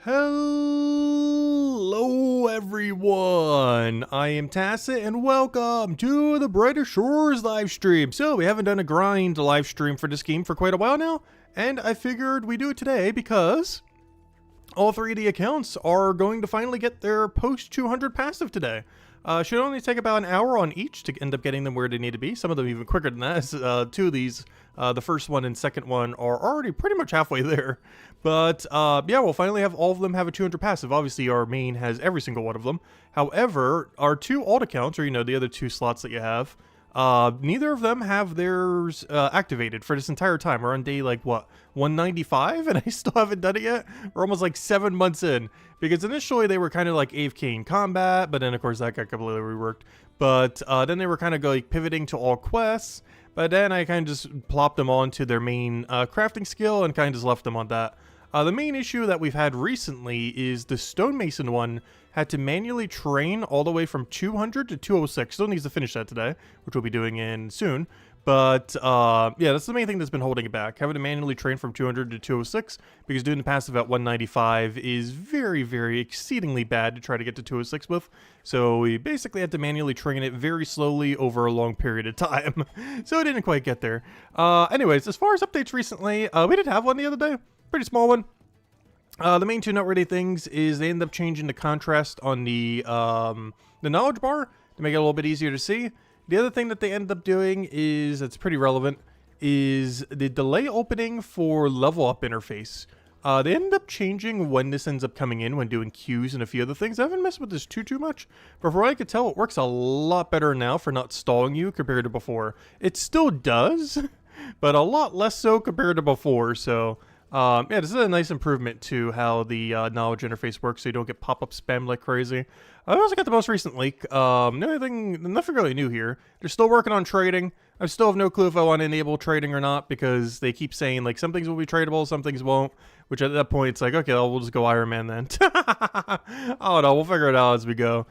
Hello everyone, I am Tacit and welcome to the Brighter Shores live stream. So we haven't done a grind live stream for this game for quite a while now, and I figured we do it today because all three of the accounts are going to finally get their post 200 passive today. Should only take about an hour on each to end up getting them where they need to be. Some of them even quicker than that. Two of these, the first one and second one, are already pretty much halfway there. But yeah, we'll finally have all of them have a 200 passive. Obviously, our main has every single one of them. However, our two alt accounts, or the other two slots that you have, neither of them have theirs activated for this entire time. We're on day like what, 195, and I still haven't done it yet. We're almost like 7 months in, because initially they were kind of like AFK in combat, but then of course that got completely reworked. But then they were kind of like pivoting to all quests, but then I kind of just plopped them onto their main crafting skill and kind of just left them on that. The main issue that we've had recently is the stonemason one had to manually train all the way from 200 to 206. Still needs to finish that today, which we'll be doing in soon. But yeah, that's the main thing that's been holding it back. Having to manually train from 200 to 206, because doing the passive at 195 is very, very exceedingly bad to try to get to 206 with. So we basically had to manually train it very slowly over a long period of time. So it didn't quite get there. Anyways, as far as updates recently, we did have one the other day. Pretty small one. The main two noteworthy things is they end up changing the contrast on the knowledge bar to make it a little bit easier to see. The other thing that they end up doing is, that's pretty relevant, is the delay opening for level up interface. They end up changing when this ends up coming in when doing queues and a few other things. I haven't messed with this too much, but from what I could tell, it works a lot better now for not stalling you compared to before. It still does, but a lot less so compared to before, so... yeah, this is a nice improvement to how the knowledge interface works, so you don't get pop-up spam like crazy. I also got the most recent leak. Nothing really new here. They're still working on trading. I still have no clue if I want to enable trading or not, because they keep saying like some things will be tradable, some things won't. Which at that point it's like, okay, well, we'll just go Iron Man then. Oh no, we'll figure it out as we go.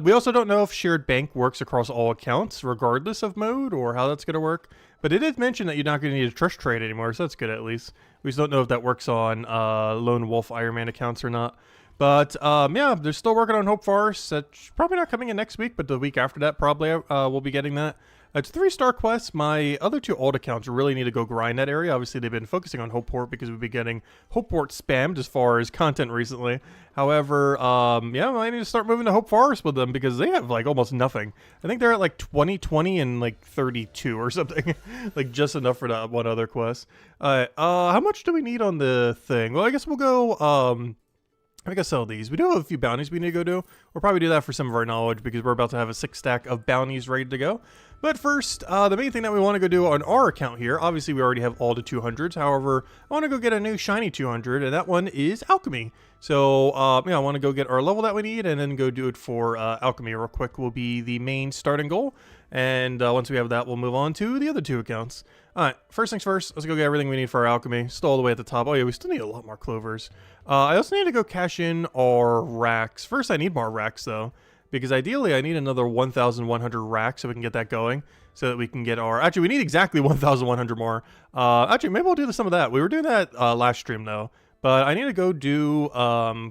We also don't know if shared bank works across all accounts, regardless of mode, or how that's going to work. But it did mention that you're not going to need a trust trade anymore, so that's good at least. We just don't know if that works on Lone Wolf Iron Man accounts or not. But yeah, they're still working on Hope Forest. That's probably not coming in next week, but the week after that probably we'll be getting that. It's 3-star quests. My other two alt accounts really need to go grind that area. Obviously, they've been focusing on Hopeport because we've been getting Hopeport spammed as far as content recently. However, yeah, I need to start moving to Hope Forest with them because they have like almost nothing. I think they're at like 20, 20, and like 32 or something. Like just enough for that one other quest. How much do we need on the thing? Well, I guess we'll go, I think I sell these. We do have a few bounties we need to go do. We'll probably do that for some of our knowledge because we're about to have a 6-stack of bounties ready to go. But first, the main thing that we want to go do on our account here, obviously we already have all the 200s. However, I want to go get a new shiny 200, and that one is Alchemy. So, yeah, I want to go get our level that we need and then go do it for Alchemy real quick will be the main starting goal. And once we have that, we'll move on to the other two accounts. Alright, first things first, let's go get everything we need for our Alchemy. Still all the way at the top. Oh yeah, we still need a lot more clovers. I also need to go cash in our racks. First, I need more racks though, because ideally I need another 1,100 racks so we can get that going, so that we can get our... Actually, we need exactly 1,100 more. Actually, maybe we'll do some of that. We were doing that last stream though, but I need to go do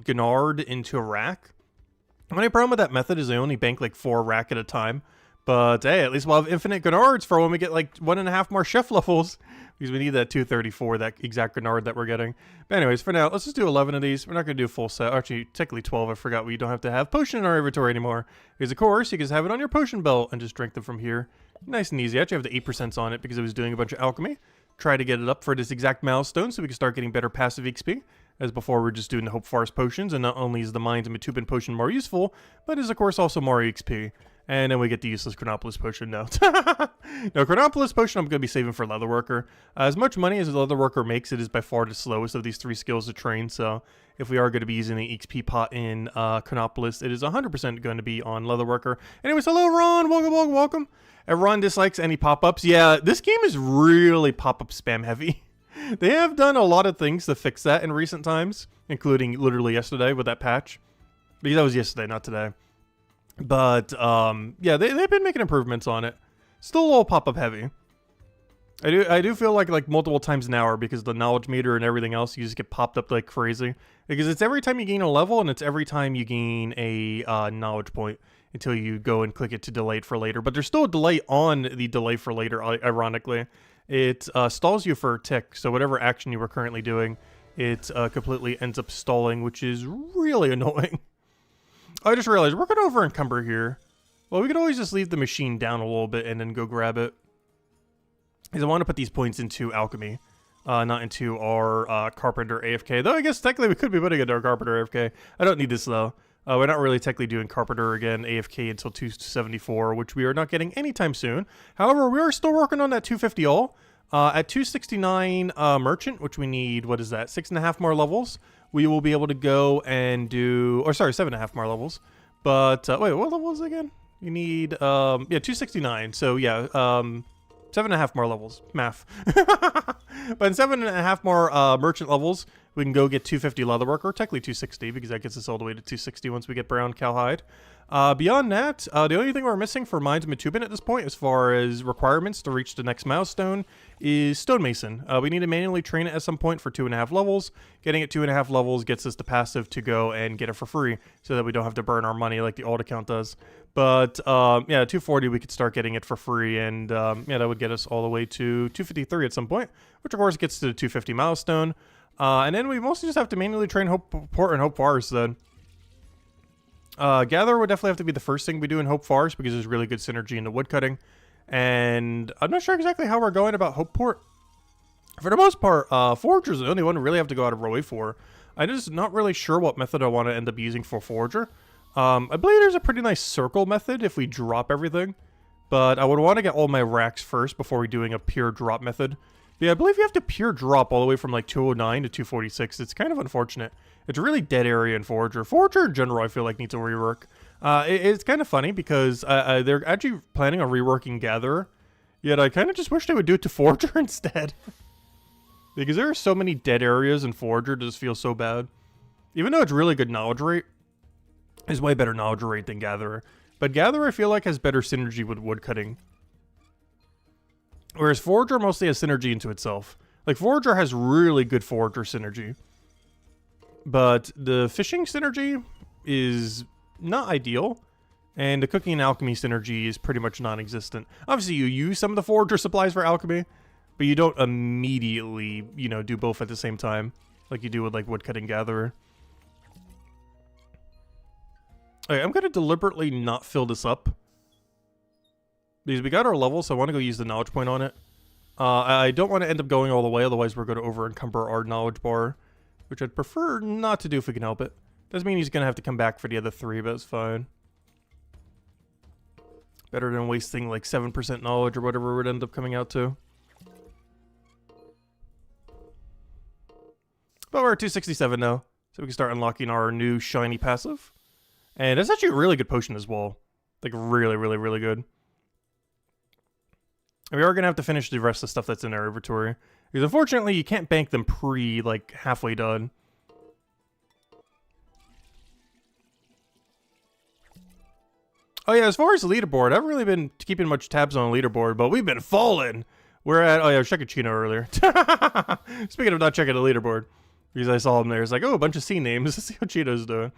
Gennard into a rack. The only problem with that method is I only bank like 4 rack at a time. But hey, at least we'll have infinite Gennards for when we get like 1.5 more chef levels. Because we need that 234, that exact Gennard that we're getting. But anyways, for now, let's just do 11 of these. We're not going to do a full set. Actually, technically 12. I forgot we don't have to have potion in our inventory anymore. Because of course, you can just have it on your potion belt and just drink them from here. Nice and easy. I actually have the 8% on it because I was doing a bunch of alchemy. Try to get it up for this exact milestone so we can start getting better passive XP. As before, we're just doing the Hope Forest potions. And not only is the Mines and Matubin potion more useful, but is of course also more XP. And then we get the useless Chronopolis potion now. No, Chronopolis potion I'm going to be saving for Leatherworker. As much money as Leatherworker makes, it is by far the slowest of these 3 skills to train. So if we are going to be using the XP pot in Chronopolis, it is 100% going to be on Leatherworker. Anyways, hello Ron! Welcome, welcome! And Ron dislikes any pop-ups. Yeah, this game is really pop-up spam heavy. They have done a lot of things to fix that in recent times, including literally yesterday with that patch. Because that was yesterday, not today. But, yeah, they've been making improvements on it. Still a little pop-up heavy. I do feel like multiple times an hour because the knowledge meter and everything else, you just get popped up like crazy. Because it's every time you gain a level and it's every time you gain a knowledge point until you go and click it to delay it for later. But there's still a delay on the delay for later, ironically. It stalls you for a tick, so whatever action you were currently doing, it completely ends up stalling, which is really annoying. I just realized we're going to over encumber here. Well, we could always just leave the machine down a little bit and then go grab it. Because I want to put these points into alchemy, not into our carpenter AFK. Though I guess technically we could be putting it into our carpenter AFK. I don't need this though. We're not really technically doing carpenter again AFK until 274, which we are not getting anytime soon. However, we are still working on that 250 all. At 269 merchant, which we need, what is that, 6.5 more levels, we will be able to go and do, or sorry, 7.5 more levels. But wait, what level is it again? You need yeah, 269. So yeah, 7.5 more levels. Math. But in 7.5 more merchant levels, we can go get 250 leatherwork, or technically 260, because that gets us all the way to 260 once we get brown cowhide. Beyond that, the only thing we're missing for Mines of Matubin at this point, as far as requirements to reach the next milestone, is Stonemason. We need to manually train it at some point for 2.5 levels. Getting it 2.5 levels gets us the passive to go and get it for free, so that we don't have to burn our money like the alt account does. But yeah, 240 we could start getting it for free, and yeah, that would get us all the way to 253 at some point, which of course gets to the 250 milestone. And then we mostly just have to manually train Hope Port and Hope Forest then. Gather would definitely have to be the first thing we do in Hope Forest because there's really good synergy in the woodcutting. And I'm not sure exactly how we're going about Hope Port. For the most part, Forager's the only one we really have to go out of our way for. I'm just not really sure what method I want to end up using for Forager. I believe there's a pretty nice circle method if we drop everything. But I would want to get all my racks first before we doing a pure drop method. But yeah, I believe you have to pure drop all the way from like 209 to 246. It's kind of unfortunate. It's a really dead area in Forager. Forager in general, I feel like, needs a rework. It's kind of funny because they're actually planning on reworking Gatherer. Yet I kind of just wish they would do it to Forager instead. Because there are so many dead areas in Forager that just feel so bad. Even though it's really good knowledge rate, it's way better knowledge rate than Gatherer. But Gatherer, I feel like, has better synergy with woodcutting. Whereas Forager mostly has synergy into itself. Like, Forager has really good Forager synergy. But the fishing synergy is not ideal. And the cooking and alchemy synergy is pretty much non-existent. Obviously, you use some of the Forager supplies for alchemy. But you don't immediately, you know, do both at the same time. Like you do with, like, woodcutting Gatherer. Okay, I'm going to deliberately not fill this up. Because we got our level, so I want to go use the knowledge point on it. I don't want to end up going all the way, otherwise we're going to over-encumber our knowledge bar. Which I'd prefer not to do if we can help it. Doesn't mean he's going to have to come back for the other 3, but it's fine. Better than wasting like 7% knowledge or whatever it would end up coming out to. But we're at 267 now, so we can start unlocking our new shiny passive. And it's actually a really good potion as well. Like, really, really, really good. We are going to have to finish the rest of the stuff that's in our inventory. Because unfortunately, you can't bank them like, halfway done. Oh yeah, as far as the leaderboard, I haven't really been keeping much tabs on the leaderboard, but we've been falling. We're at, oh yeah, I was checking Chino earlier. Speaking of not checking the leaderboard. Because I saw him there. It's like, oh, a bunch of C names. Let's see how Chino's doing.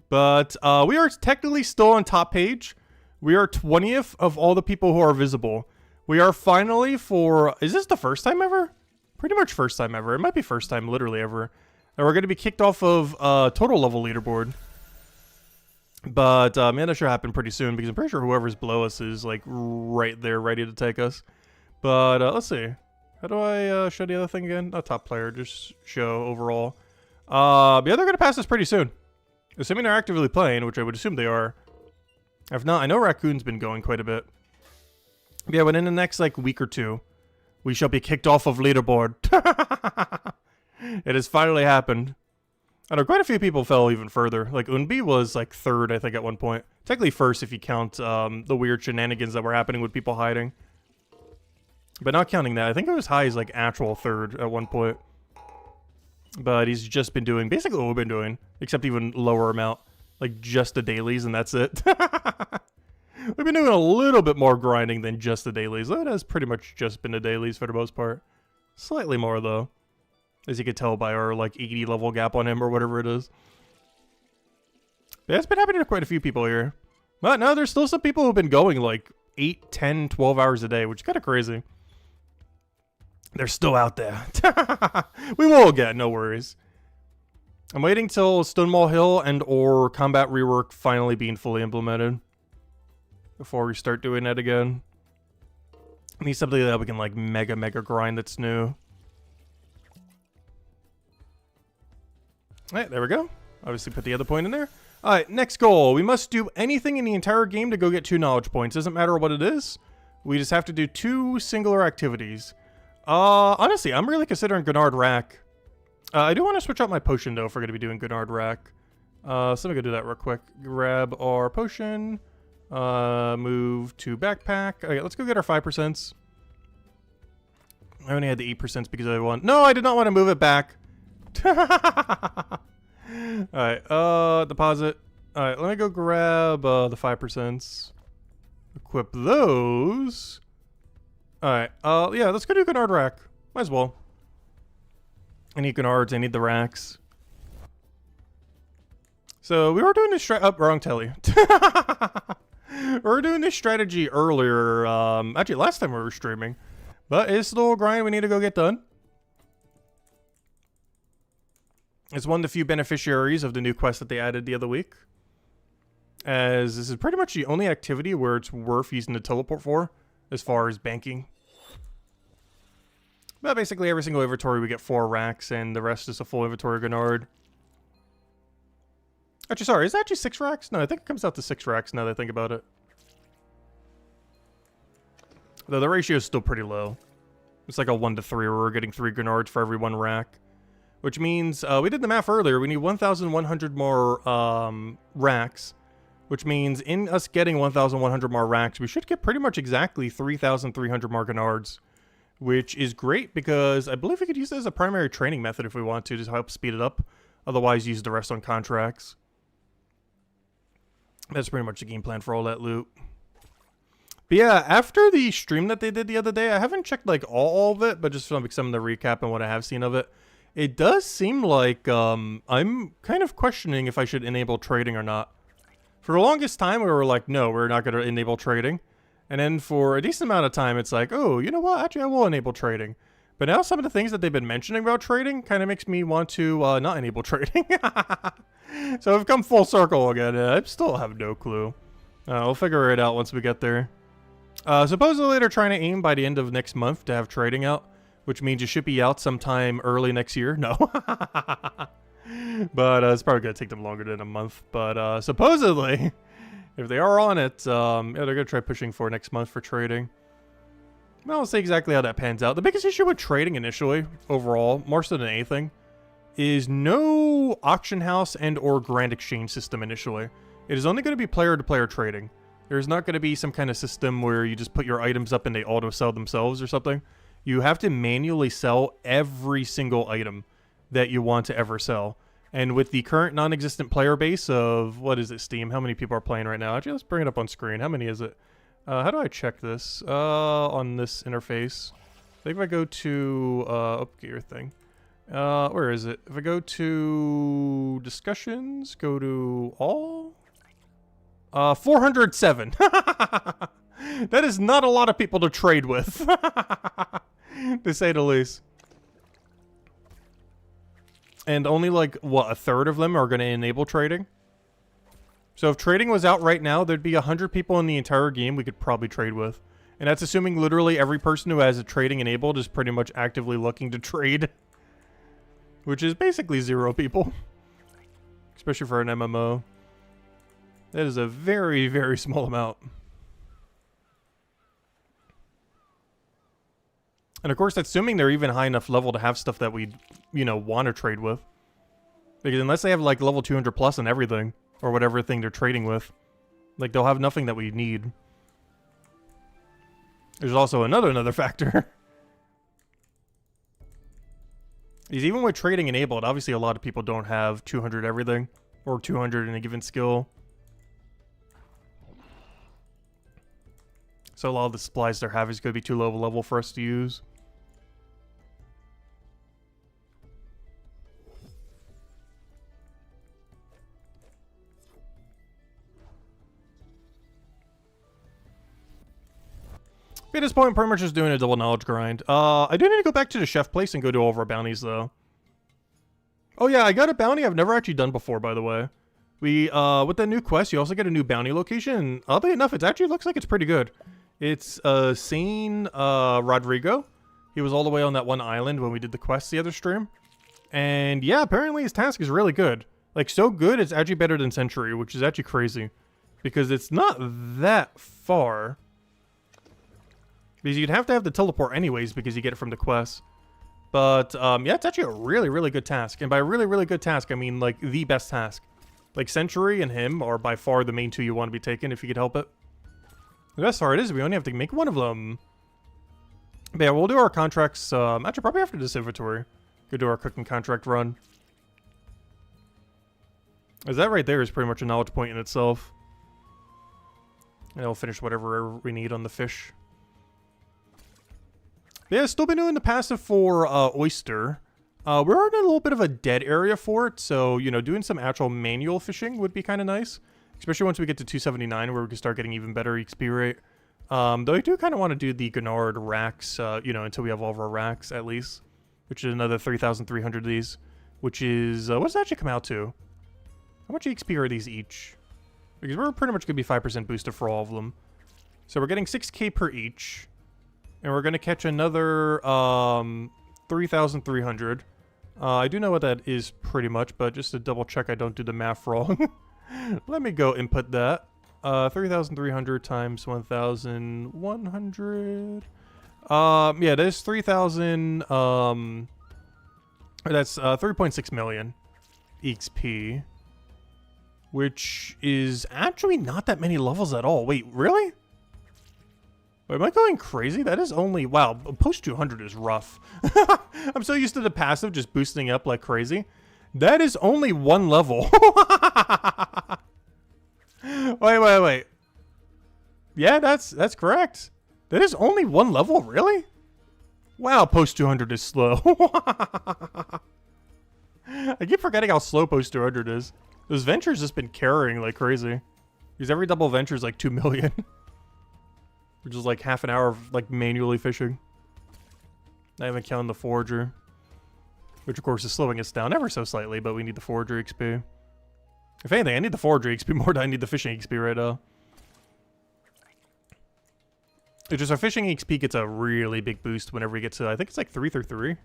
But we are technically still on top page. We are 20th of all the people who are visible. We are finally for... Is this the first time ever? Pretty much first time ever. It might be first time literally ever. And we're going to be kicked off of total level leaderboard. But man, that should happen pretty soon. Because I'm pretty sure whoever's below us is like right there ready to take us. But let's see. How do I show the other thing again? Not top player. Just show overall. Yeah, they're going to pass us pretty soon. Assuming they're actively playing, which I would assume they are. If not, I know Raccoon's been going quite a bit. Yeah, but in the next, like, week or two, we shall be kicked off of leaderboard. It has finally happened. I know quite a few people fell even further. Like, Unbi was, like, 3rd, I think, at one point. Technically 1st if you count the weird shenanigans that were happening with people hiding. But not counting that, I think it was high as, like, actual 3rd at one point. But he's just been doing basically what we've been doing, except even lower amount. Like, just the dailies, and that's it. We've been doing a little bit more grinding than just the dailies. That has pretty much just been the dailies for the most part. Slightly more, though. As you can tell by our, like, 80 level gap on him or whatever it is. Yeah, it's been happening to quite a few people here. But no, there's still some people who've been going, like, 8, 10, 12 hours a day, which is kind of crazy. They're still out there. We will get, no worries. I'm waiting till Stonewall Hill and or combat rework finally being fully implemented before we start doing that again. I need something that we can like mega grind that's new. Alright, there we go. Obviously put the other point in there. Alright, next goal. We must do anything in the entire game to go get 2 knowledge points. Doesn't matter what it is. We just have to do 2 singular activities. Honestly, I'm really considering Gunard Rack. I do want to switch out my potion, though, if we're going to be doing Gunard Rack. So I'm going to do that real quick. Grab our potion. Move to backpack. Okay, let's go get our 5%. I only had the 8% because I want... No, I did not want to move it back. Alright, deposit. Alright, let me go grab the 5%. Equip those. Alright, yeah, let's go do Gunard Rack. Might as well. I need Gunards, I need the racks. So, we were doing this wrong telly. We were doing this strategy earlier, actually last time we were streaming. But it's a little grind we need to go get done. It's one of the few beneficiaries of the new quest that they added the other week. As this is pretty much the only activity where it's worth using the teleport for, as far as banking. But basically every single inventory we get 4 racks, and the rest is a full inventory Gunard. Actually, sorry, is that actually 6 racks? No, I think it comes out to 6 racks now that I think about it. Though the ratio is still pretty low. It's like a 1 to 3 where we're getting 3 Gunards for every 1 rack. Which means, we did the math earlier, we need 1,100 more racks. Which means in us getting 1,100 more racks, we should get pretty much exactly 3,300 more Gunards. Which is great because I believe we could use it as a primary training method if we want to help speed it up. Otherwise, use the rest on contracts. That's pretty much the game plan for all that loot. But yeah, after the stream that they did the other day, I haven't checked like all of it, but just from some of the recap and what I have seen of it. It does seem like I'm kind of questioning if I should enable trading or not. For the longest time, we were like, no, we're not going to enable trading. And then for a decent amount of time, it's like, oh, you know what? Actually, I will enable trading. But now some of the things that they've been mentioning about trading kind of makes me want to not enable trading. So I've come full circle again. I still have no clue. We'll figure it out once we get there. Supposedly they're trying to aim by the end of next month to have trading out, which means it should be out sometime early next year. No. But it's probably going to take them longer than a month. But supposedly... If they are on it, yeah, they're going to try pushing for next month for trading. Well, we'll see exactly how that pans out. The biggest issue with trading initially, overall, more so than anything, is no auction house and or grand exchange system initially. It is only going to be player-to-player trading. There's not going to be some kind of system where you just put your items up and they auto-sell themselves or something. You have to manually sell every single item that you want to ever sell. And with the current non-existent player base of, what is it, Steam? How many people are playing right now? Actually, let's bring it up on screen. How many is it? How do I check this? On this interface. I think if I go to, get your thing. Where is it? If I go to discussions, go to all. 407. That is not a lot of people to trade with. To say the least. And only like, what, a third of them are going to enable trading? So if trading was out right now, there'd be 100 people in the entire game we could probably trade with. And that's assuming literally every person who has a trading enabled is pretty much actively looking to trade. Which is basically 0 people. Especially for an MMO. That is a very, very small amount. And of course, that's assuming they're even high enough level to have stuff that we, you know, want to trade with. Because unless they have like level 200 plus and everything, or whatever thing they're trading with, like they'll have nothing that we need. There's also another factor. Is even with trading enabled, obviously a lot of people don't have 200 everything, or 200 in a given skill. So a lot of the supplies they're having is going to be too low of a level for us to use. At this point, I'm pretty much just doing a double knowledge grind. I do need to go back to the chef place and go do all of our bounties, though. Oh yeah, I got a bounty I've never actually done before, by the way. We, with that new quest, you also get a new bounty location. Oddly enough, it actually looks like it's pretty good. It's, Sane, Rodrigo. He was all the way on that one island when we did the quest the other stream. And yeah, apparently his task is really good. Like, so good, it's actually better than Century, which is actually crazy. Because it's not that far. Because you'd have to have the teleport anyways because you get it from the quest. But, yeah, it's actually a really, really good task. And by really, really good task, I mean, like, the best task. Like, Century and him are by far the main two you want to be taking if you could help it. The best part is we only have to make one of them. But yeah, we'll do our contracts, actually probably after this inventory. Go do our cooking contract run. As that right there is pretty much a knowledge point in itself. And I'll finish whatever we need on the fish. Yeah, still been doing the passive for oyster. We're in a little bit of a dead area for it, so, you know, doing some actual manual fishing would be kind of nice. Especially once we get to 279, where we can start getting even better XP rate. Though I do kind of want to do the Gennard racks, you know, until we have all of our racks, at least. Which is another 3,300 of these. Which is, what does that actually come out to? How much XP are these each? Because we're pretty much going to be 5% boosted for all of them. So we're getting 6k per each. And we're going to catch another 3,300. I do know what that is pretty much, but just to double check I don't do the math wrong. Let me go input that. 3,300 times 1,100. Yeah, there's 3,000. That's 3.6 million XP. Which is actually not that many levels at all. Wait, really? Wait, am I going crazy? That is only... Wow, post 200 is rough. I'm so used to the passive just boosting up like crazy. That is only one level. Wait. Yeah, that's correct. That is only one level, really? Wow, post 200 is slow. I keep forgetting how slow post 200 is. Those ventures just been carrying like crazy. Because every double venture is like 2 million. Which is like half an hour of like manually fishing. Not even counting the forager. Which of course is slowing us down ever so slightly, but we need the forager XP. If anything, I need the forager XP more than I need the fishing XP right now. It's just our fishing XP gets a really big boost whenever we get to, I think it's like 333.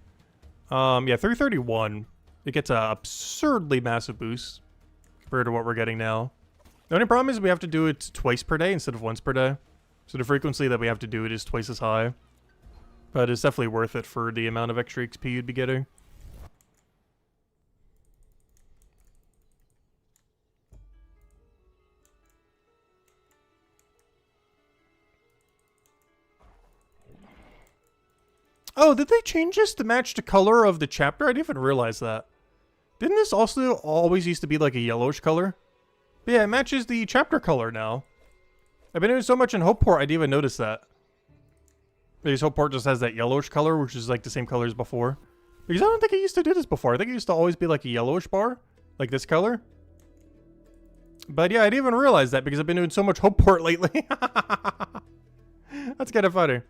Yeah, 331. It gets an absurdly massive boost compared to what we're getting now. The only problem is we have to do it twice per day instead of once per day. So the frequency that we have to do it is twice as high. But it's definitely worth it for the amount of extra XP you'd be getting. Oh, did they change this to match the color of the chapter? I didn't even realize that. Didn't this also always used to be like a yellowish color? But yeah, it matches the chapter color now. I've been doing so much in Hopeport, I didn't even notice that. Because Hopeport just has that yellowish color, which is like the same color as before. Because I don't think I used to do this before. I think it used to always be like a yellowish bar. Like this color. But yeah, I didn't even realize that because I've been doing so much Hopeport lately. That's kind of funny.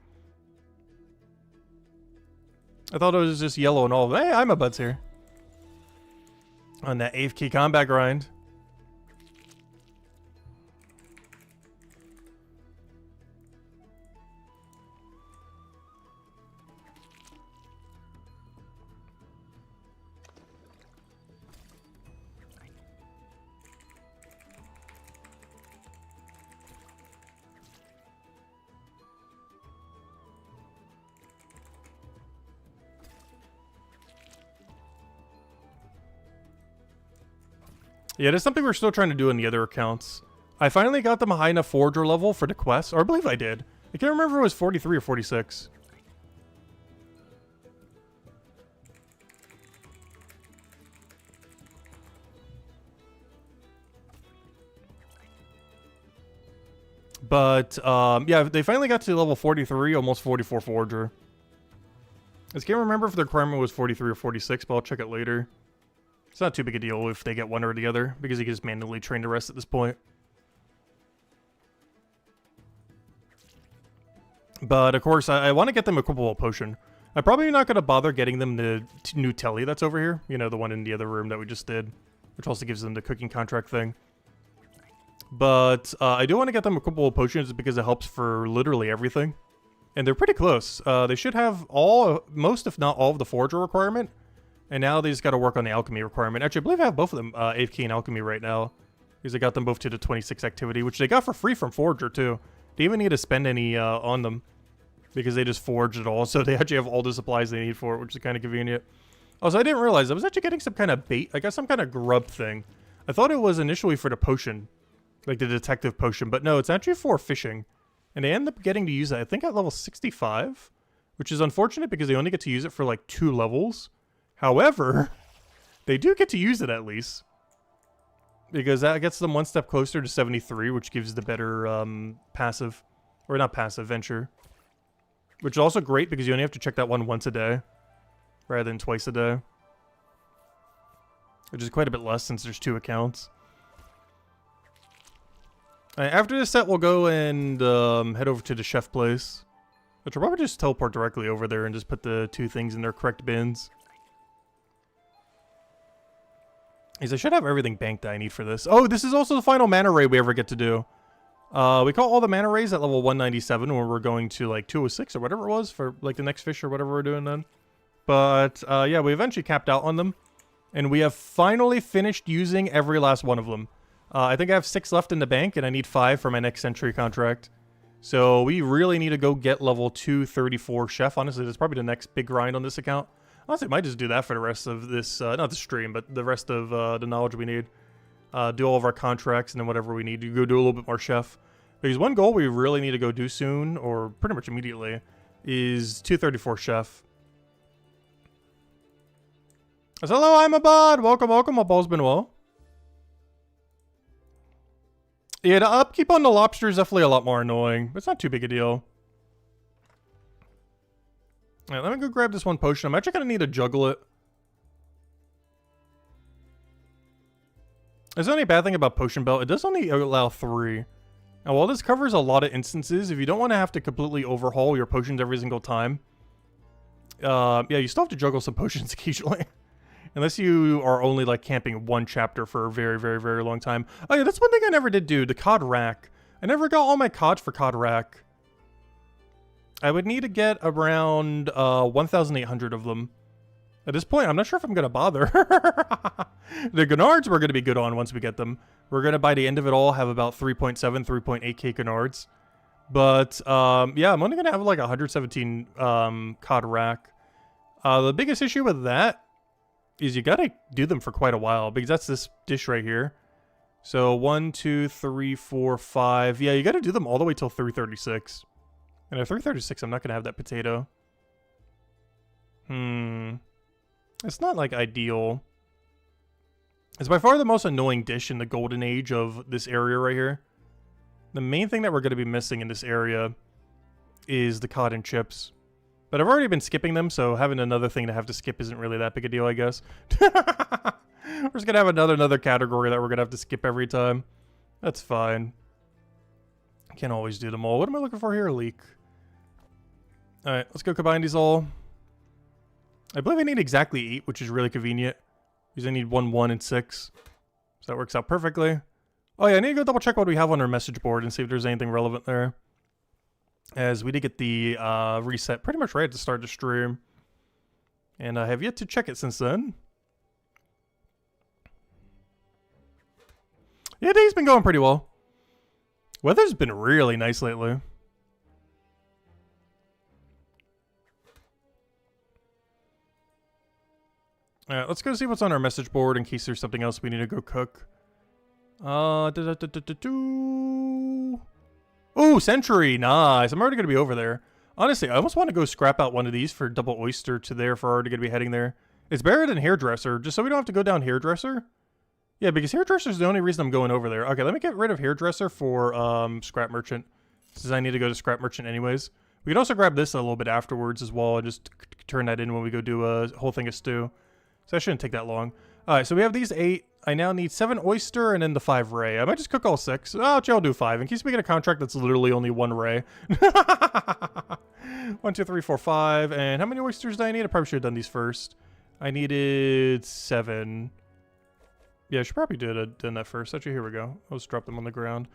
I thought it was just yellow and all. Hey, I'm a buds here. On that AFK combat grind. Yeah, there's something we're still trying to do in the other accounts. I finally got them a high enough forager level for the quest, or I believe I did. I can't remember if it was 43 or 46. But, yeah, they finally got to level 43, almost 44 Forager. I just can't remember if the requirement was 43 or 46, but I'll check it later. It's not too big a deal if they get one or the other, because you can just manually train the rest at this point. But, of course, I want to get them a equipable potion. I'm probably not going to bother getting them the new telly that's over here. You know, the one in the other room that we just did, which also gives them the cooking contract thing. But I do want to get them equipable potions because it helps for literally everything. And they're pretty close. They should have most if not all of the Forager requirement. And now they just got to work on the alchemy requirement. Actually, I believe I have both of them AFK and alchemy right now. Because I got them both to the 26 activity, which they got for free from Forager too. They didn't even need to spend any on them. Because they just forged it all. So they actually have all the supplies they need for it, which is kind of convenient. Also, I didn't realize I was actually getting some kind of bait. I got some kind of grub thing. I thought it was initially for the potion. Like the detective potion. But no, it's actually for fishing. And they end up getting to use it, I think, at level 65. Which is unfortunate because they only get to use it for like 2 levels. However, they do get to use it at least. Because that gets them one step closer to 73, which gives the better passive. Or not passive, venture. Which is also great because you only have to check that one once a day. Rather than twice a day. Which is quite a bit less since there's 2 accounts. After this set, we'll go and head over to the chef place. Which will probably just teleport directly over there and just put the 2 things in their correct bins. Because I should have everything banked that I need for this. Oh, this is also the final mana ray we ever get to do. We caught all the mana rays at level 197 when we're going to like 206 or whatever it was for like the next fish or whatever we're doing then. But yeah, we eventually capped out on them. And we have finally finished using every last one of them. I think I have 6 left in the bank and I need 5 for my next century contract. So we really need to go get level 234 chef. Honestly, that's probably the next big grind on this account. Honestly, I might just do that for the rest of this, not the stream, but the rest of the knowledge we need. Do all of our contracts and then whatever we need to go do a little bit more chef. Because one goal we really need to go do soon, or pretty much immediately, is 234 chef. So, hello, I'm Abad. Welcome, welcome. Hope all's been well. Yeah, the upkeep on the lobster is definitely a lot more annoying, but it's not too big a deal. Alright, let me go grab this one potion. I'm actually going to need to juggle it. There's the only bad thing about Potion Belt. It does only allow 3. Now, while this covers a lot of instances, if you don't want to have to completely overhaul your potions every single time, yeah, you still have to juggle some potions occasionally. Unless you are only, like, camping one chapter for a very, very, very long time. Oh, yeah, that's one thing I never did do. The cod rack. I never got all my cod for cod rack. I would need to get around 1,800 of them. At this point, I'm not sure if I'm going to bother. The Gennards we're going to be good on once we get them. We're going to, by the end of it all, have about 3.7, 3.8k Gennards. But, yeah, I'm only going to have, like, 117 cod rack. The biggest issue with that is you gotta do them for quite a while, because that's this dish right here. So 1, 2, 3, 4, 5. Yeah, you gotta do them all the way till 336. And at 336, I'm not gonna have that potato. It's not like ideal. It's by far the most annoying dish in the golden age of this area right here. The main thing that we're gonna be missing in this area is the cod and chips. But I've already been skipping them, so having another thing to have to skip isn't really that big a deal, I guess. We're just gonna have another category that we're gonna have to skip every time. That's fine. Can't always do them all. What am I looking for here? Leek. Alright, let's go combine these all. I believe I need exactly 8, which is really convenient. Because I need 1, 1, and 6. So that works out perfectly. Oh yeah, I need to go double check what we have on our message board and see if there's anything relevant there. As we did get the reset pretty much right at the start of the stream. And I have yet to check it since then. Yeah, day's been going pretty well. Weather's been really nice lately. Alright, let's go see what's on our message board in case there's something else we need to go cook. Ooh, Century. Nice. I'm already going to be over there. Honestly, I almost want to go scrap out one of these for double oyster to there if we're already going to be heading there. It's better than Hairdresser, just so we don't have to go down Hairdresser. Yeah, because Hairdresser is the only reason I'm going over there. Okay, let me get rid of Hairdresser for Scrap Merchant. since I need to go to Scrap Merchant anyways. We can also grab this a little bit afterwards as well and just turn that in when we go do a whole thing of stew. So that shouldn't take that long. Alright, so we have these 8. I now need 7 oyster and then the 5 ray. I might just cook all 6. Oh, I'll do 5 in case we get a contract that's literally only 1 ray. 1, 2, 3, 4, 5. And how many oysters do I need? I probably should have done these first. I needed 7. Yeah, I should probably done that first. Actually, here we go. I'll just drop them on the ground.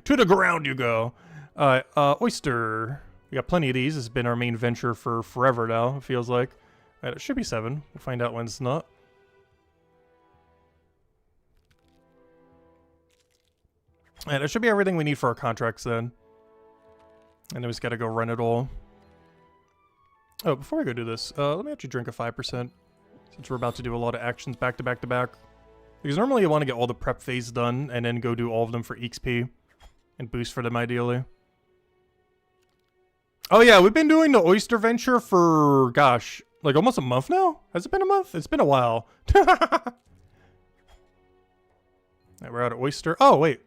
To the ground you go. Alright, oyster. We got plenty of these. This has been our main venture for forever now, it feels like. Alright, it should be 7. We'll find out when it's not. And it should be everything we need for our contracts then. And then we just gotta go run it all. Oh, before I go do this, let me actually drink a 5%. Since we're about to do a lot of actions back to back to back. Because normally you want to get all the prep phase done and then go do all of them for XP. And boost for them ideally. Oh yeah, we've been doing the oyster venture for, gosh, like almost a month now? Has it been a month? It's been a while. Right, we're out of oyster. Oh, wait.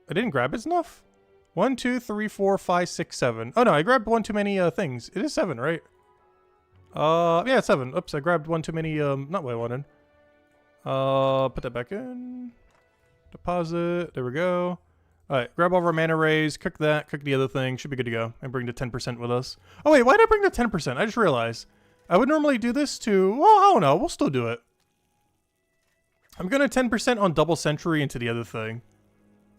I didn't grab it enough? 1, 2, 3, 4, 5, 6, 7. Oh no, I grabbed one too many things. It is 7, right? Yeah, it's 7. Oops, I grabbed one too many, not what I wanted. Put that back in. Deposit. There we go. Alright, grab all of our mana rays, cook that, cook the other thing. Should be good to go. And bring the 10% with us. Oh wait, why did I bring the 10%? I just realized. I would normally do this to, well, I don't know. We'll still do it. I'm going to 10% on double sentry into the other thing.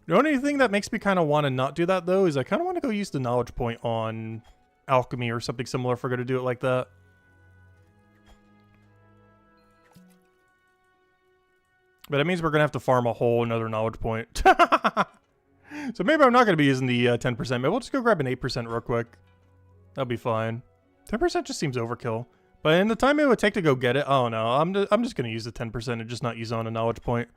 The only thing that makes me kind of want to not do that, though, is I kind of want to go use the knowledge point on alchemy or something similar if we're going to do it like that. But that means we're going to have to farm a whole another knowledge point. So maybe I'm not going to be using the 10%. Maybe we'll just go grab an 8% real quick. That'll be fine. 10% just seems overkill. But in the time it would take to go get it, oh no, I'm just going to use the 10% and just not use it on a knowledge point.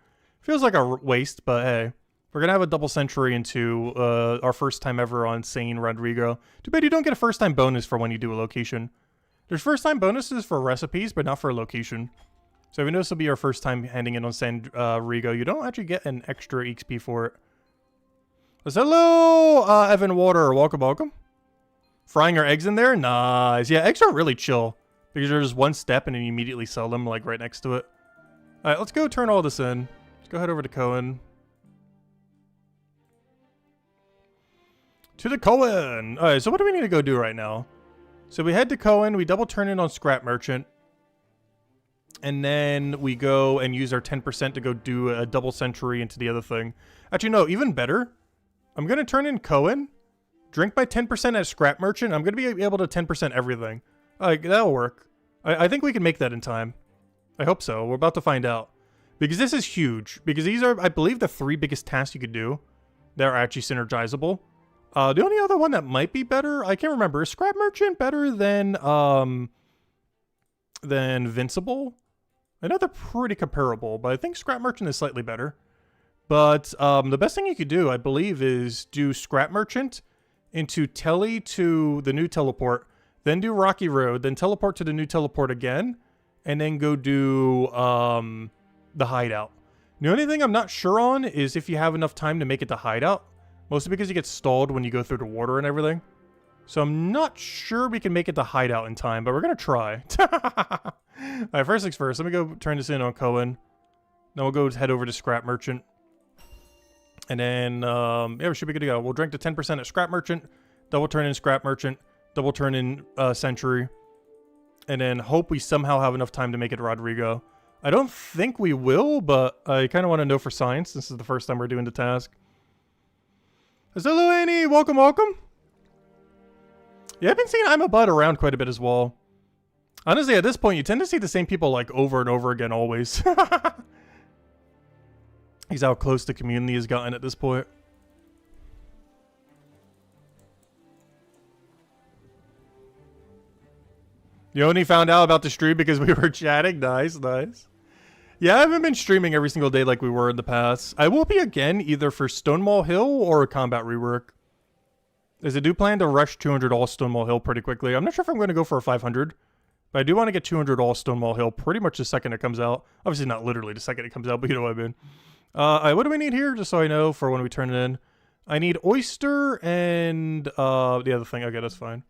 Feels like a waste, but hey. We're going to have a double century into our first time ever on Sane Rodrigo. Too bad you don't get a first time bonus for when you do a location. There's first time bonuses for recipes, but not for a location. So even though this will be our first time handing in on San Rigo, you don't actually get an extra XP for it. Hello, Evan Water. Welcome, welcome. Frying our eggs in there? Nice. Yeah, eggs are really chill. Because there's one step and then you immediately sell them like right next to it. Alright, let's go turn all this in. Let's go head over to Cohen. To the Cohen! Alright, so what do we need to go do right now? So we head to Cohen, we double turn in on Scrap Merchant. And then we go and use our 10% to go do a double century into the other thing. Actually, no, even better. I'm going to turn in Cohen, drink my 10% at Scrap Merchant. I'm going to be able to 10% everything. That'll work. I think we can make that in time. I hope so. We're about to find out. Because this is huge. Because these are, I believe, the 3 biggest tasks you could do that are actually synergizable. The only other one that might be better, I can't remember. Is Scrap Merchant better than Invincible? I know they're pretty comparable, but I think Scrap Merchant is slightly better. But the best thing you could do, I believe, is do Scrap Merchant into Telly to the new teleport, then do Rocky Road, then teleport to the new teleport again, and then go do the hideout. The only thing I'm not sure on is if you have enough time to make it to hideout. Mostly because you get stalled when you go through the water and everything. So I'm not sure we can make it to hideout in time, but we're going to try. Alright, first things first. Let me go turn this in on Cohen. Then we'll go head over to Scrap Merchant. And then, yeah, we should be good to go. We'll drink the 10% at Scrap Merchant. Double turn in Scrap Merchant. Double turn in Century. And then hope we somehow have enough time to make it Rodrigo. I don't think we will, but I kind of want to know for science. This is the first time we're doing the task. Hello, Annie. Welcome, welcome. Yeah, I've been seeing I'm a Bud around quite a bit as well. Honestly, at this point, you tend to see the same people like over and over again always. He's how close the community has gotten at this point. You only found out about the stream because we were chatting? Nice, nice. Yeah, I haven't been streaming every single day like we were in the past. I will be again either for Stonewall Hill or a combat rework. As I do plan to rush 200 all Stonewall Hill pretty quickly. I'm not sure if I'm going to go for a 500. But I do want to get 200 all Stonewall Hill pretty much the second it comes out. Obviously not literally the second it comes out, but you know what I mean. What do we need here? Just so I know for when we turn it in. I need oyster and the other thing. Okay, that's fine.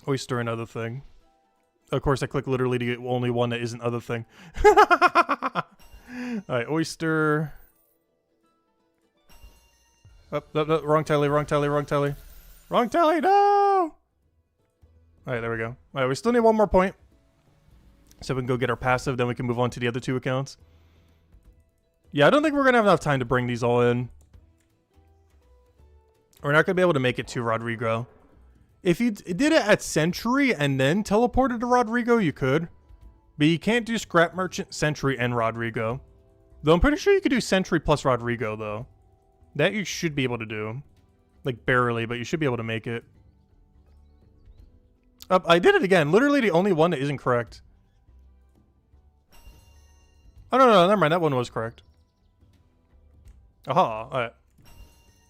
Oyster and other thing. Of course, I click literally to get only one that isn't other thing. Alright, oyster. Oh, no, wrong tally, wrong tally, wrong tally. Wrong tally, no! Alright, there we go. Alright, we still need one more point. So we can go get our passive, then we can move on to the other two accounts. Yeah, I don't think we're going to have enough time to bring these all in. We're not going to be able to make it to Rodrigo. If you did it at Sentry and then teleported to Rodrigo, you could. But you can't do Scrap Merchant, Sentry, and Rodrigo. Though I'm pretty sure you could do Sentry plus Rodrigo, though. That you should be able to do. Like, barely, but you should be able to make it. I did it again. Literally the only one that isn't correct. Oh, no, never mind. That one was correct. Aha, alright.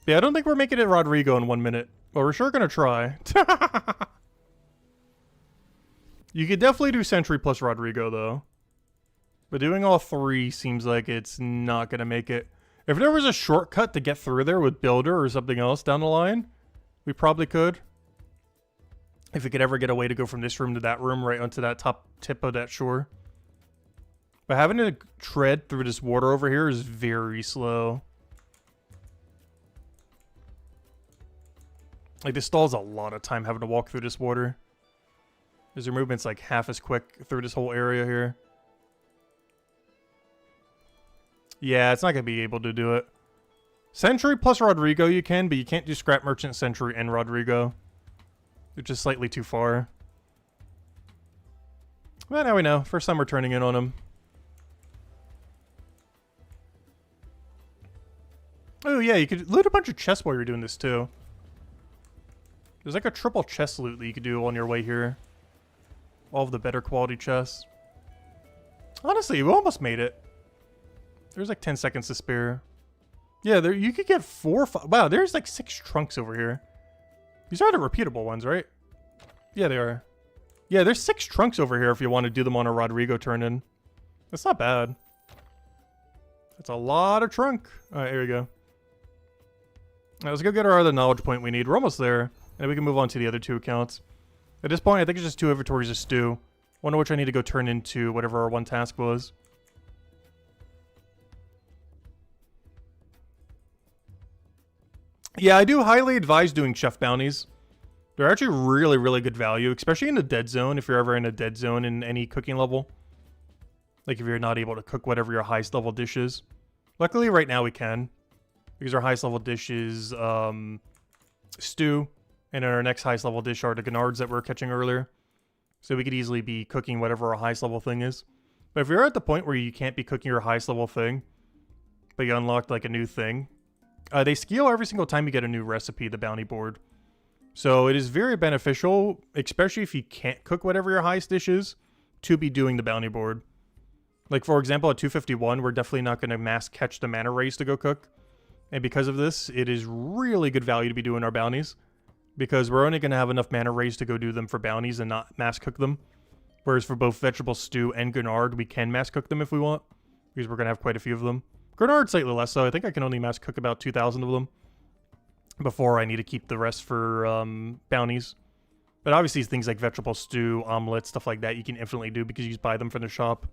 Yeah, I don't think we're making it Rodrigo in 1 minute. But we're sure gonna try. You could definitely do Sentry plus Rodrigo, though. But doing all three seems like it's not gonna make it. If there was a shortcut to get through there with Builder or something else down the line, we probably could. If we could ever get a way to go from this room to that room right onto that top tip of that shore. But having to tread through this water over here is very slow. Like, this stalls a lot of time having to walk through this water. Because your movement's like half as quick through this whole area here. Yeah, it's not going to be able to do it. Sentry plus Rodrigo you can, but you can't do Scrap Merchant, Sentry, and Rodrigo. Which is slightly too far. Well, now we know. First time we're turning in on him. Oh, yeah, you could loot a bunch of chests while you're doing this, too. There's like a triple chest loot that you could do on your way here. All of the better quality chests. Honestly, we almost made it. There's like 10 seconds to spare. Yeah, there you could get 4 or 5. Wow, there's like 6 trunks over here. These are the repeatable ones, right? Yeah, they are. Yeah, there's 6 trunks over here if you want to do them on a Rodrigo turn-in. That's not bad. That's a lot of trunk. Alright, here we go. Right, let's go get our other knowledge point we need. We're almost there. And we can move on to the other 2 accounts. At this point, I think it's just 2 inventories of stew. One of which I need to go turn into whatever our one task was. Yeah, I do highly advise doing chef bounties. They're actually really, really good value, especially in the dead zone, if you're ever in a dead zone in any cooking level. Like if you're not able to cook whatever your highest level dish is. Luckily, right now we can. Because our highest level dish is stew. And our next highest level dish are the Gennards that we were catching earlier. So we could easily be cooking whatever our highest level thing is. But if you're at the point where you can't be cooking your highest level thing, but you unlocked like a new thing, they scale every single time you get a new recipe, the bounty board. So it is very beneficial, especially if you can't cook whatever your highest dish is, to be doing the bounty board. Like for example, at 251, we're definitely not going to mass catch the mana rays to go cook. And because of this, it is really good value to be doing our bounties. Because we're only going to have enough mana rays to go do them for bounties and not mass cook them. Whereas for both vegetable stew and Gennard, we can mass cook them if we want. Because we're going to have quite a few of them. Gennard slightly less, so I think I can only mass cook about 2,000 of them. Before I need to keep the rest for bounties. But obviously things like vegetable stew, omelette, stuff like that, you can infinitely do because you just buy them from the shop.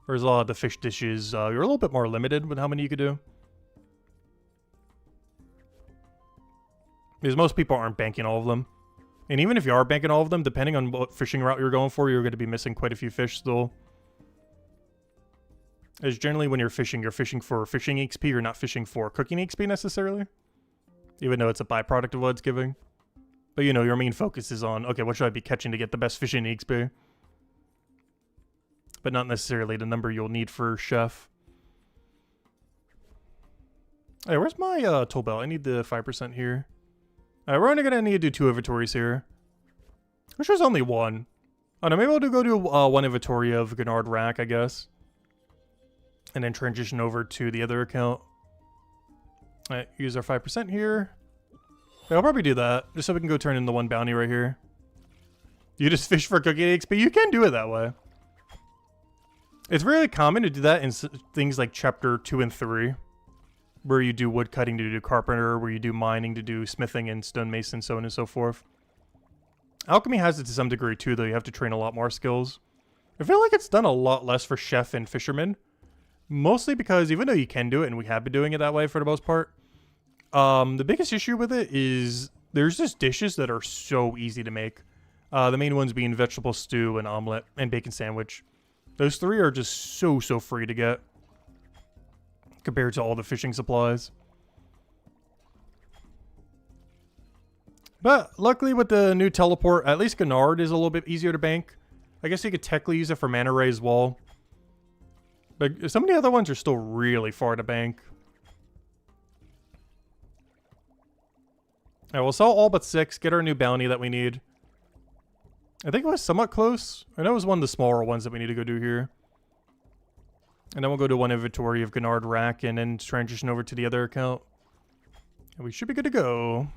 Whereas a lot of the fish dishes, you're a little bit more limited with how many you could do. Because most people aren't banking all of them. And even if you are banking all of them, depending on what fishing route you're going for, you're going to be missing quite a few fish still. As generally when you're fishing for fishing XP, you're not fishing for cooking XP necessarily. Even though it's a byproduct of what it's giving. But you know, your main focus is on, okay, what should I be catching to get the best fishing XP? But not necessarily the number you'll need for chef. Hey, where's my tool belt? I need the 5% here. Alright, we're only going to need to do 2 inventories here. Which is only 1. Oh no, maybe I'll go do 1 inventory of Gennard Rack, I guess. And then transition over to the other account. Alright, use our 5% here. Yeah, I'll probably do that, just so we can go turn in the 1 bounty right here. You just fish for cooking XP? You can do it that way. It's really common to do that in things like Chapter 2 and 3. where you do wood cutting to do carpenter, where you do mining to do smithing and stonemason, so on and so forth. Alchemy has it to some degree too, though. You have to train a lot more skills. I feel like it's done a lot less for chef and fisherman. Mostly because even though you can do it, and we have been doing it that way for the most part, the biggest issue with it is there's just dishes that are so easy to make. The main ones being vegetable stew and omelet and bacon sandwich. Those three are just so free to get compared to all the fishing supplies. But luckily with the new teleport, at least Gennard is a little bit easier to bank. I guess you could technically use it for mana ray as well. But some of the other ones are still really far to bank. Alright, we'll sell all but 6, get our new bounty that we need. I think it was somewhat close. I know it was one of the smaller ones that we need to go do here. And then we'll go to one inventory of Gennard Rack and then transition over to the other account. And we should be good to go.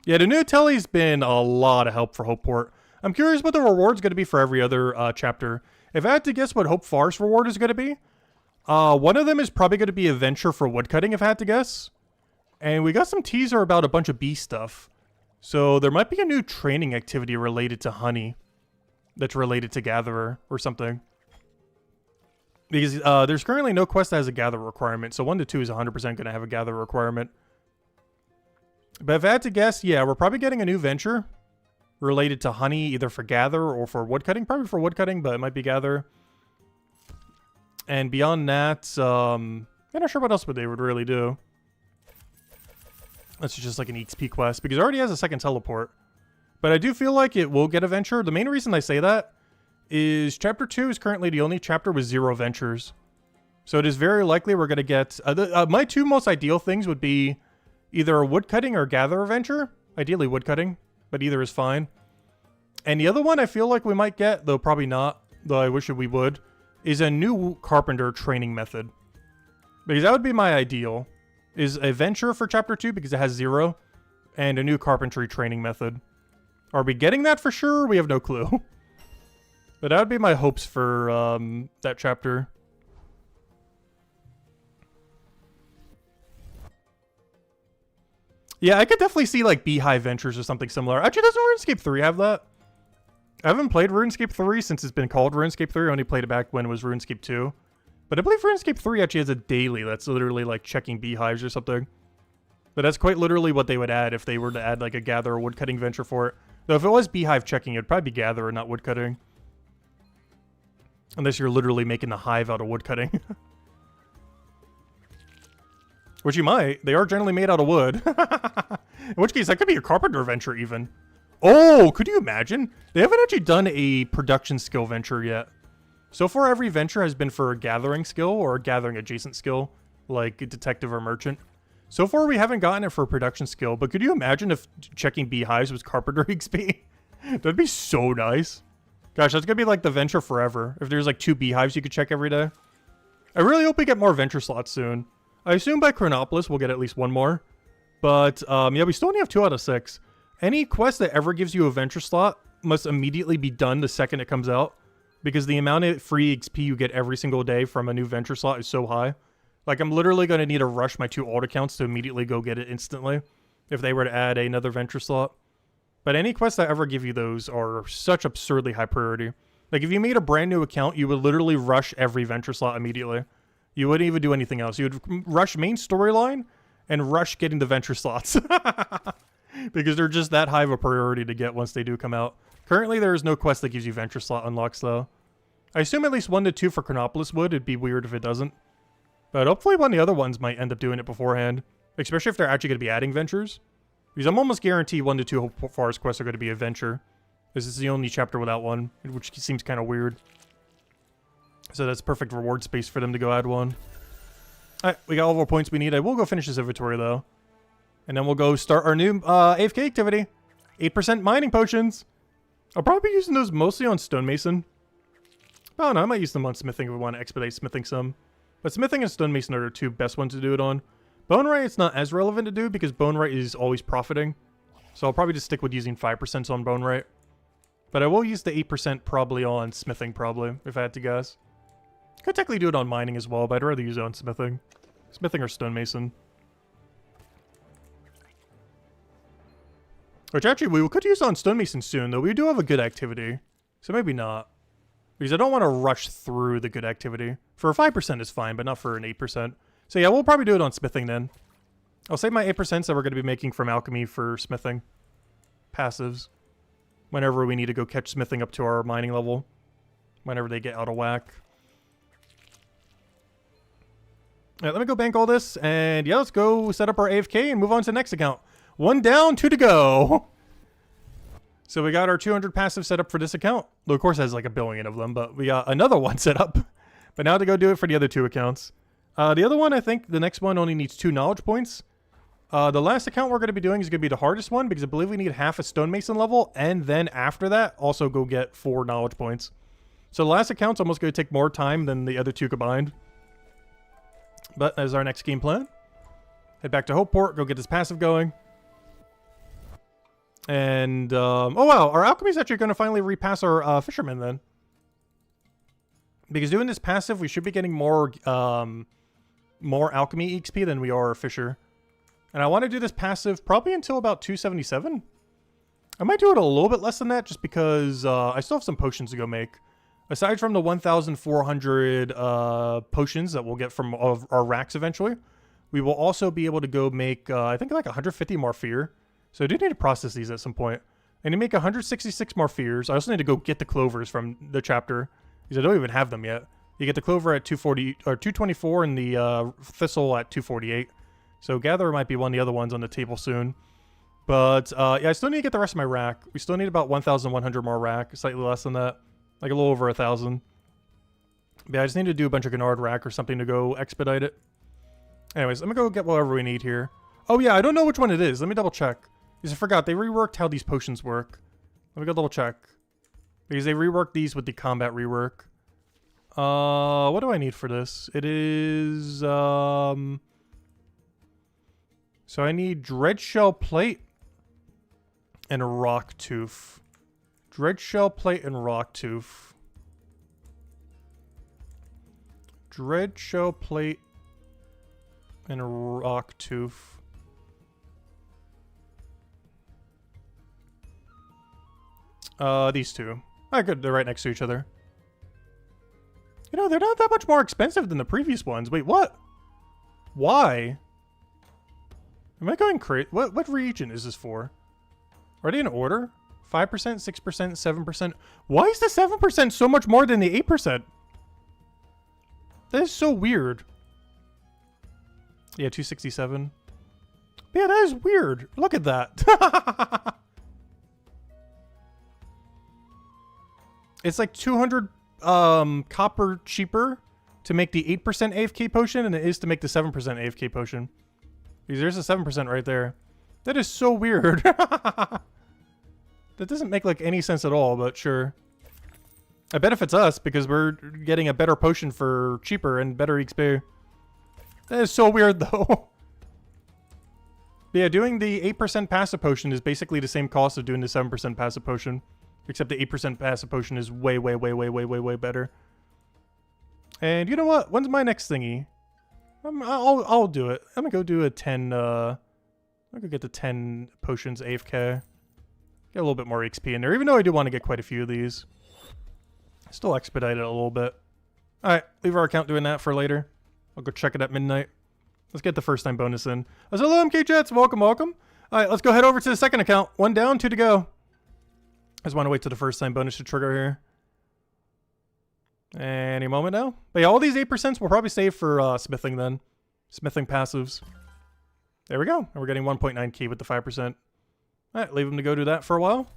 Yeah, the new telly's been a lot of help for Hopeport. I'm curious what the reward's going to be for every other chapter. If I had to guess what Hope Forest reward is going to be, one of them is probably going to be a venture for woodcutting, if I had to guess. And we got some teaser about a bunch of bee stuff. So there might be a new training activity related to honey that's related to Gatherer or something. Because there's currently no quest that has a Gather requirement, so 1 to 2 is 100% going to have a Gather requirement. But if I had to guess, yeah, we're probably getting a new venture related to honey, either for Gather or for woodcutting. Probably for woodcutting, but it might be Gather. And beyond that, I'm not sure what else they would really do. That's just like an XP quest, because it already has a second teleport. But I do feel like it will get a venture. The main reason I say that is Chapter 2 is currently the only chapter with 0 ventures. So it is very likely we're going to get... my two most ideal things would be either a woodcutting or Gather venture. Ideally woodcutting, but either is fine. And the other one I feel like we might get, though probably not, though I wish we would, is a new carpenter training method. Because that would be my ideal. Is a venture for Chapter 2 because it has 0, and a new carpentry training method. Are we getting that for sure? We have no clue. But that would be my hopes for that chapter. Yeah, I could definitely see like Beehive Ventures or something similar. Actually, doesn't RuneScape 3 have that? I haven't played RuneScape 3 since it's been called RuneScape 3. I only played it back when it was RuneScape 2. But I believe RuneScape 3 actually has a daily that's literally like checking beehives or something. But that's quite literally what they would add if they were to add like a Gather or woodcutting venture for it. Though if it was beehive checking, it'd probably be Gather and not woodcutting. Unless you're literally making the hive out of woodcutting. Which you might. They are generally made out of wood. In which case, that could be a carpenter venture even. Oh, could you imagine? They haven't actually done a production skill venture yet. So far, every venture has been for a gathering skill or a gathering adjacent skill, like a detective or merchant. So far, we haven't gotten it for a production skill, but could you imagine if checking beehives was carpenter XP? That'd be so nice. Gosh, that's gonna be like the venture forever. If there's like 2 beehives you could check every day. I really hope we get more venture slots soon. I assume by Chronopolis we'll get at least 1 more. But, yeah, we still only have 2 out of 6. Any quest that ever gives you a venture slot must immediately be done the second it comes out. Because the amount of free XP you get every single day from a new venture slot is so high. Like, I'm literally going to need to rush my 2 alt accounts to immediately go get it instantly. If they were to add another venture slot. But any quests that ever give you those are such absurdly high priority. Like, if you made a brand new account, you would literally rush every venture slot immediately. You wouldn't even do anything else. You would rush main storyline and rush getting the venture slots. Because they're just that high of a priority to get once they do come out. Currently, there is no quest that gives you venture slot unlocks, though. I assume at least 1 to 2 for Chronopolis would. It'd be weird if it doesn't. But hopefully one of the other ones might end up doing it beforehand. Especially if they're actually going to be adding ventures. Because I'm almost guaranteed 1 to 2 Hope Forest quests are going to be a venture. This is the only chapter without one, which seems kind of weird. So that's perfect reward space for them to go add one. Alright, we got all of our points we need. I will go finish this inventory, though. And then we'll go start our new AFK activity. 8% mining potions. I'll probably be using those mostly on stonemason. I don't know, I might use them on smithing if we want to expedite smithing some. But smithing and stonemason are the 2 best ones to do it on. Bonerite it's not as relevant to do because Bonerite is always profiting. So I'll probably just stick with using 5% on Bonerite. But I will use the 8% probably on smithing probably, if I had to guess. Could technically do it on mining as well, but I'd rather use it on smithing. Smithing or stonemason. Which actually we could use on stonemason soon, though we do have a good activity. So maybe not. Because I don't want to rush through the good activity. For a 5% is fine, but not for an 8%. So yeah, we'll probably do it on smithing then. I'll save my 8% that we're going to be making from alchemy for smithing. Passives. Whenever we need to go catch smithing up to our mining level. Whenever they get out of whack. Alright, let me go bank all this. And yeah, let's go set up our AFK and move on to the next account. 1 down, 2 to go. So we got our 200 passive set up for this account. Though of course it has like a billion of them, but we got another one set up. But now to go do it for the other 2 accounts. The other one, I think the next one only needs 2 knowledge points. The last account we're going to be doing is going to be the hardest one because I believe we need half a stonemason level. And then after that, also go get 4 knowledge points. So the last account's almost going to take more time than the other 2 combined. But as our next game plan. Head back to Hopeport, go get this passive going. And, oh wow, our alchemy's actually going to finally repass our fisherman then. Because doing this passive, we should be getting more alchemy XP than we are fisher. And I want to do this passive probably until about 277. I might do it a little bit less than that just because I still have some potions to go make. Aside from the 1,400 potions that we'll get from our racks eventually, we will also be able to go make, I think like 150 more fear. So I do need to process these at some point. I need to make 166 more fears. I also need to go get the clovers from the chapter because I don't even have them yet. You get the clover at 240 or 224 and the thistle at 248. So gather might be one of the other ones on the table soon. But yeah, I still need to get the rest of my rack. We still need about 1,100 more rack, slightly less than that. Like a little over 1,000. But yeah, I just need to do a bunch of Gennard rack or something to go expedite it. Anyways, let me go get whatever we need here. Oh yeah, I don't know which one it is. Let me double check. Because I forgot, they reworked how these potions work. Let me go double check. Because they reworked these with the combat rework. What do I need for this? It is, so I need Dreadshell Plate and Rock Tooth. Dreadshell Plate and Rock Tooth. Dreadshell Plate and Rock Tooth. These 2. Ah, good. They're right next to each other. You know, they're not that much more expensive than the previous ones. Wait, what? Why? Am I going crazy? What region is this for? Are they in order? 5%, 6%, 7%. Why is the 7% so much more than the 8%? That is so weird. Yeah, 267. Yeah, that is weird. Look at that. It's like 200 copper cheaper to make the 8% AFK potion than it is to make the 7% AFK potion. Because there's a 7% right there. That is so weird. That doesn't make like any sense at all, but sure. It benefits us because we're getting a better potion for cheaper and better XP. That is so weird though. But yeah, doing the 8% passive potion is basically the same cost of doing the 7% passive potion. Except the 8% passive potion is way better. And you know what? When's my next thingy? I'll do it. I'm gonna go do a 10, I'm gonna get the 10 potions AFK. Get a little bit more XP in there, even though I do want to get quite a few of these. Still expedite it a little bit. Alright, leave our account doing that for later. I'll go check it at midnight. Let's get the first time bonus in. Hello, MK Jets. Welcome. Alright, let's go head over to the second account. 1 down, 2 to go. I just want to wait till the first time bonus to trigger here. Any moment now. But yeah, all these 8% will probably save for smithing then. Smithing passives. There we go. And we're getting 1.9 key with the 5%. Alright, leave them to go do that for a while.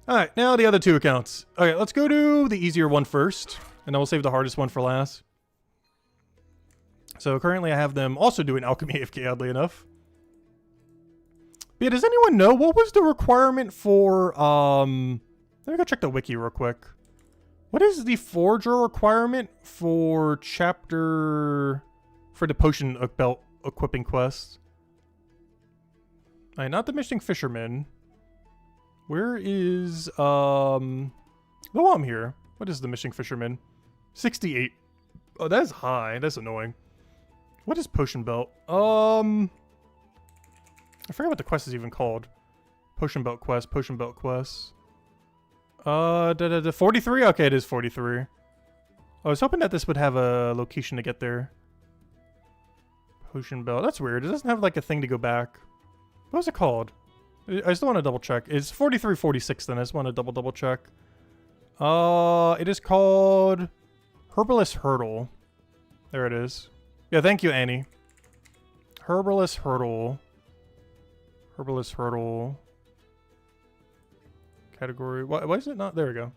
Alright, now the other 2 accounts. Okay, let's go to the easier one first. And then we'll save the hardest one for last. So currently I have them also doing alchemy AFK, oddly enough. But yeah, does anyone know what was the requirement for, let me go check the wiki real quick. What is the forger requirement for chapter, for the potion belt equipping quest? Alright, not the missing fisherman. Where is, oh, I'm here. What is the missing fisherman? 68. Oh, that's high. That's annoying. What is Potion Belt? I forget what the quest is even called. Potion Belt quest. 43? Okay, it is 43. I was hoping that this would have a location to get there. Potion Belt. That's weird. It doesn't have like a thing to go back. What was it called? I still want to double check. It's 43, 46 then. I just want to double check. It is called Herbalist Hurdle. There it is. Yeah, thank you, Annie. Herbalist Hurdle. Herbalist Hurdle. Category. Why is it not? There we go.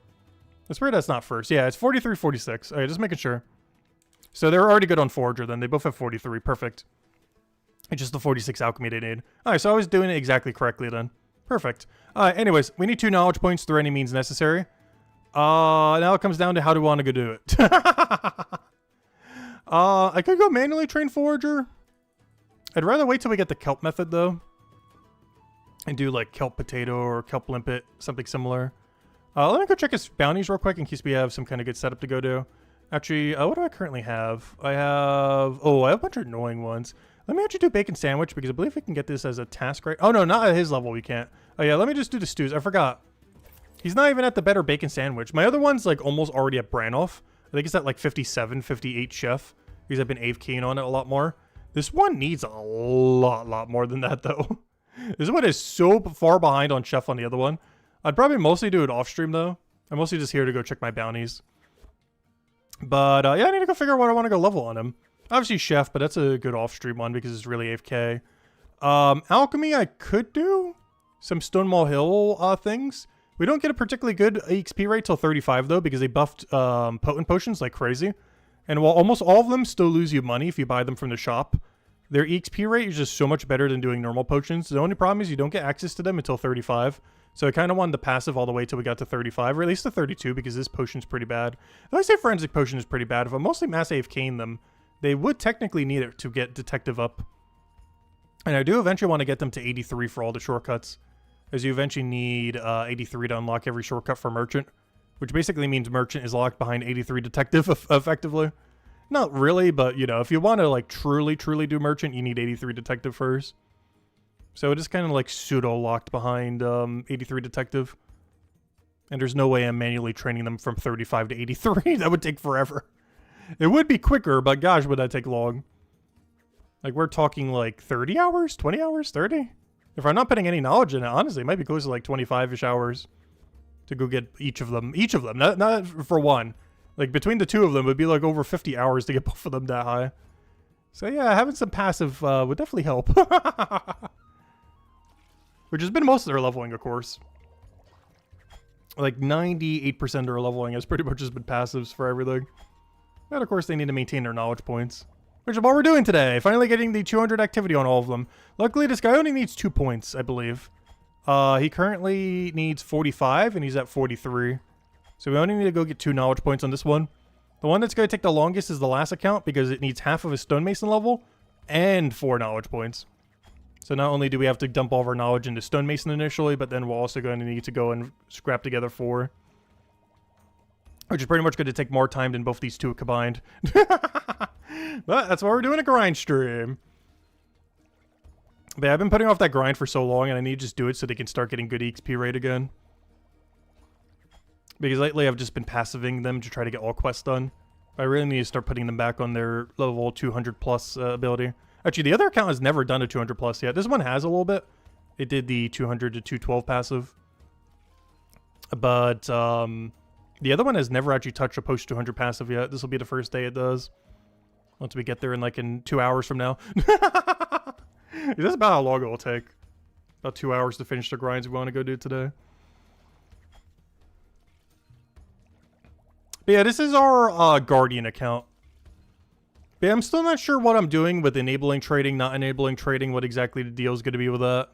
It's weird that's not first. Yeah, it's 43, 46. Okay, just making sure. So they're already good on Forager then. They both have 43. Perfect. It's just the 46 alchemy they need. Alright, so I was doing it exactly correctly then. Perfect. Anyways, we need 2 knowledge points through any means necessary. Now it comes down to how do we want to go do it. I could go manually train Forager. I'd rather wait till we get the kelp method though. And do like kelp potato or kelp limpet, something similar. Let me go check his bounties real quick in case we have some kind of good setup to go do. Actually, what do I currently have? I have a bunch of annoying ones. Let me actually do bacon sandwich because I believe we can get this as a task, right? Oh no, not at his level we can't. Oh yeah, let me just do the stews. I forgot. He's not even at the better bacon sandwich. My other one's like almost already at Branoff. I think it's at like 57, 58 chef. Because I've been AFKing on it a lot more. This one needs a lot more than that though. This one is so far behind on chef on the other one. I'd probably mostly do it off stream though. I'm mostly just here to go check my bounties. But yeah, I need to go figure out what I want to go level on him. Obviously chef, but that's a good off stream one because it's really AFK. Alchemy I could do some Stonewall Hill things. We don't get a particularly good EXP rate till 35 though because they buffed potent potions like crazy. And while almost all of them still lose you money if you buy them from the shop, their EXP rate is just so much better than doing normal potions. The only problem is you don't get access to them until 35. So I kind of wanted the passive all the way till we got to 35, or at least to 32, because this potion's pretty bad. Though I say Forensic Potion is pretty bad. If I'm mostly mass AFKing them, they would technically need it to get Detective up. And I do eventually want to get them to 83 for all the shortcuts, as you eventually need 83 to unlock every shortcut for Merchant, which basically means Merchant is locked behind 83 Detective effectively. Not really, but you know, if you want to like truly do Merchant, you need 83 Detective first. So it is kind of like pseudo locked behind 83 Detective. And there's no way I'm manually training them from 35 to 83. That would take forever. It would be quicker, but gosh, would that take long. Like we're talking like 30 hours, 20 hours, 30? If I'm not putting any knowledge in it, honestly, it might be close to like 25-ish hours to go get each of them. Each of them, not for one. Like between the two of them, it would be like over 50 hours to get both of them that high. So yeah, having some passive would definitely help. Which has been most of their leveling, of course. Like 98% of their leveling has pretty much just been passives for everything. And of course they need to maintain their knowledge points. Which is what we're doing today. Finally getting the 200 activity on all of them. Luckily this guy only needs 2 points, I believe. He currently needs 45 and he's at 43. So we only need to go get 2 knowledge points on this one. The one that's going to take the longest is the last account because it needs half of his stonemason level and 4 knowledge points. So not only do we have to dump all of our knowledge into stonemason initially, but then we're also going to need to go and scrap together 4. Which is pretty much going to take more time than both these two combined. But that's why we're doing a grind stream. But yeah, I've been putting off that grind for so long and I need to just do it so they can start getting good EXP rate again. Because lately I've just been passiving them to try to get all quests done. I really need to start putting them back on their level 200 plus ability. Actually, the other account has never done a 200 plus yet. This one has a little bit. It did the 200 to 212 passive. But the other one has never actually touched a post 200 passive yet. This will be the first day it does. Once we get there in 2 hours from now. That's about how long it will take. About 2 hours to finish the grinds we want to go do today. But yeah, this is our Guardian account. But yeah, I'm still not sure what I'm doing with enabling trading, not enabling trading, what exactly the deal is going to be with that.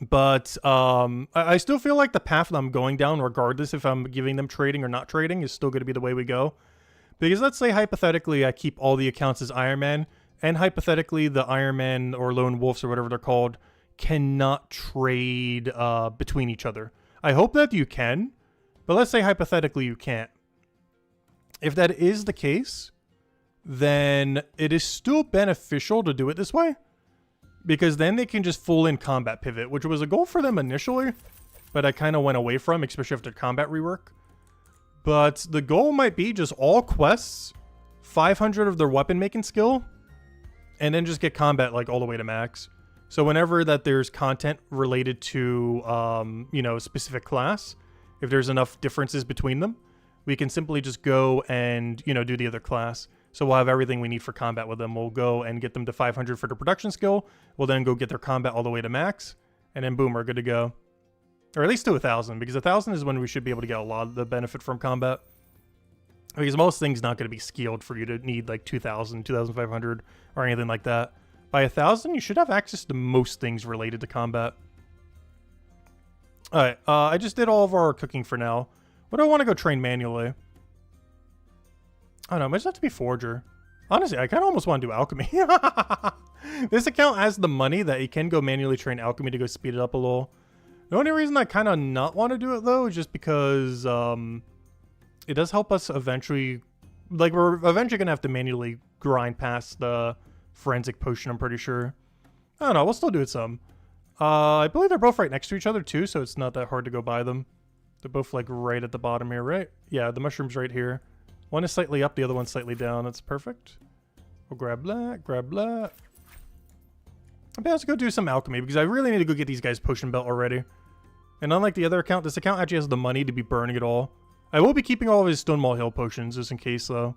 But I still feel like the path that I'm going down, regardless if I'm giving them trading or not trading, is still going to be the way we go. Because let's say, hypothetically, I keep all the accounts as Iron Man, and hypothetically, the Iron Man or Lone Wolves or whatever they're called cannot trade between each other. I hope that you can, but let's say hypothetically you can't. If that is the case, then it is still beneficial to do it this way. Because then they can just full in combat pivot, which was a goal for them initially, but I kind of went away from, especially after combat rework. But the goal might be just all quests, 500 of their weapon making skill, and then just get combat like all the way to max. So whenever that there's content related to, you know, a specific class, if there's enough differences between them, we can simply just go and, you know, do the other class. So we'll have everything we need for combat with them. We'll go and get them to 500 for the production skill. We'll then go get their combat all the way to max. And then boom, we're good to go. Or at least to 1,000, because 1,000 is when we should be able to get a lot of the benefit from combat. Because most things not going to be skilled for you to need like 2,000, 2,500 or anything like that. By 1,000, you should have access to most things related to combat. Alright, I just did all of our cooking for now. What do I want to go train manually? I don't know, it might just have to be Forger. Honestly, I kind of almost want to do Alchemy. This account has the money that you can go manually train Alchemy to go speed it up a little. The only reason I kind of not want to do it, though, is just because it does help us eventually... Like, we're eventually going to have to manually grind past the Forensic Potion, I'm pretty sure. I don't know, we'll still do it some. I believe they're both right next to each other, too, so it's not that hard to go by them. They're both, like, right at the bottom here, right? Yeah, the mushroom's right here. One is slightly up, the other one's slightly down. That's perfect. We'll grab that, grab that. Let's go do some alchemy, because I really need to go get these guys potion belt already. And unlike the other account, this account actually has the money to be burning it all. I will be keeping all of his Stonewall Hill potions, just in case, though.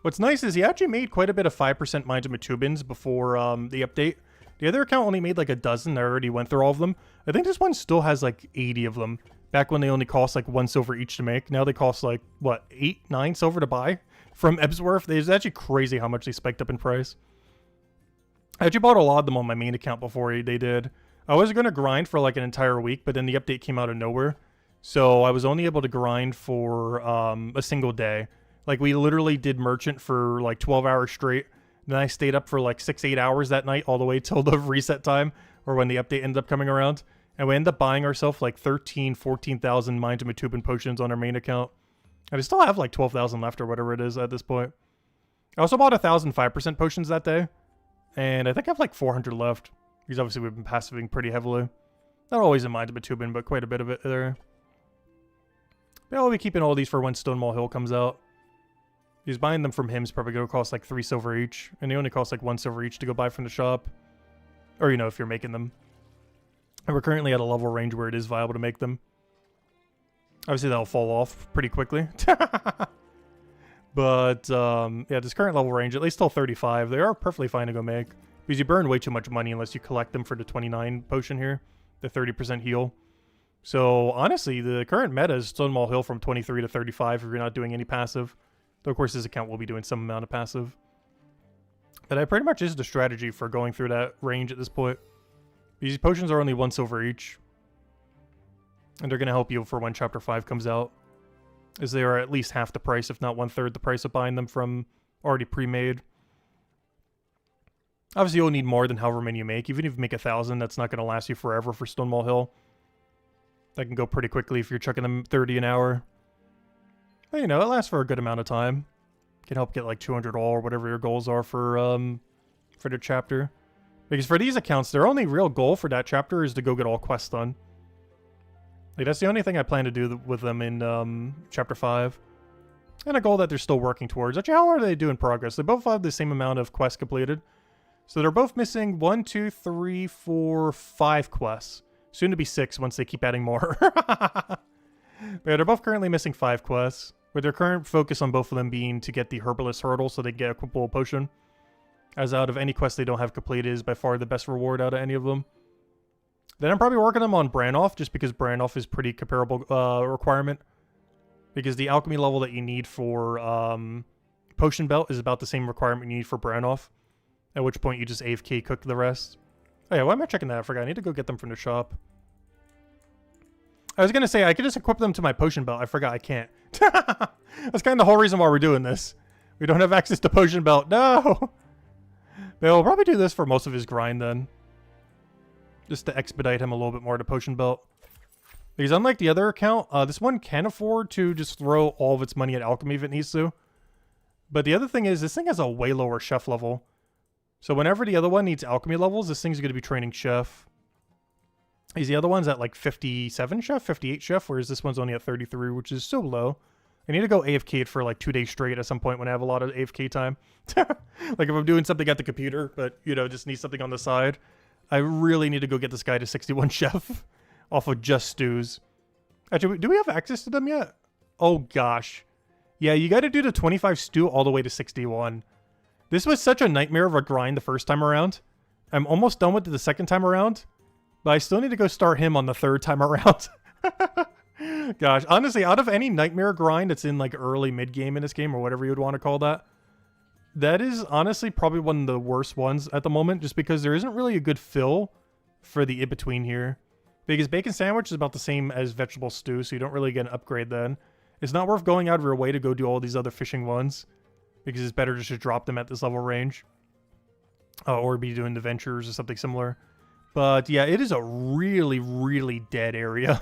What's nice is he actually made quite a bit of 5% Mines of Matubans before the update. The other account only made like a dozen. I already went through all of them. I think this one still has like 80 of them. Back when they only cost like 1 silver each to make. Now they cost like, what, 8, 9 silver to buy from Ebsworth? It's actually crazy how much they spiked up in price. I actually bought a lot of them on my main account before they did. I was going to grind for like an entire week, but then the update came out of nowhere. So I was only able to grind for a single day. Like we literally did merchant for like 12 hours straight. Then I stayed up for like 6-8 hours that night all the way till the reset time or when the update ended up coming around. And we ended up buying ourselves like 14,000 Mines of Matuban potions on our main account. And I still have like 12,000 left or whatever it is at this point. I also bought 1,000 5% potions that day. And I think I have like 400 left. Because obviously we've been passiving pretty heavily. Not always in Mines of Matuban, but quite a bit of it there. But I'll be keeping all these for when Stonewall Hill comes out. Because buying them from him is probably going to cost like 3 silver each. And they only cost like 1 silver each to go buy from the shop. Or, you know, if you're making them. And we're currently at a level range where it is viable to make them. Obviously, that'll fall off pretty quickly. But, yeah, this current level range, at least till 35, they are perfectly fine to go make. Because you burn way too much money unless you collect them for the 29 potion here. The 30% heal. So, honestly, the current meta is Stonewall Hill from 23 to 35 if you're not doing any passive. Though, of course, this account will be doing some amount of passive. But that pretty much is the strategy for going through that range at this point. These potions are only 1 silver each. And they're going to help you for when Chapter 5 comes out. As they are at least half the price, if not 1/3 the price of buying them from already pre-made. Obviously, you'll need more than however many you make. Even if you make 1,000, that's not going to last you forever for Stonewall Hill. That can go pretty quickly if you're chucking them 30 an hour. But, you know, it lasts for a good amount of time. Can help get like 200 all or whatever your goals are for the chapter. Because for these accounts, their only real goal for that chapter is to go get all quests done. Like, that's the only thing I plan to do with them in Chapter 5. And a goal that they're still working towards. Actually, how are they doing progress? They both have the same amount of quests completed. So they're both missing 1, 2, 3, 4, 5 quests. Soon to be 6 once they keep adding more. But yeah, they're both currently missing 5 quests. With their current focus on both of them being to get the Herbalist Hurdle so they get a equipable potion. As out of any quest they don't have completed is by far the best reward out of any of them. Then I'm probably working them on Brannoff, just because Brannoff is pretty comparable requirement. Because the alchemy level that you need for Potion Belt is about the same requirement you need for Brannoff. At which point you just AFK cook the rest. Oh yeah, why am I checking that? I forgot. I need to go get them from the shop. I was going to say, I could just equip them to my Potion Belt. I forgot I can't. That's kind of the whole reason why we're doing this. We don't have access to Potion Belt. No! But we'll probably do this for most of his grind then. Just to expedite him a little bit more to Potion Belt. Because unlike the other account, this one can afford to just throw all of its money at alchemy if it needs to. But the other thing is, this thing has a way lower chef level. So whenever the other one needs alchemy levels, this thing's going to be training chef. The other one's at like 57 chef, 58 chef, whereas this one's only at 33, which is so low. I need to go AFK it for like 2 days straight at some point when I have a lot of AFK time. Like if I'm doing something at the computer, but, you know, just need something on the side. I really need to go get this guy to 61 chef off of just stews. Actually, do we have access to them yet? Oh, gosh. Yeah, you got to do the 25 stew all the way to 61. This was such a nightmare of a grind the first time around. I'm almost done with it the second time around. But I still need to go start him on the third time around. Gosh, honestly, out of any nightmare grind that's in like early mid-game in this game, or whatever you would want to call that, that is honestly probably one of the worst ones at the moment, just because there isn't really a good fill for the in-between here. Because bacon sandwich is about the same as vegetable stew, so you don't really get an upgrade then. It's not worth going out of your way to go do all these other fishing ones, because it's better just to drop them at this level range. Or be doing the ventures or something similar. But yeah, it is a really, really dead area.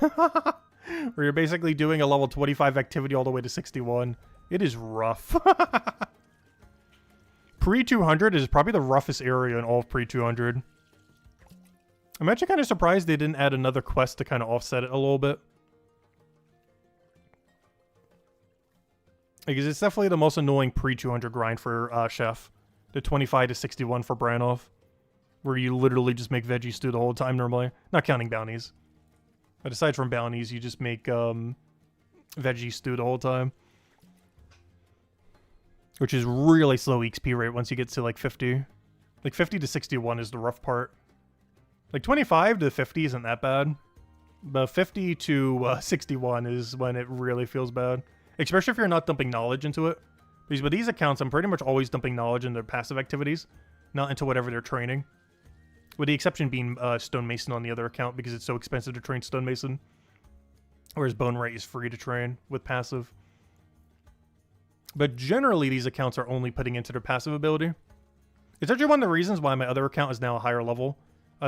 Where you're basically doing a level 25 activity all the way to 61. It is rough. Pre-200 is probably the roughest area in all of pre-200. I'm actually kind of surprised they didn't add another quest to kind of offset it a little bit. Because it's definitely the most annoying pre-200 grind for Chef. The 25 to 61 for Branov. Where you literally just make veggie stew the whole time normally. Not counting bounties. But aside from bounties, you just make veggie stew the whole time. Which is really slow XP rate once you get to like 50. Like 50 to 61 is the rough part. Like 25 to 50 isn't that bad. But 50 to 61 is when it really feels bad. Especially if you're not dumping knowledge into it. Because with these accounts, I'm pretty much always dumping knowledge in their passive activities. Not into whatever they're training. With the exception being Stonemason on the other account, because it's so expensive to train Stonemason. Whereas Bonerite is free to train with passive. But generally, these accounts are only putting into their passive ability. It's actually one of the reasons why my other account is now a higher level.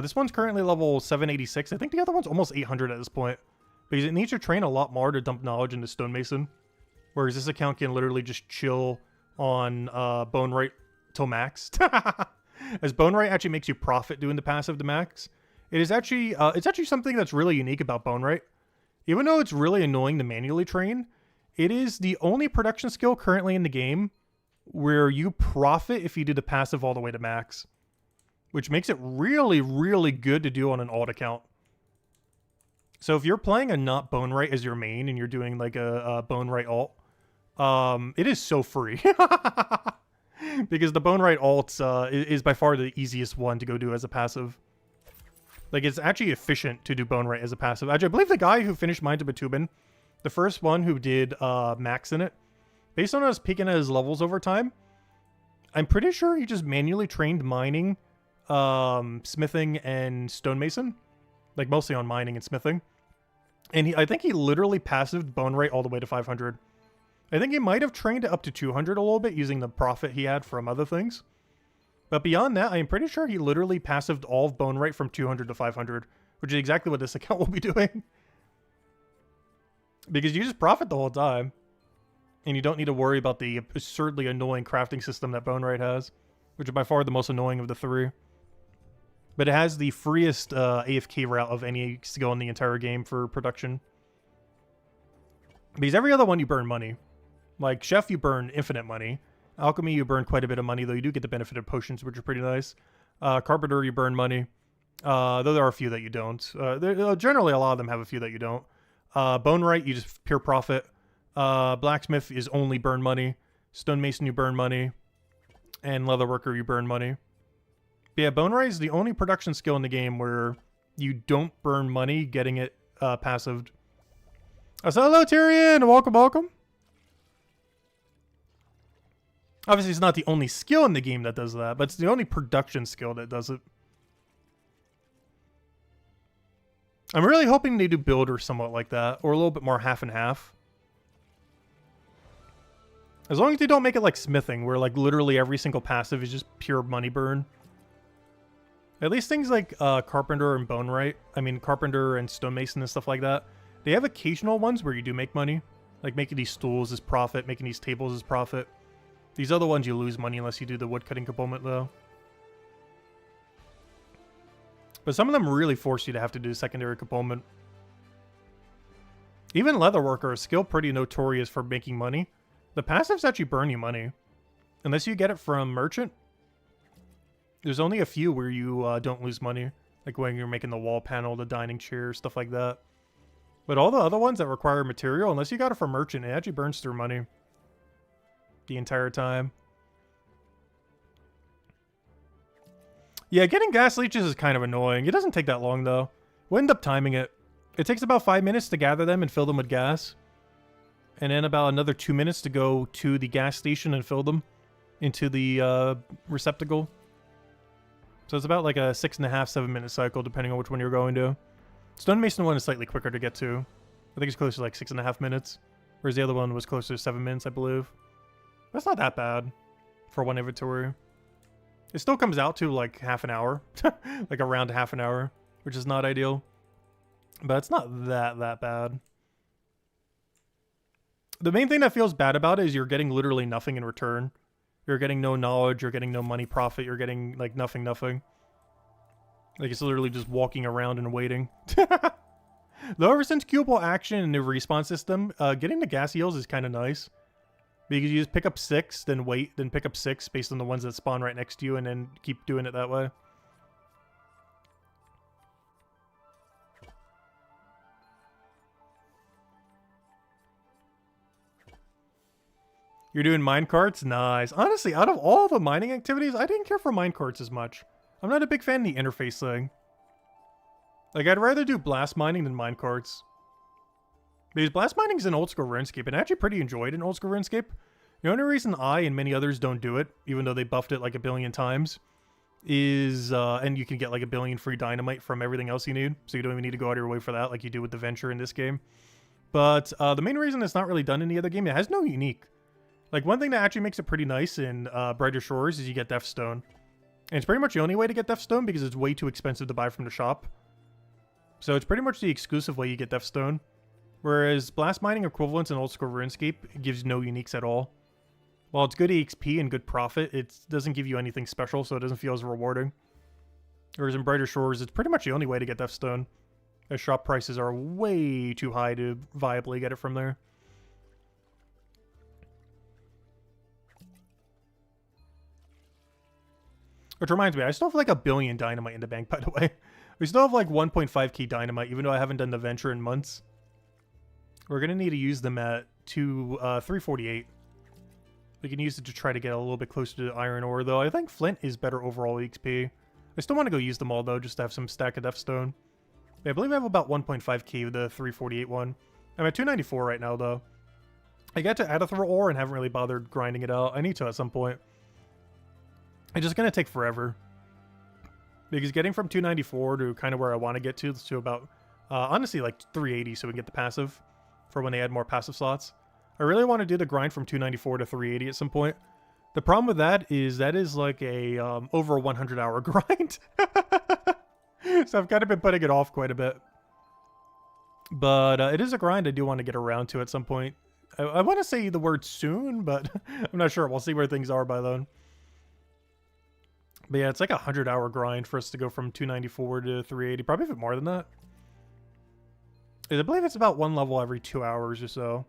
This one's currently level 786. I think the other one's almost 800 at this point. Because it needs to train a lot more to dump knowledge into Stonemason. Whereas this account can literally just chill on Bonerite till max. As Bonerite actually makes you profit doing the passive to max. It's actually something that's really unique about Bonerite. Even though it's really annoying to manually train, it is the only production skill currently in the game where you profit if you do the passive all the way to max. Which makes it really, really good to do on an alt account. So if you're playing a not Bonerite as your main and you're doing like a Bonerite alt, it is so free. Because the Bonerite alt is by far the easiest one to go do as a passive. Like, it's actually efficient to do Bonerite as a passive. Actually, I believe the guy who finished Mines of Bitumen, the first one who did max in it, based on us peeking at his levels over time, I'm pretty sure he just manually trained mining, smithing, and stonemason. Like, mostly on mining and smithing. And I think he literally passived Bonerite all the way to 500. I think he might have trained it up to 200 a little bit using the profit he had from other things. But beyond that, I am pretty sure he literally passived all of Bonerite from 200 to 500, which is exactly what this account will be doing. Because you just profit the whole time. And you don't need to worry about the absurdly annoying crafting system that Bonerite has, which is by far the most annoying of the three. But it has the freest AFK route of any skill in the entire game for production. Because every other one you burn money. Like Chef, you burn infinite money. Alchemy, you burn quite a bit of money, though you do get the benefit of potions, which are pretty nice. Carpenter, you burn money. Though there are a few that you don't. Generally, a lot of them have a few that you don't. Bonerite, you just pure profit. Blacksmith is only burn money. Stonemason, you burn money. And Leatherworker, you burn money. But yeah, Bonerite is the only production skill in the game where you don't burn money getting it passived. So hello, Tyrion! Welcome, welcome. Obviously, it's not the only skill in the game that does that, but it's the only production skill that does it. I'm really hoping they do builder somewhat like that, or a little bit more half and half. As long as they don't make it like smithing, where like literally every single passive is just pure money burn. At least things like Carpenter and Bonerite, I mean Carpenter and Stonemason and stuff like that, they have occasional ones where you do make money. Like making these stools is profit, making these tables is profit. These other ones you lose money unless you do the woodcutting component though. But some of them really force you to have to do secondary component. Even Leatherworker is still pretty notorious for making money. The passives actually burn you money. Unless you get it from Merchant. There's only a few where you don't lose money. Like when you're making the wall panel, the dining chair, stuff like that. But all the other ones that require material, unless you got it from Merchant, it actually burns through money. The entire time. Yeah, getting gas leeches is kind of annoying. It doesn't take that long though. We'll end up timing it. It takes about 5 minutes to gather them and fill them with gas. And then about another 2 minutes to go to the gas station and fill them into the receptacle. So it's about like a 6.5, 7 minute cycle depending on which one you're going to. Stonemason one is slightly quicker to get to. I think it's closer to like 6.5 minutes. Whereas the other one was closer to 7 minutes, I believe. That's not that bad for one inventory. It still comes out to like half an hour. Like around half an hour, which is not ideal. But it's not that bad. The main thing that feels bad about it is you're getting literally nothing in return. You're getting no knowledge, you're getting no money profit, you're getting like nothing. Like it's literally just walking around and waiting. Though ever since Cubable Action and the respawn system, getting the gas heals is kind of nice. Because you just pick up 6, then wait, then pick up 6 based on the ones that spawn right next to you and then keep doing it that way. You're doing minecarts? Nice. Honestly, out of all the mining activities, I didn't care for minecarts as much. I'm not a big fan of the interface thing. Like, I'd rather do blast mining than minecarts. Because blast mining's in old school RuneScape, and I actually pretty enjoyed in old school RuneScape. The only reason I and many others don't do it, even though they buffed it like a billion times, is, and you can get like a billion free dynamite from everything else you need, so you don't even need to go out of your way for that like you do with the Venture in this game. But the main reason it's not really done in the other game, it has no unique. Like, one thing that actually makes it pretty nice in Brighter Shores is you get Deathstone. And it's pretty much the only way to get Deathstone because it's way too expensive to buy from the shop. So it's pretty much the exclusive way you get Deathstone. Whereas blast mining equivalents in old school RuneScape gives no uniques at all. While it's good EXP and good profit, it doesn't give you anything special, so it doesn't feel as rewarding. Whereas in Brighter Shores, it's pretty much the only way to get Deathstone. As shop prices are way too high to viably get it from there. Which reminds me, I still have like 1 billion dynamite in the bank, by the way. We still have like 1.5k dynamite, even though I haven't done the Venture in months. We're going to need to use them at 348. We can use it to try to get a little bit closer to iron ore, though. I think flint is better overall EXP. I still want to go use them all, though, just to have some stack of Deathstone. Yeah, I believe I have about 1.5k with the 348 one. I'm at 294 right now, though. I got to Aether ore and haven't really bothered grinding it out. I need to at some point. It's just going to take forever. Because getting from 294 to kind of where I want to get to about, honestly, like 380 so we can get the passive for when they add more passive slots. I really want to do the grind from 294 to 380 at some point. The problem with that is like a over a 100-hour grind. So I've kind of been putting it off quite a bit. But it is a grind I do want to get around to at some point. I want to say the word soon, but I'm not sure. We'll see where things are by then. But yeah, it's like a 100-hour grind for us to go from 294 to 380. Probably a bit more than that. I believe it's about 1 level every 2 hours or so.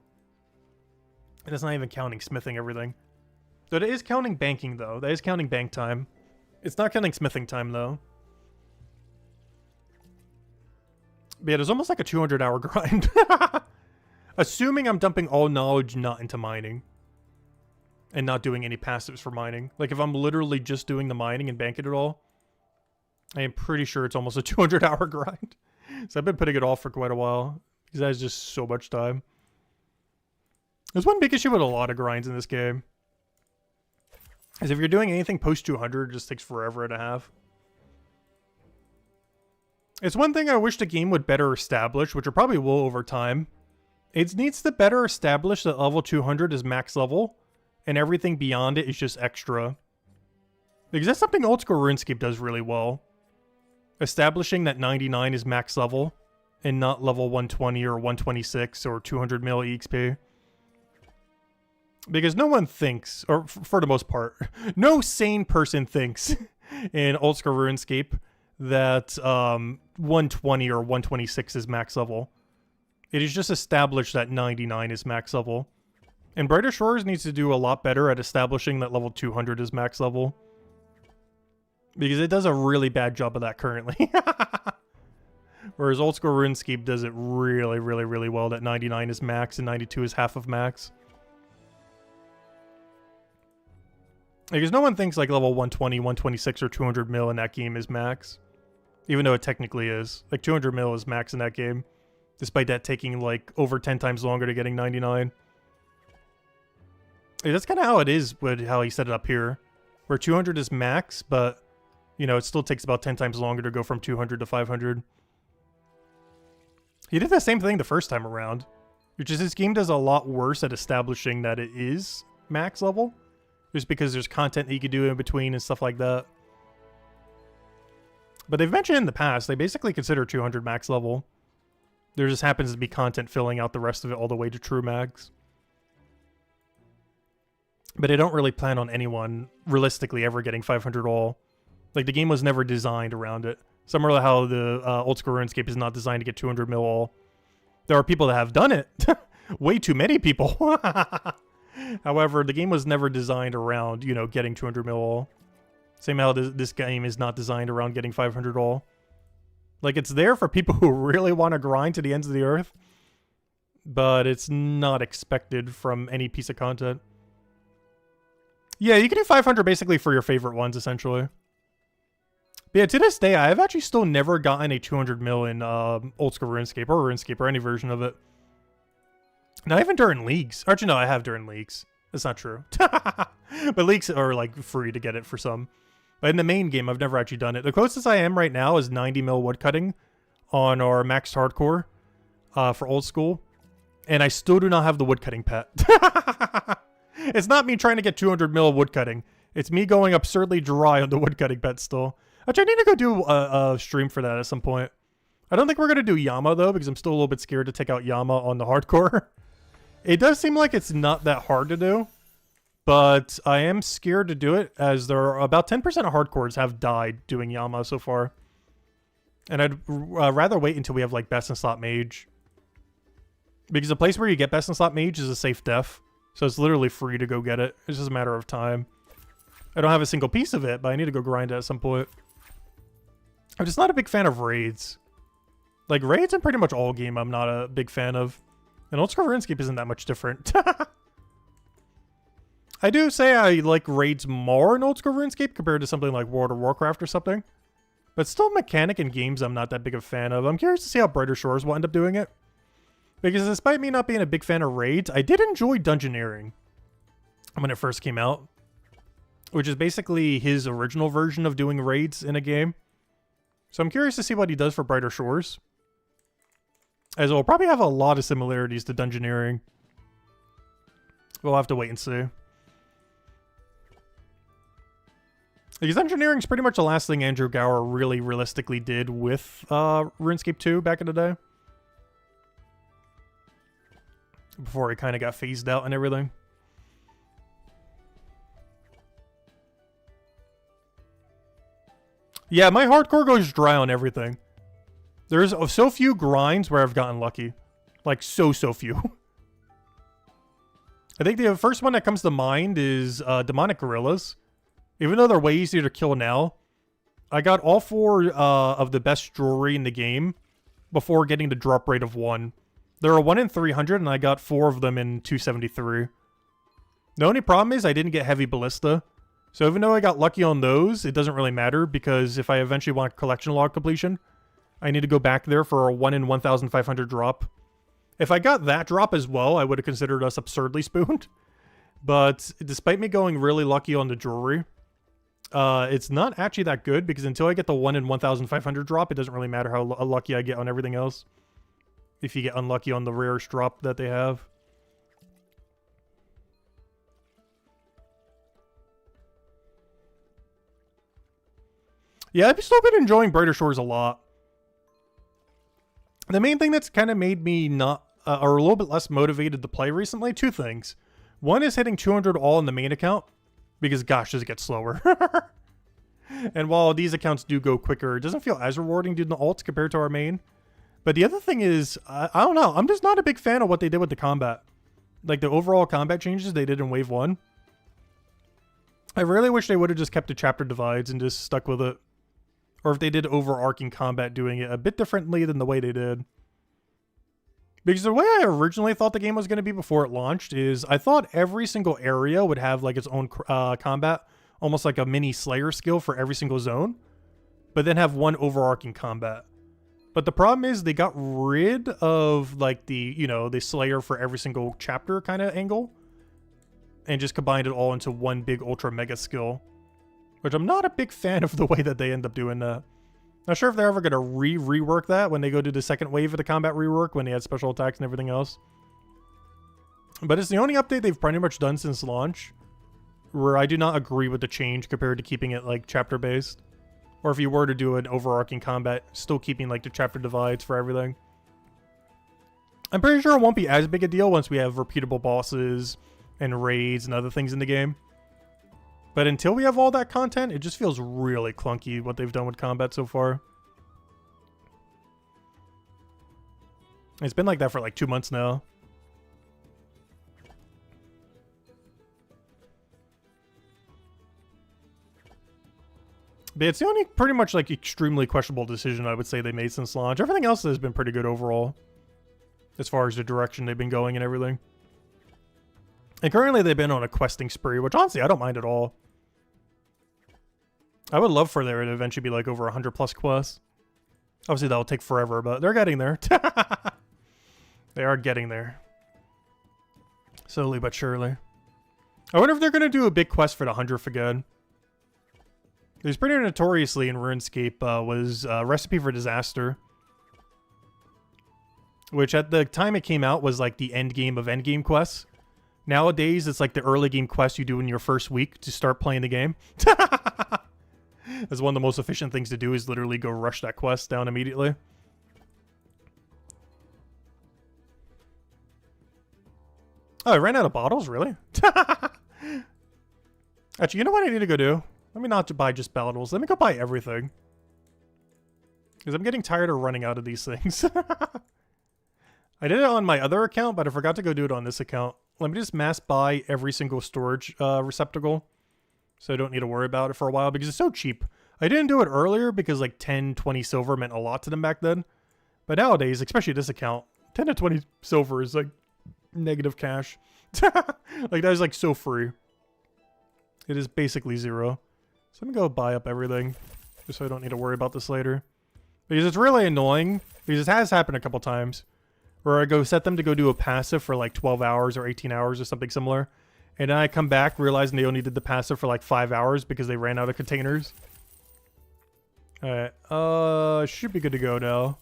And it's not even counting smithing everything. So it is counting banking, though. That is counting bank time. It's not counting smithing time, though. But yeah, there's almost like a 200-hour grind. Assuming I'm dumping all knowledge not into mining. And not doing any passives for mining. Like, if I'm literally just doing the mining and banking it all, I am pretty sure it's almost a 200-hour grind. So I've been putting it off for quite a while. Because that is just so much time. There's one big issue with a lot of grinds in this game. Is if you're doing anything post 200, it just takes forever and a half. It's one thing I wish the game would better establish, which it probably will over time. It needs to better establish that level 200 is max level. And everything beyond it is just extra. Because that's something old school RuneScape does really well. Establishing that 99 is max level. And not level 120 or 126 or 200 mil EXP. Because no one thinks, or for the most part, no sane person thinks in Old School RuneScape that 120 or 126 is max level. It is just established that 99 is max level. And Brighter Shores needs to do a lot better at establishing that level 200 is max level. Because it does a really bad job of that currently. Whereas Old School RuneScape does it really, really, really well. That 99 is max and 92 is half of max. Because no one thinks like level 120, 126, or 200 mil in that game is max. Even though it technically is. Like 200 mil is max in that game. Despite that taking like over 10 times longer to getting 99. Yeah, that's kind of how it is with how he set it up here. Where 200 is max, but, you know, it still takes about 10 times longer to go from 200 to 500. He did the same thing the first time around. Which is, this game does a lot worse at establishing that it is max level. Just because there's content that you could do in between and stuff like that. But they've mentioned in the past, they basically consider 200 max level. There just happens to be content filling out the rest of it all the way to true max. But they don't really plan on anyone realistically ever getting 500 all. Like, the game was never designed around it. Similar to how the Old School RuneScape is not designed to get 200 mil all. There are people that have done it. Way too many people. However, the game was never designed around, you know, getting 200 mil all. Same how this game is not designed around getting 500 all. Like, it's there for people who really want to grind to the ends of the earth. But it's not expected from any piece of content. Yeah, you can do 500 basically for your favorite ones, essentially. But yeah, to this day, I've actually still never gotten a 200 mil in Old School RuneScape or RuneScape or any version of it. Not even during leagues. Actually, no, I have during leagues. That's not true. But leagues are, like, free to get it for some. But in the main game, I've never actually done it. The closest I am right now is 90 mil woodcutting on our maxed hardcore for Old School. And I still do not have the woodcutting pet. It's not me trying to get 200 mil woodcutting. It's me going absurdly dry on the woodcutting pet still. Actually, I need to go do a stream for that at some point. I don't think we're going to do Yama, though, because I'm still a little bit scared to take out Yama on the hardcore. It does seem like it's not that hard to do. But I am scared to do it, as there are about 10% of hardcores have died doing Yama so far. And I'd rather wait until we have, like, Best in Slot Mage. Because the place where you get Best in Slot Mage is a safe def. So it's literally free to go get it. It's just a matter of time. I don't have a single piece of it, but I need to go grind it at some point. I'm just not a big fan of raids. Like, raids in pretty much all game I'm not a big fan of. And Old School RuneScape isn't that much different. I do say I like raids more in Old School RuneScape compared to something like World of Warcraft or something. But still, mechanic in games I'm not that big a fan of. I'm curious to see how Brighter Shores will end up doing it. Because despite me not being a big fan of raids, I did enjoy Dungeoneering when it first came out. Which is basically his original version of doing raids in a game. So I'm curious to see what he does for Brighter Shores. As it will probably have a lot of similarities to Dungeoneering. We'll have to wait and see. Because Dungeoneering is pretty much the last thing Andrew Gower really realistically did with RuneScape 2 back in the day. Before he kind of got phased out and everything. Yeah, my hardcore goes dry on everything. There's so few grinds where I've gotten lucky. Like, so few. I think the first one that comes to mind is Demonic Gorillas. Even though they're way easier to kill now, I got all 4 of the best jewelry in the game before getting the drop rate of 1. There are 1 in 300, and I got 4 of them in 273. The only problem is I didn't get Heavy Ballista. So even though I got lucky on those, it doesn't really matter, because if I eventually want collection log completion, I need to go back there for a 1 in 1,500 drop. If I got that drop as well, I would have considered us absurdly spooned. But despite me going really lucky on the jewelry, it's not actually that good, because until I get the 1 in 1,500 drop, it doesn't really matter how lucky I get on everything else. If you get unlucky on the rarest drop that they have. Yeah, I've still been enjoying Brighter Shores a lot. The main thing that's kind of made me not, or a little bit less motivated to play recently, 2 things. One is hitting 200 all in the main account, because gosh, does it get slower. And while these accounts do go quicker, it doesn't feel as rewarding doing the ults compared to our main. But the other thing is, I don't know, I'm just not a big fan of what they did with the combat. Like the overall combat changes they did in Wave 1. I really wish they would have just kept the chapter divides and just stuck with it. Or if they did overarching combat, doing it a bit differently than the way they did. Because the way I originally thought the game was going to be before it launched is I thought every single area would have like its own combat, almost like a mini Slayer skill for every single zone, but then have one overarching combat. But the problem is they got rid of like the, you know, the Slayer for every single chapter kind of angle and just combined it all into one big ultra mega skill, which I'm not a big fan of the way that they end up doing that. Not sure if they're ever going to rework that when they go to the second wave of the combat rework, when they add special attacks and everything else. But it's the only update they've pretty much done since launch where I do not agree with the change compared to keeping it like chapter based. Or if you were to do an overarching combat, still keeping like the chapter divides for everything. I'm pretty sure it won't be as big a deal once we have repeatable bosses and raids and other things in the game. But until we have all that content, it just feels really clunky what they've done with combat so far. It's been like that for like 2 months now. But it's the only pretty much like extremely questionable decision I would say they made since launch. Everything else has been pretty good overall, as far as the direction they've been going and everything. And currently they've been on a questing spree, which honestly I don't mind at all. I would love for there to eventually be like over 100 plus quests. Obviously that'll take forever, but they're getting there. They are getting there. Slowly but surely. I wonder if they're going to do a big quest for the 100th again. There's pretty notoriously in RuneScape was Recipe for Disaster. Which at the time it came out was like the end game of endgame quests. Nowadays it's like the early game quest you do in your first week to start playing the game. That's one of the most efficient things to do is literally go rush that quest down immediately. Oh, I ran out of bottles? Really? Actually, you know what I need to go do? Let me not buy just bottles. Let me go buy everything. Because I'm getting tired of running out of these things. I did it on my other account, but I forgot to go do it on this account. Let me just mass buy every single storage receptacle. So I don't need to worry about it for a while because it's so cheap. I didn't do it earlier because like 10, 20 silver meant a lot to them back then. But nowadays, especially this account, 10 to 20 silver is like negative cash. Like that is like so free. It is basically zero. So I'm gonna go buy up everything just so I don't need to worry about this later. Because it's really annoying because it has happened a couple times where I go set them to go do a passive for like 12 hours or 18 hours or something similar. And then I come back realizing they only did the passive for like 5 hours because they ran out of containers. Alright, should be good to go now.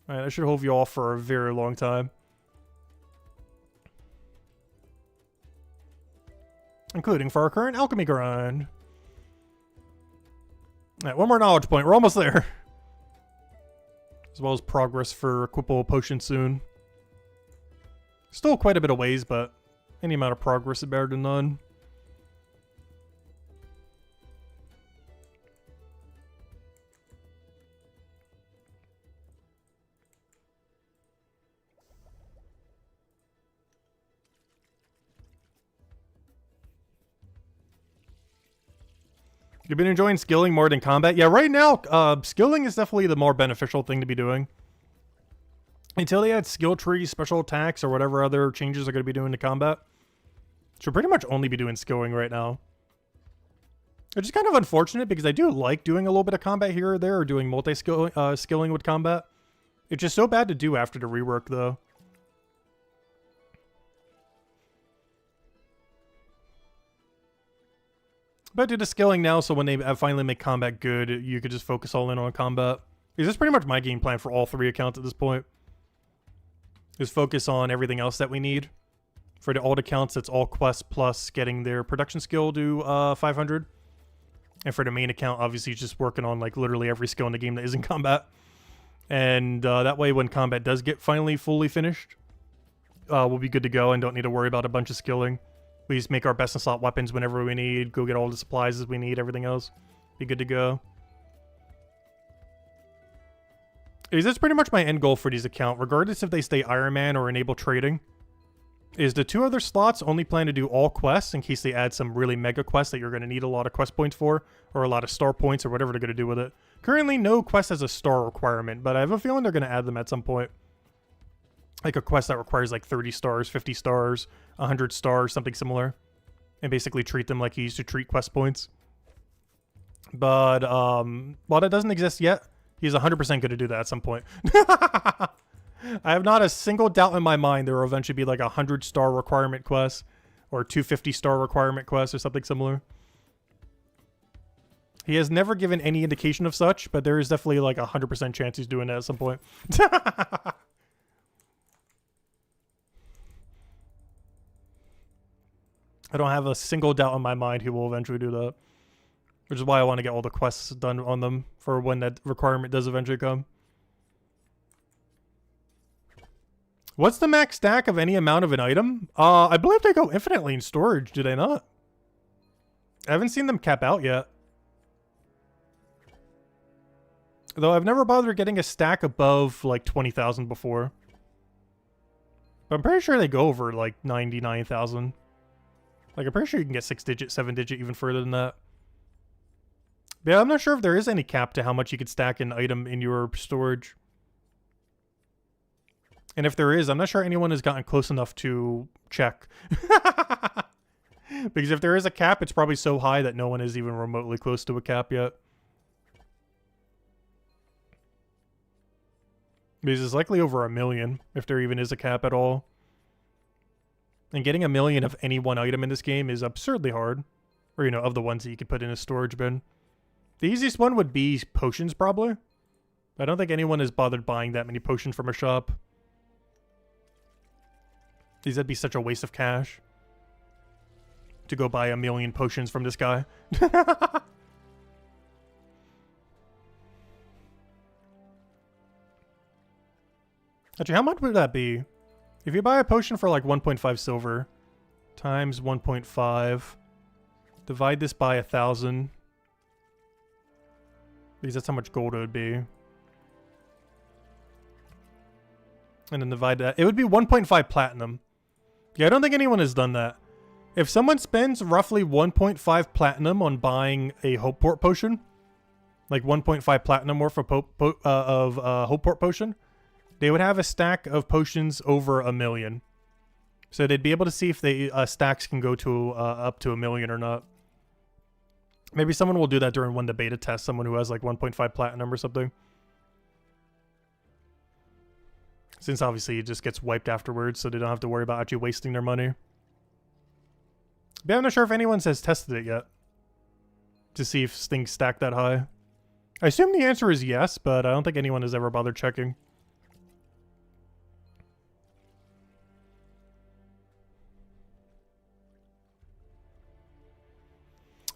Alright, I should hold you off for a very long time. Including for our current alchemy grind. Alright, one more knowledge point. We're almost there. As well as progress for equipable potion soon. Still quite a bit of ways, but any amount of progress is better than none. You've been enjoying skilling more than combat? Yeah, right now, skilling is definitely the more beneficial thing to be doing. Until they add skill trees, special attacks, or whatever other changes they're going to be doing to combat. Should pretty much only be doing skilling right now. Which is kind of unfortunate because I do like doing a little bit of combat here or there, or doing skilling with combat. It's just so bad to do after the rework, though. But do the skilling now, so when they finally make combat good, you could just focus all in on combat. Because that's pretty much my game plan for all 3 accounts at this point. Is focus on everything else that we need. For the alt accounts, it's all quests plus getting their production skill to 500. And for the main account, obviously, just working on like literally every skill in the game that isn't combat. And that way, when combat does get finally fully finished, we'll be good to go and don't need to worry about a bunch of skilling. We just make our best in slot weapons whenever we need, go get all the supplies as we need, everything else. Be good to go. That's pretty much my end goal for these accounts, regardless if they stay Iron Man or enable trading. Is the 2 other slots only plan to do all quests in case they add some really mega quests that you're going to need a lot of quest points for, or a lot of star points, or whatever they're going to do with it. Currently, no quest has a star requirement, but I have a feeling they're going to add them at some point. Like a quest that requires like 30 stars, 50 stars, 100 stars, something similar. And basically treat them like you used to treat quest points. But while that doesn't exist yet, he's 100% going to do that at some point. I have not a single doubt in my mind there will eventually be like a 100-star requirement quest or 250-star requirement quest or something similar. He has never given any indication of such, but there is definitely like a 100% chance he's doing that at some point. I don't have a single doubt in my mind he will eventually do that. Which is why I want to get all the quests done on them for when that requirement does eventually come. What's the max stack of any amount of an item? I believe they go infinitely in storage, do they not? I haven't seen them cap out yet. Though I've never bothered getting a stack above like 20,000 before. But I'm pretty sure they go over like 99,000. Like I'm pretty sure you can get 6-digit, 7-digit, even further than that. But yeah, I'm not sure if there is any cap to how much you could stack an item in your storage. And if there is, I'm not sure anyone has gotten close enough to check. Because if there is a cap, it's probably so high that no one is even remotely close to a cap yet. Because it's likely over 1 million, if there even is a cap at all. And getting 1 million of any one item in this game is absurdly hard. Or, you know, of the ones that you could put in a storage bin. The easiest one would be potions, probably. I don't think anyone has bothered buying that many potions from a shop. Because that'd be such a waste of cash. To go buy 1 million potions from this guy. Actually, how much would that be? If you buy a potion for like 1.5 silver, times 1.5, divide this by 1,000. Because that's how much gold it would be. And then divide that. It would be 1.5 platinum. Yeah, I don't think anyone has done that. If someone spends roughly 1.5 platinum on buying a Hope Port potion, like 1.5 platinum worth of Hope Port potion, they would have a stack of potions over 1 million. So they'd be able to see if they stacks can go to up to 1 million or not. Maybe someone will do that during one of the beta tests, someone who has like 1.5 platinum or something. Since obviously it just gets wiped afterwards, so they don't have to worry about actually wasting their money. But I'm not sure if anyone has tested it yet. To see if things stack that high. I assume the answer is yes, but I don't think anyone has ever bothered checking.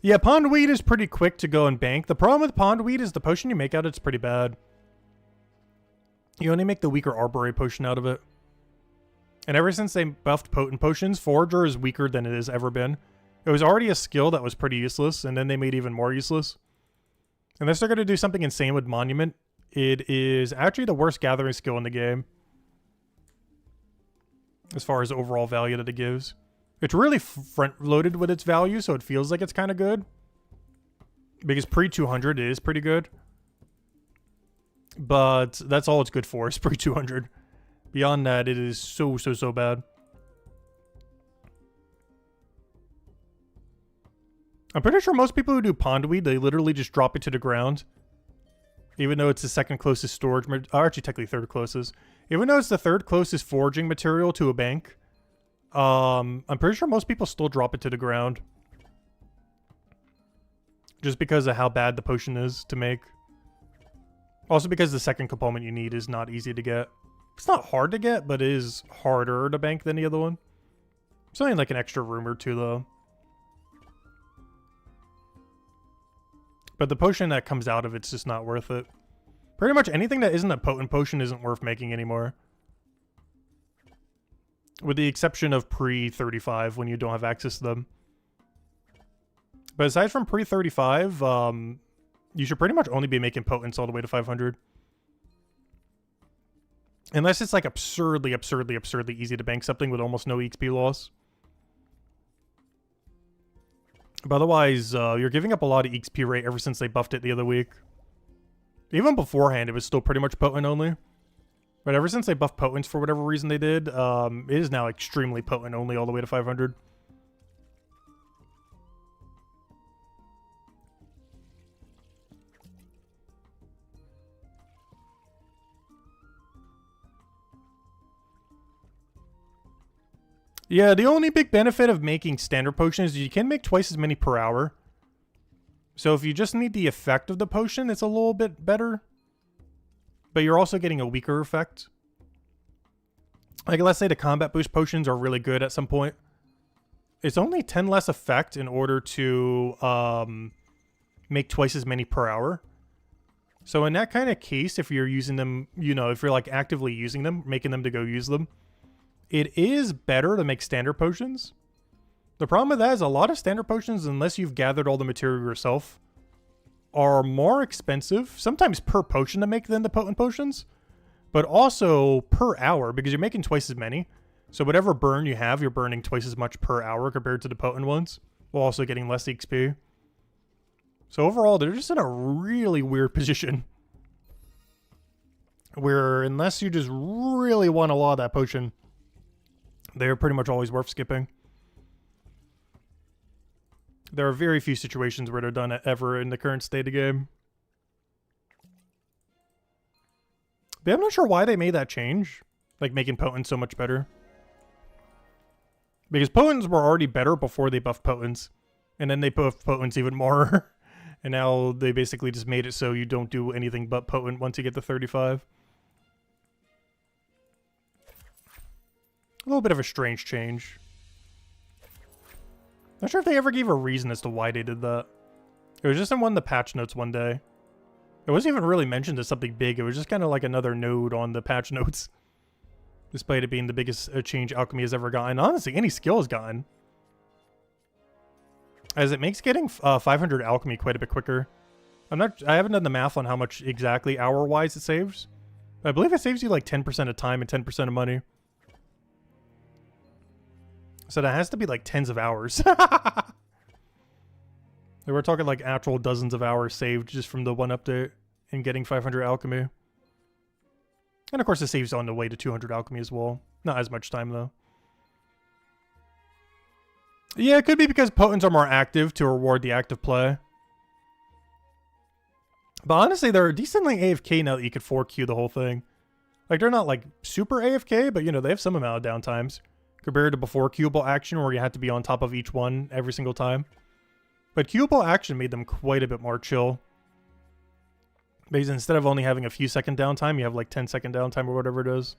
Yeah, pondweed is pretty quick to go and bank. The problem with pondweed is the potion you make out of it's pretty bad. You only make the weaker Arborate potion out of it. And ever since they buffed potent potions, Forager is weaker than it has ever been. It was already a skill that was pretty useless, and then they made it even more useless. Unless they're going to do something insane with Monument, it is actually the worst gathering skill in the game. As far as overall value that it gives. It's really front-loaded with its value, so it feels like it's kind of good. Because pre-200 it is pretty good. But that's all it's good for, is pre-200. Beyond that, it is so bad. I'm pretty sure most people who do pondweed, they literally just drop it to the ground. Even though it's the second closest storage, or actually technically third closest. Even though it's the third closest foraging material to a bank. I'm pretty sure most people still drop it to the ground. Just because of how bad the potion is to make. Also because the second component you need is not easy to get. It's not hard to get, but it is harder to bank than the other one. It's only like an extra room or two though. But the potion that comes out of it's just not worth it. Pretty much anything that isn't a potent potion isn't worth making anymore. with the exception of pre-35 when you don't have access to them. But aside from pre-35, you should pretty much only be making potents all the way to 500. Unless it's like absurdly easy to bank something with almost no EXP loss. But otherwise, you're giving up a lot of EXP rate ever since they buffed it the other week. Even beforehand, it was still pretty much potent only. But ever since they buffed potents for whatever reason they did, it is now extremely potent only all the way to 500. Yeah, the only big benefit of making standard potions is you can make twice as many per hour. So if you just need the effect of the potion, it's a little bit better. But you're also getting a weaker effect. Like, let's say the combat boost potions are really good at some point. It's only 10 less effect in order to make twice as many per hour. So in that kind of case, if you're using them, you know, if you're like actively using them, making them to go use them, it is better to make standard potions. The problem with that is a lot of standard potions, unless you've gathered all the material yourself, are more expensive, sometimes per potion to make than the potent potions, but also per hour because you're making twice as many. So whatever burn you have, you're burning twice as much per hour compared to the potent ones, while also getting less XP. So overall, they're just in a really weird position where unless you just really want a lot of that potion, they're pretty much always worth skipping. There are very few situations where they're done ever in the current state of the game. But I'm not sure why they made that change. Like making potents so much better. Because potents were already better before they buffed potents. And then they buffed potents even more. And now they basically just made it so you don't do anything but potent once you get to 35. A little bit of a strange change. Not sure if they ever gave a reason as to why they did that. It was just in one of the patch notes one day. It wasn't even really mentioned as something big. It was just kind of like another node on the patch notes. Despite it being the biggest change Alchemy has ever gotten. Honestly, any skill has gotten. As it makes getting 500 Alchemy quite a bit quicker. I haven't done the math on how much exactly hour-wise it saves. But I believe it saves you like 10% of time and 10% of money. So that has to be like tens of hours. We're talking like actual dozens of hours saved just from the one update and getting 500 Alchemy. And of course it saves on the way to 200 Alchemy as well. Not as much time though. Yeah, it could be because potents are more active to reward the active play. But honestly, they're decently AFK now that you could 4Q the whole thing. Like, they're not like super AFK, but you know, they have some amount of downtimes. Compared to before Qable Action, where you had to be on top of each one every single time. But Qable Action made them quite a bit more chill. Because instead of only having a few second downtime, you have like 10-second downtime or whatever it is.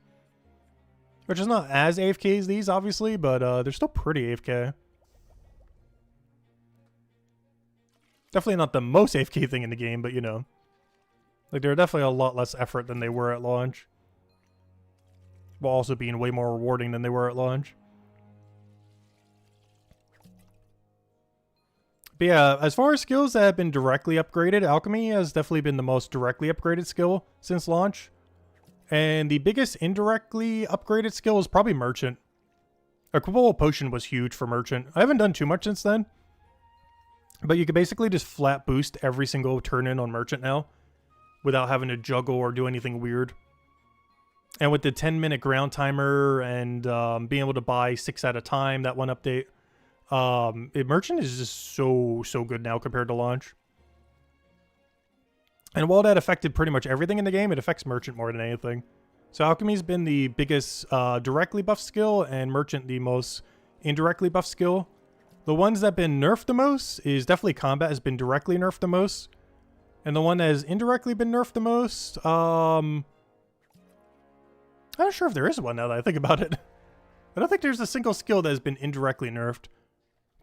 Which is not as AFK as these, obviously, but they're still pretty AFK. Definitely not the most AFK thing in the game, but you know. Like, they're definitely a lot less effort than they were at launch. While also being way more rewarding than they were at launch. But yeah, as far as skills that have been directly upgraded, Alchemy has definitely been the most directly upgraded skill since launch. And the biggest indirectly upgraded skill is probably Merchant. Equipable Potion was huge for Merchant. I haven't done too much since then. But you can basically just flat boost every single turn in on Merchant now. Without having to juggle or do anything weird. And with the 10-minute ground timer and being able to buy 6 at a time, that one update, Merchant is just so good now compared to launch. And while that affected pretty much everything in the game, it affects Merchant more than anything. So Alchemy's been the biggest directly buffed skill, and Merchant the most indirectly buffed skill. The ones that have been nerfed the most is definitely Combat has been directly nerfed the most. And the one that has indirectly been nerfed the most, I'm not sure if there is one now that I think about it. I don't think there's a single skill that has been indirectly nerfed.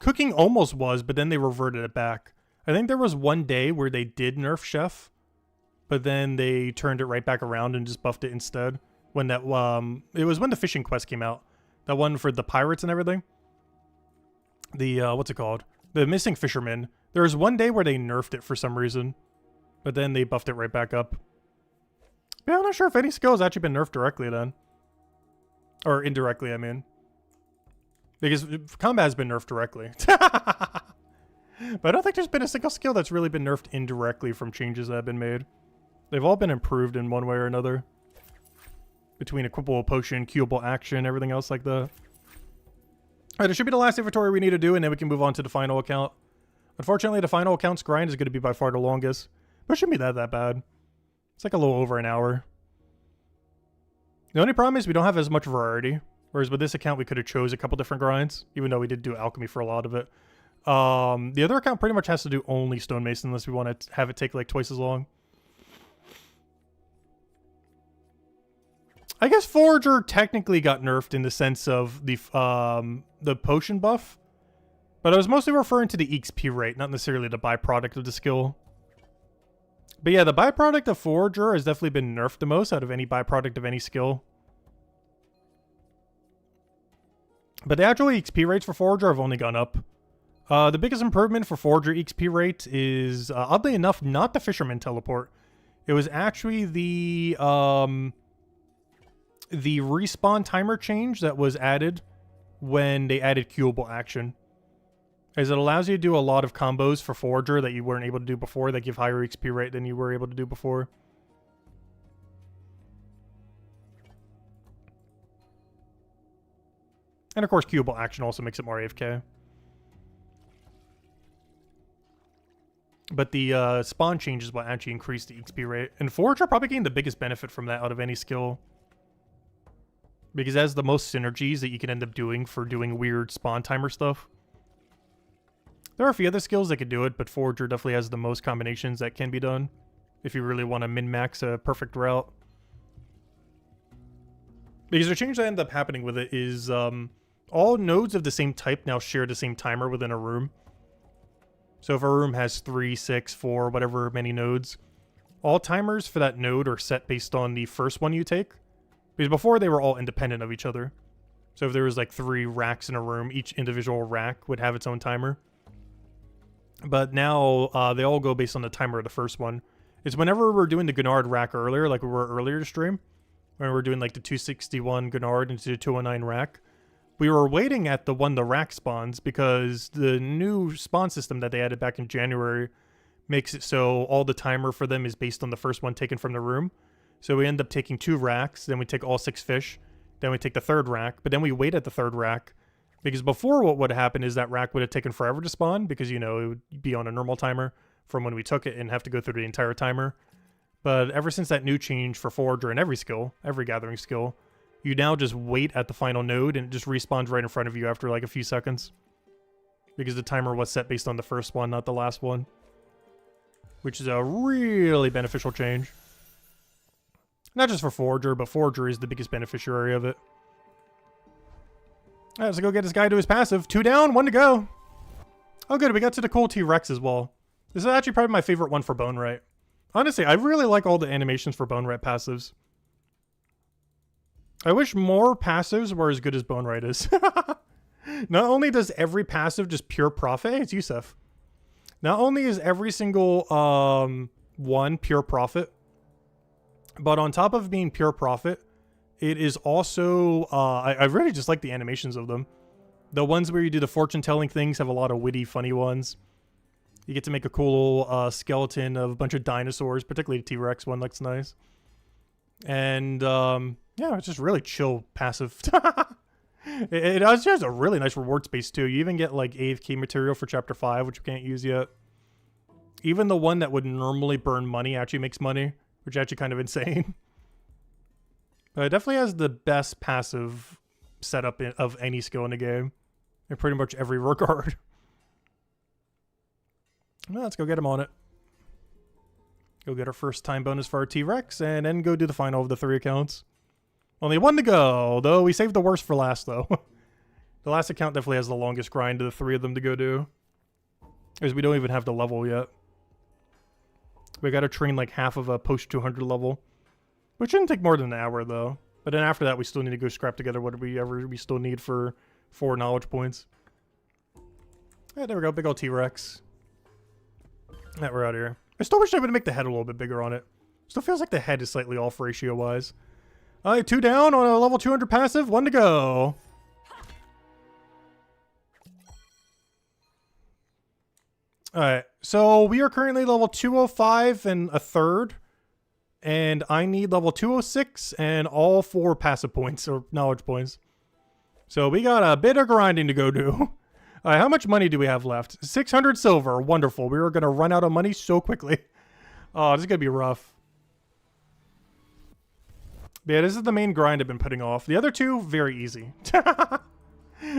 Cooking almost was, but then they reverted it back. I think there was one day where they did nerf Chef, but then they turned it right back around and just buffed it instead. When that it was when the fishing quest came out. That one for the pirates and everything. The, what's it called? The Missing Fisherman. There was one day where they nerfed it for some reason. But then they buffed it right back up. Yeah, I'm not sure if any skill has actually been nerfed directly then. Or indirectly, I mean. Because combat has been nerfed directly. But I don't think there's been a single skill that's really been nerfed indirectly from changes that have been made. They've all been improved in one way or another. Between equipable potion, queuable action, everything else like that. Alright, it should be the last inventory we need to do, and then we can move on to the final account. Unfortunately, the final account's grind is going to be by far the longest. But it shouldn't be that bad. It's like a little over an hour. The only problem is we don't have as much variety. Whereas with this account, we could have chose a couple different grinds, even though we did do alchemy for a lot of it. The other account pretty much has to do only stonemason unless we want to have it take like twice as long. I guess Forager technically got nerfed in the sense of the potion buff. But I was mostly referring to the XP rate, not necessarily the byproduct of the skill. But yeah, the byproduct of Forager has definitely been nerfed the most out of any byproduct of any skill. But the actual XP rates for Forager have only gone up. The biggest improvement for Forager XP rate is, oddly enough, not the Fisherman teleport. It was actually the respawn timer change that was added when they added queuable action. As it allows you to do a lot of combos for Forager that you weren't able to do before that give higher XP rate than you were able to do before. And of course, queuable action also makes it more AFK. But the spawn changes will actually increase the XP rate. And Forager probably gained the biggest benefit from that out of any skill. Because it has the most synergies that you can end up doing for doing weird spawn timer stuff. There are a few other skills that could do it, but Forager definitely has the most combinations that can be done. If you really want to min-max a perfect route. Because the change that ended up happening with it is all nodes of the same type now share the same timer within a room. So if a room has 3, 6, 4, whatever many nodes, all timers for that node are set based on the first one you take. Because before they were all independent of each other. So if there was like 3 racks in a room, each individual rack would have its own timer. But now they all go based on the timer of the first one. It's whenever we're doing the Gunard rack earlier, like we were earlier to stream, when we were doing like the 261 Gunard into the 219 rack, we were waiting at the one the rack spawns because the new spawn system that they added back in January makes it so all the timer for them is based on the first one taken from the room. So we end up taking 2 racks, then we take all 6 fish, then we take the 3rd rack, but then we wait at the 3rd rack. Because before what would happen is that rack would have taken forever to spawn because, you know, it would be on a normal timer from when we took it and have to go through the entire timer. But ever since that new change for Forager and every skill, every gathering skill, you now just wait at the final node and it just respawns right in front of you after like a few seconds. Because the timer was set based on the first one, not the last one. Which is a really beneficial change. Not just for Forager, but Forager is the biggest beneficiary of it. Alright, let's go get this guy to his passive. 2 down, 1 to go. Oh good, we got to the cool T-Rex as well. This is actually probably my favorite one for Bone Right. Honestly, I really like all the animations for Bone Right passives. I wish more passives were as good as Bone Right is. Not only does every passive just pure profit... Hey, it's Yusef. Not only is every single one pure profit, but on top of being pure profit, it is also, I really just like the animations of them. The ones where you do the fortune-telling things have a lot of witty, funny ones. You get to make a cool skeleton of a bunch of dinosaurs, particularly the T-Rex one looks nice. And, yeah, it's just really chill passive. It also has a really nice reward space, too. You even get, like, AFK material for Chapter 5, which we can't use yet. Even the one that would normally burn money actually makes money, which is actually kind of insane. But it definitely has the best passive setup of any skill in the game. In pretty much every regard. Well, let's go get him on it. Go get our first time bonus for our T-Rex, and then go do the final of the 3 accounts. Only 1 to go, though we saved the worst for last, though. The last account definitely has the longest grind of the 3 of them to go do. Because we don't even have the level yet. We gotta train like half of a post 200 level. Which shouldn't take more than an hour, though. But then after that, we still need to go scrap together whatever we still need for 4 knowledge points. Yeah, there we go. Big old T-Rex. That we're out here. I still wish I would make the head a little bit bigger on it. Still feels like the head is slightly off ratio-wise. Alright, 2 down on a level 200 passive. 1 to go. Alright, so we are currently level 205 and a third. And I need level 206 and all 4 passive points, or knowledge points. So we got a bit of grinding to go do. How much money do we have left? 600 silver. Wonderful. We are going to run out of money so quickly. Oh, this is going to be rough. But yeah, this is the main grind I've been putting off. The other 2, very easy.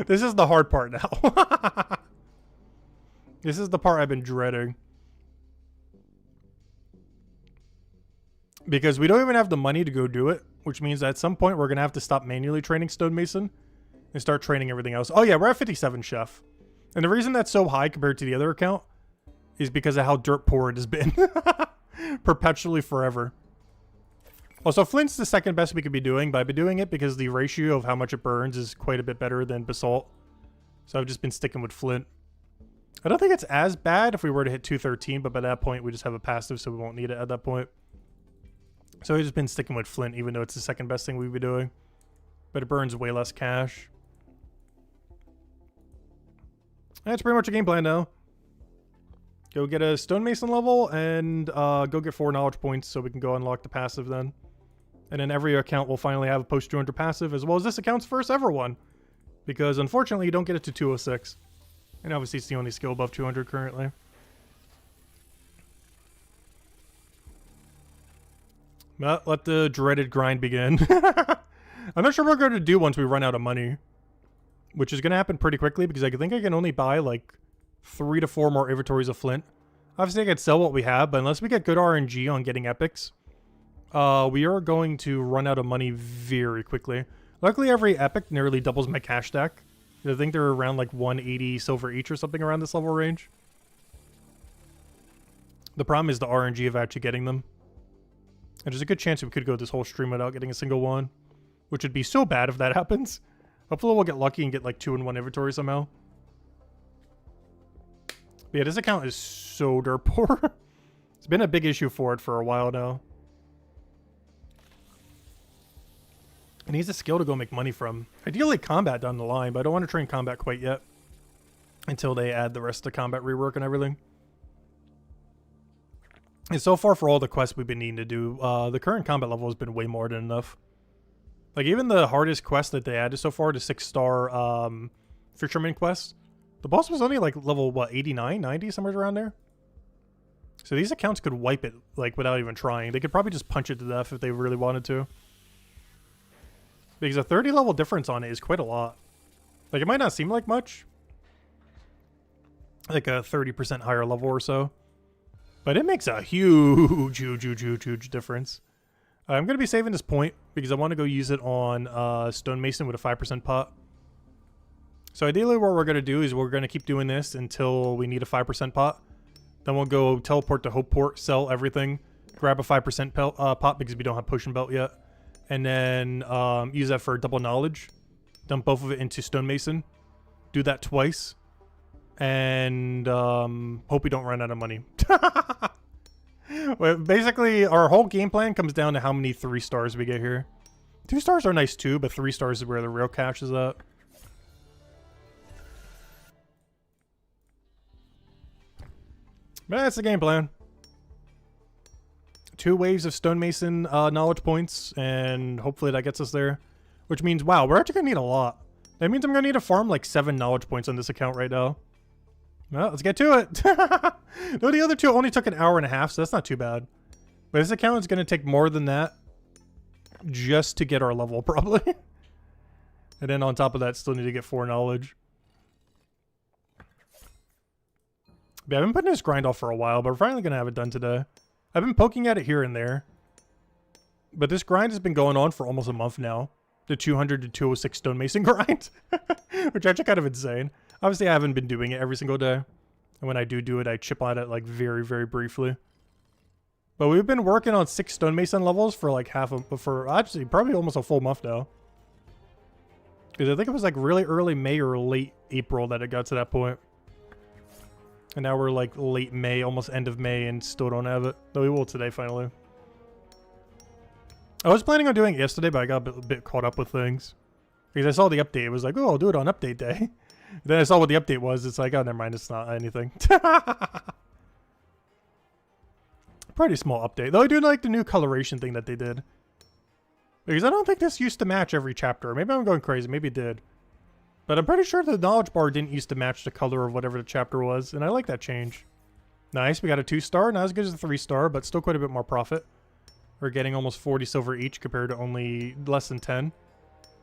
This is the hard part now. This is the part I've been dreading. Because we don't even have the money to go do it, which means at some point we're going to have to stop manually training Stonemason and start training everything else. Oh yeah, we're at 57 chef. And the reason that's so high compared to the other account is because of how dirt poor it has been. Perpetually forever. Also, Flint's the second best we could be doing, but I've been doing it because the ratio of how much it burns is quite a bit better than Basalt. So I've just been sticking with Flint. I don't think it's as bad if we were to hit 213, but by that point we just have a passive, so we won't need it at that point. So I've just been sticking with Flint, even though it's the second best thing we'd be doing. But it burns way less cash. That's pretty much a game plan now. Go get a Stonemason level and go get 4 knowledge points so we can go unlock the passive then. And then every account will finally have a post 200 passive, as well as this account's first ever one. Because unfortunately you don't get it to 206. And obviously it's the only skill above 200 currently. Well, let the dreaded grind begin. I'm not sure what we're going to do once we run out of money. Which is going to happen pretty quickly because I think I can only buy like 3 to 4 more inventories of Flint. Obviously I could sell what we have, but unless we get good RNG on getting epics, we are going to run out of money very quickly. Luckily every epic nearly doubles my cash stack. I think they're around like 180 silver each or something around this level range. The problem is the RNG of actually getting them. And there's a good chance we could go this whole stream without getting a single one. Which would be so bad if that happens. Hopefully we'll get lucky and get like 2 in 1 inventory somehow. But yeah, this account is so dirt poor. It's been a big issue for it for a while now. It needs a skill to go make money from. Ideally combat down the line, but I don't want to train combat quite yet. Until they add the rest of the combat rework and everything. And so far for all the quests we've been needing to do, the current combat level has been way more than enough. Like, even the hardest quest that they added so far, the 6-star Fisherman quest, the boss was only, like, level, what, 89, 90, somewhere around there? So these accounts could wipe it, like, without even trying. They could probably just punch it to death if they really wanted to. Because a 30-level difference on it is quite a lot. Like, it might not seem like much. Like a 30% higher level or so. But it makes a huge, huge difference. I'm going to be saving this point because I want to go use it on Stonemason with a 5% pot. So ideally what we're going to do is we're going to keep doing this until we need a 5% pot. Then we'll go teleport to Hopeport, sell everything, grab a 5% pot because we don't have Potion Belt yet. And then use that for double knowledge. Dump both of it into Stonemason. Do that twice. And hope we don't run out of money. Well, basically, our whole game plan comes down to how many 3 stars we get here. 2 stars are nice too, but 3 stars is where the real cash is at. But that's the game plan. 2 waves of Stonemason knowledge points, and hopefully that gets us there. Which means, wow, we're actually going to need a lot. That means I'm going to need to farm like 7 knowledge points on this account right now. Well, let's get to it. No, the other 2 only took an hour and a half, so that's not too bad. But this account is going to take more than that just to get our level, probably. And then on top of that, still need to get 4 knowledge. But I've been putting this grind off for a while, but we're finally going to have it done today. I've been poking at it here and there. But this grind has been going on for almost a month now. The 200 to 206 Stonemason grind. Which is actually kind of insane. Obviously, I haven't been doing it every single day. And when I do it, I chip on it like very, very briefly. But we've been working on 6 stonemason levels for like for actually probably almost a full month now. Because I think it was like really early May or late April that it got to that point. And now we're like late May, almost end of May, and still don't have it. Though we will today finally. I was planning on doing it yesterday, but I got a bit caught up with things. Because I saw the update. It was like, oh, I'll do it on update day. Then I saw what the update was. It's like, oh, never mind. It's not anything. Pretty small update. Though I do like the new coloration thing that they did. Because I don't think this used to match every chapter. Maybe I'm going crazy. Maybe it did. But I'm pretty sure the knowledge bar didn't used to match the color of whatever the chapter was. And I like that change. Nice. We got a 2-star. Not as good as a 3-star, but still quite a bit more profit. We're getting almost 40 silver each compared to only less than 10.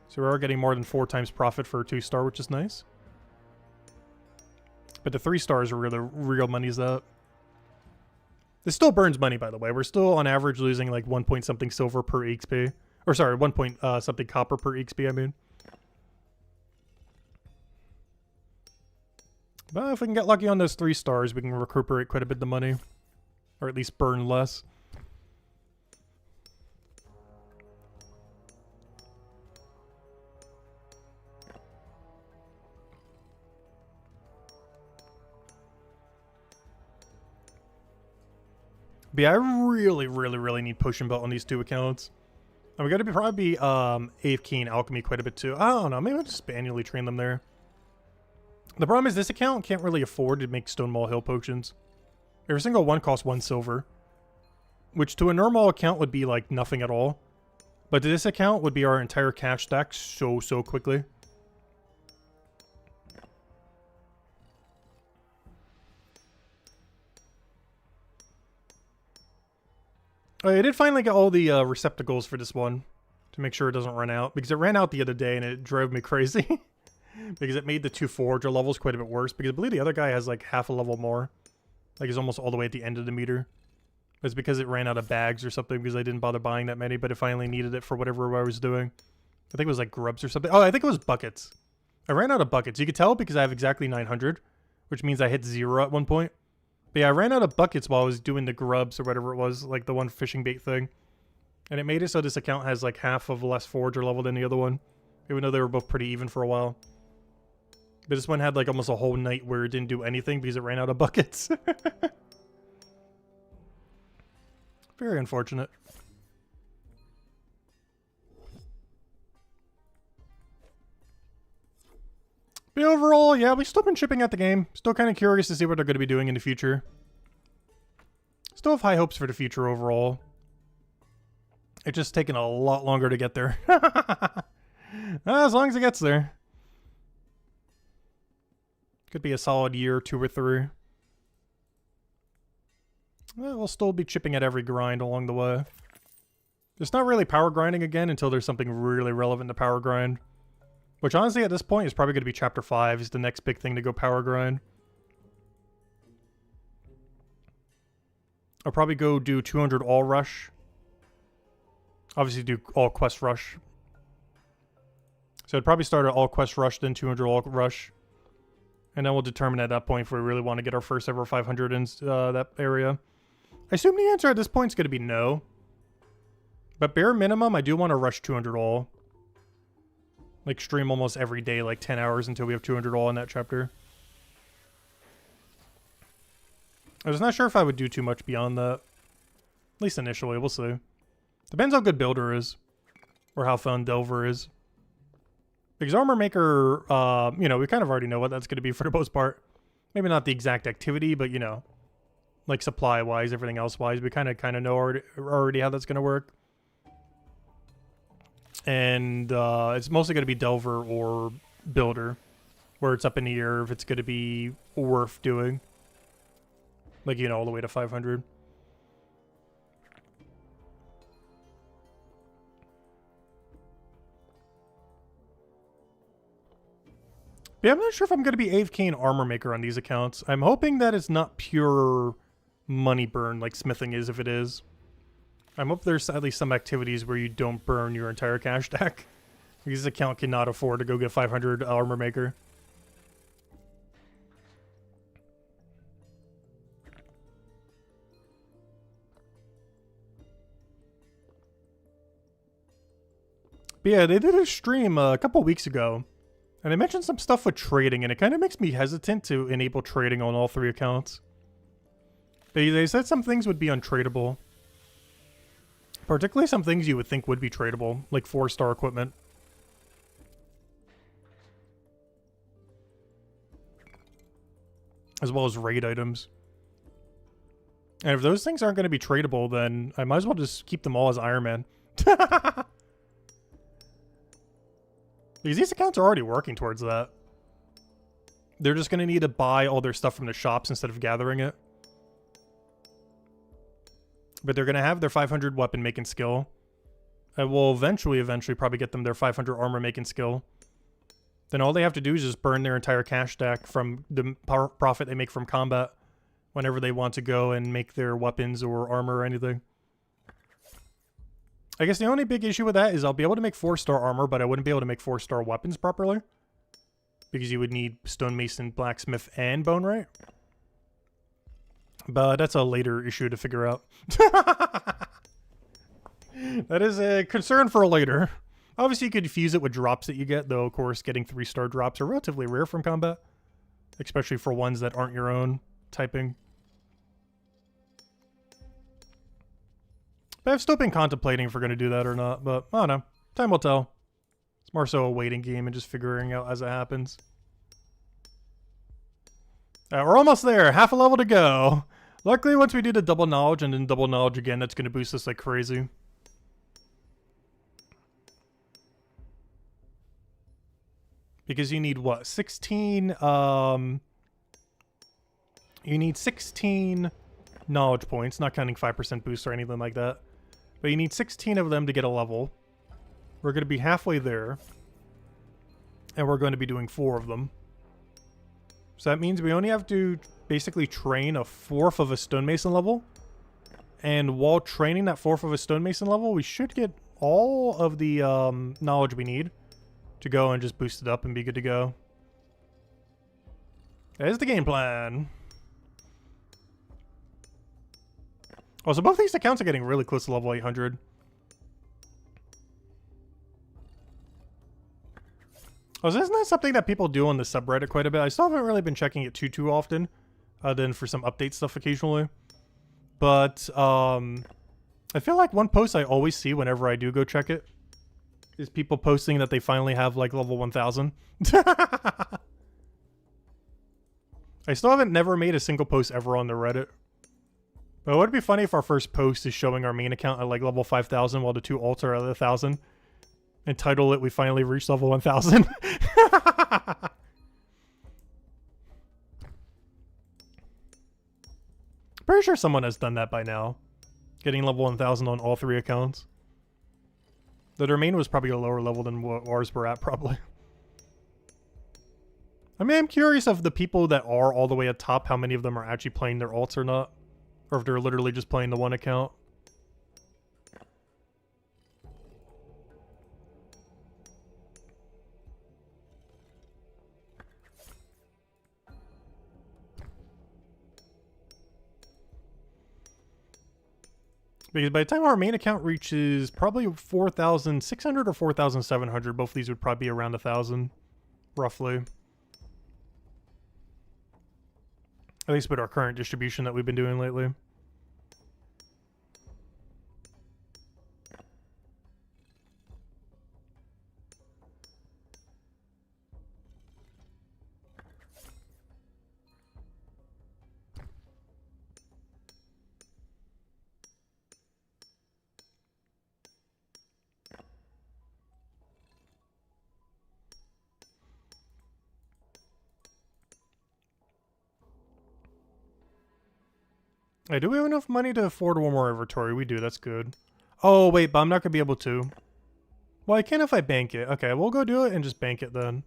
So we are getting more than 4 times profit for a 2-star, which is nice. But the 3 stars are really real money's up. This still burns money, by the way. We're still on average losing like 1 point something silver per XP. Or sorry, 1 point something copper per XP, I mean. But if we can get lucky on those 3 stars, we can recuperate quite a bit of the money. Or at least burn less. But yeah, I really need Potion Belt on these 2 accounts. And we gotta probably be AF Key and Alchemy quite a bit too. I don't know, maybe I'll just manually train them there. The problem is this account can't really afford to make Stone Mall Hill potions. Every single one costs 1 silver. Which to a normal account would be like nothing at all. But to this account would be our entire cash stack so quickly. Oh, I did finally get all the receptacles for this one to make sure it doesn't run out, because it ran out the other day and it drove me crazy because it made the 2 forager levels quite a bit worse, because I believe the other guy has like half a level more, like he's almost all the way at the end of the meter. It's because it ran out of bags or something, because I didn't bother buying that many, but it finally needed it for whatever I was doing. I think it was like grubs or something. Oh, I think it was buckets. I ran out of buckets. You could tell because I have exactly 900, which means I hit 0 at one point. But yeah, I ran out of buckets while I was doing the grubs or whatever it was, like the one fishing bait thing. And it made it so this account has like half of less forager level than the other one, even though they were both pretty even for a while. But this one had like almost a whole night where it didn't do anything because it ran out of buckets. Very unfortunate. But overall, yeah, we've still been shipping out the game. Still kind of curious to see what they're going to be doing in the future. Still have high hopes for the future overall. It's just taking a lot longer to get there. As long as it gets there. Could be a solid year, 2 or 3. Well, we'll still be chipping at every grind along the way. It's not really power grinding again until there's something really relevant to power grind. Which honestly at this point is probably going to be Chapter 5 is the next big thing to go power grind. I'll probably go do 200 all rush. Obviously do all quest rush. So I'd probably start at all quest rush, then 200 all rush. And then we'll determine at that point if we really want to get our first ever 500 in that area. I assume the answer at this point is going to be no. But bare minimum, I do want to rush 200 all. Like stream almost every day, like 10 hours until we have 200 all in that chapter. I was not sure if I would do too much beyond that. At least initially, we'll see. Depends how good Builder is. Or how fun Delver is. Because Armor Maker, you know, we kind of already know what that's going to be for the most part. Maybe not the exact activity, but you know. Like supply-wise, everything else-wise, we kind of know already how that's going to work. And it's mostly going to be Delver or Builder. Where it's up in the air if it's going to be worth doing. Like, you know, all the way to 500. But yeah, I'm not sure if I'm going to be AFK and Armor Maker on these accounts. I'm hoping that it's not pure money burn like smithing is if it is. I'm hoping there's at least some activities where you don't burn your entire cash stack. Because this account cannot afford to go get 500 Armor Maker. But yeah, they did a stream a couple weeks ago, and they mentioned some stuff with trading, and it kind of makes me hesitant to enable trading on all 3 accounts. They said some things would be untradeable. Particularly some things you would think would be tradable, like 4-star equipment. As well as raid items. And if those things aren't going to be tradable, then I might as well just keep them all as Iron Man. Because these accounts are already working towards that. They're just going to need to buy all their stuff from the shops instead of gathering it. But they're going to have their 500 weapon making skill. And we'll eventually probably get them their 500 armor making skill. Then all they have to do is just burn their entire cash stack from the profit they make from combat whenever they want to go and make their weapons or armor or anything. I guess the only big issue with that is I'll be able to make 4-star armor, but I wouldn't be able to make 4-star weapons properly. Because you would need stonemason, blacksmith, and bone right. But that's a later issue to figure out. That is a concern for later. Obviously, you could fuse it with drops that you get, though, of course, getting 3-star drops are relatively rare from combat. Especially for ones that aren't your own typing. But I've still been contemplating if we're going to do that or not, but I don't know. Time will tell. It's more so a waiting game and just figuring out as it happens. We're almost there. Half a level to go. Luckily, once we do the double knowledge and then double knowledge again, that's going to boost us like crazy. Because you need what? 16, you need 16 knowledge points, not counting 5% boost or anything like that. But you need 16 of them to get a level. We're going to be halfway there. And we're going to be doing 4 of them. So that means we only have to basically train a 1/4 of a stonemason level. And while training that 1/4 of a stonemason level, we should get all of the knowledge we need to go and just boost it up and be good to go. There's the game plan. Oh, so both these accounts are getting really close to level 800. Oh, so isn't that something that people do on the subreddit quite a bit? I still haven't really been checking it too often, other than for some update stuff occasionally. But, I feel like one post I always see whenever I do go check it is people posting that they finally have, like, level 1000. I still haven't never made a single post ever on the Reddit. But it would be funny if our first post is showing our main account at, like, level 5000 while the 2 alts are at 1000. And title it, "We finally reached level 1000. Pretty sure someone has done that by now. Getting level 1000 on all 3 accounts. The domain was probably a lower level than what ours were at, probably. I mean, I'm curious of the people that are all the way at top, how many of them are actually playing their alts or not. Or if they're literally just playing the one account. Because by the time our main account reaches probably 4,600 or 4,700, both of these would probably be around 1,000, roughly. At least with our current distribution that we've been doing lately. Hey, do we have enough money to afford one more inventory? We do, that's good. Oh, wait, but I'm not going to be able to. Well, I can if I bank it. Okay, we'll go do it and just bank it then.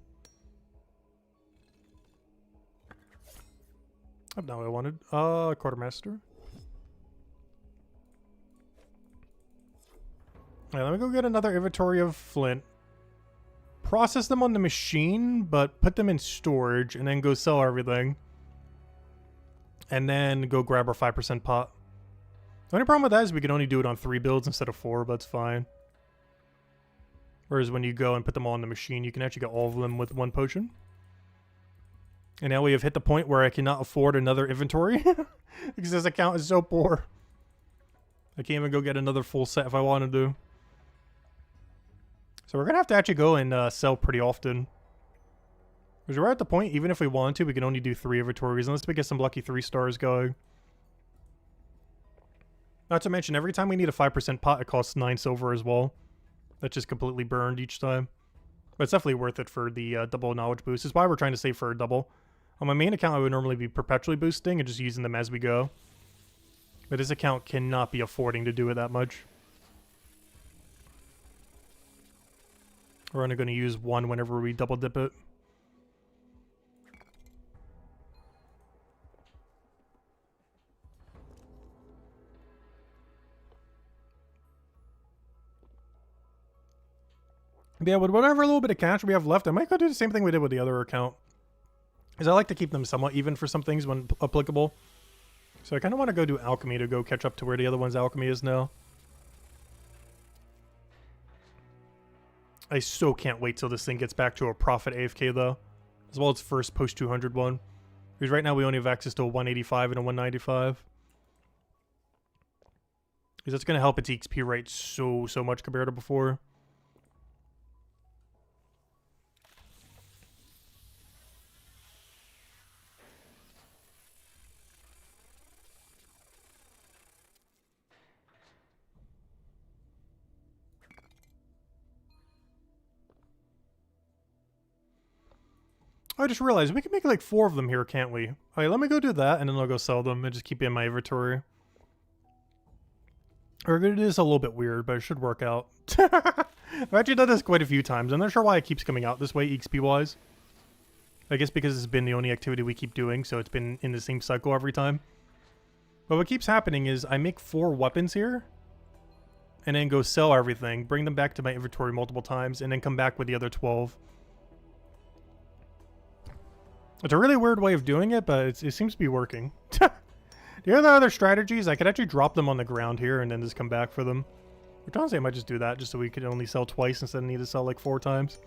That's not what I wanted. Quartermaster. Alright, let me go get another inventory of flint. Process them on the machine, but put them in storage and then go sell everything. And then go grab our 5% pot. The only problem with that is we can only do it on 3 builds instead of 4, but it's fine. Whereas when you go and put them all in the machine, you can actually get all of them with one potion. And now we have hit the point where I cannot afford another inventory. Because this account is so poor. I can't even go get another full set if I wanted to. So we're going to have to actually go and sell pretty often. Because we're at the point, even if we want to, we can only do 3 inventories. Unless we get some lucky 3 stars going. Not to mention, every time we need a 5% pot, it costs 9 silver as well. That's just completely burned each time. But it's definitely worth it for the double knowledge boost. That's why we're trying to save for a double. On my main account, I would normally be perpetually boosting and just using them as we go. But this account cannot be affording to do it that much. We're only going to use 1 whenever we double dip it. But yeah, with whatever little bit of cash we have left, I might go do the same thing we did with the other account. Because I like to keep them somewhat even for some things when applicable. So I kind of want to go do alchemy to go catch up to where the other one's alchemy is now. I so can't wait till this thing gets back to a profit AFK though. As well as first post 200 one. Because right now we only have access to a 185 and a 195. Because that's going to help its XP rate so much compared to before. I just realized we can make like 4 of them here, can't we? Alright, let me go do that, and then I'll go sell them and just keep it in my inventory. Or it is a little bit weird, but it should work out. I've actually done this quite a few times. I'm not sure why it keeps coming out this way, XP-wise. I guess because it's been the only activity we keep doing, so it's been in the same cycle every time. But what keeps happening is I make 4 weapons here, and then go sell everything, bring them back to my inventory multiple times, and then come back with the other 12. It's a really weird way of doing it, but it seems to be working. The other strategies, I could actually drop them on the ground here and then just come back for them. Which honestly, I might just do that just so we could only sell twice instead of need to sell like 4 times.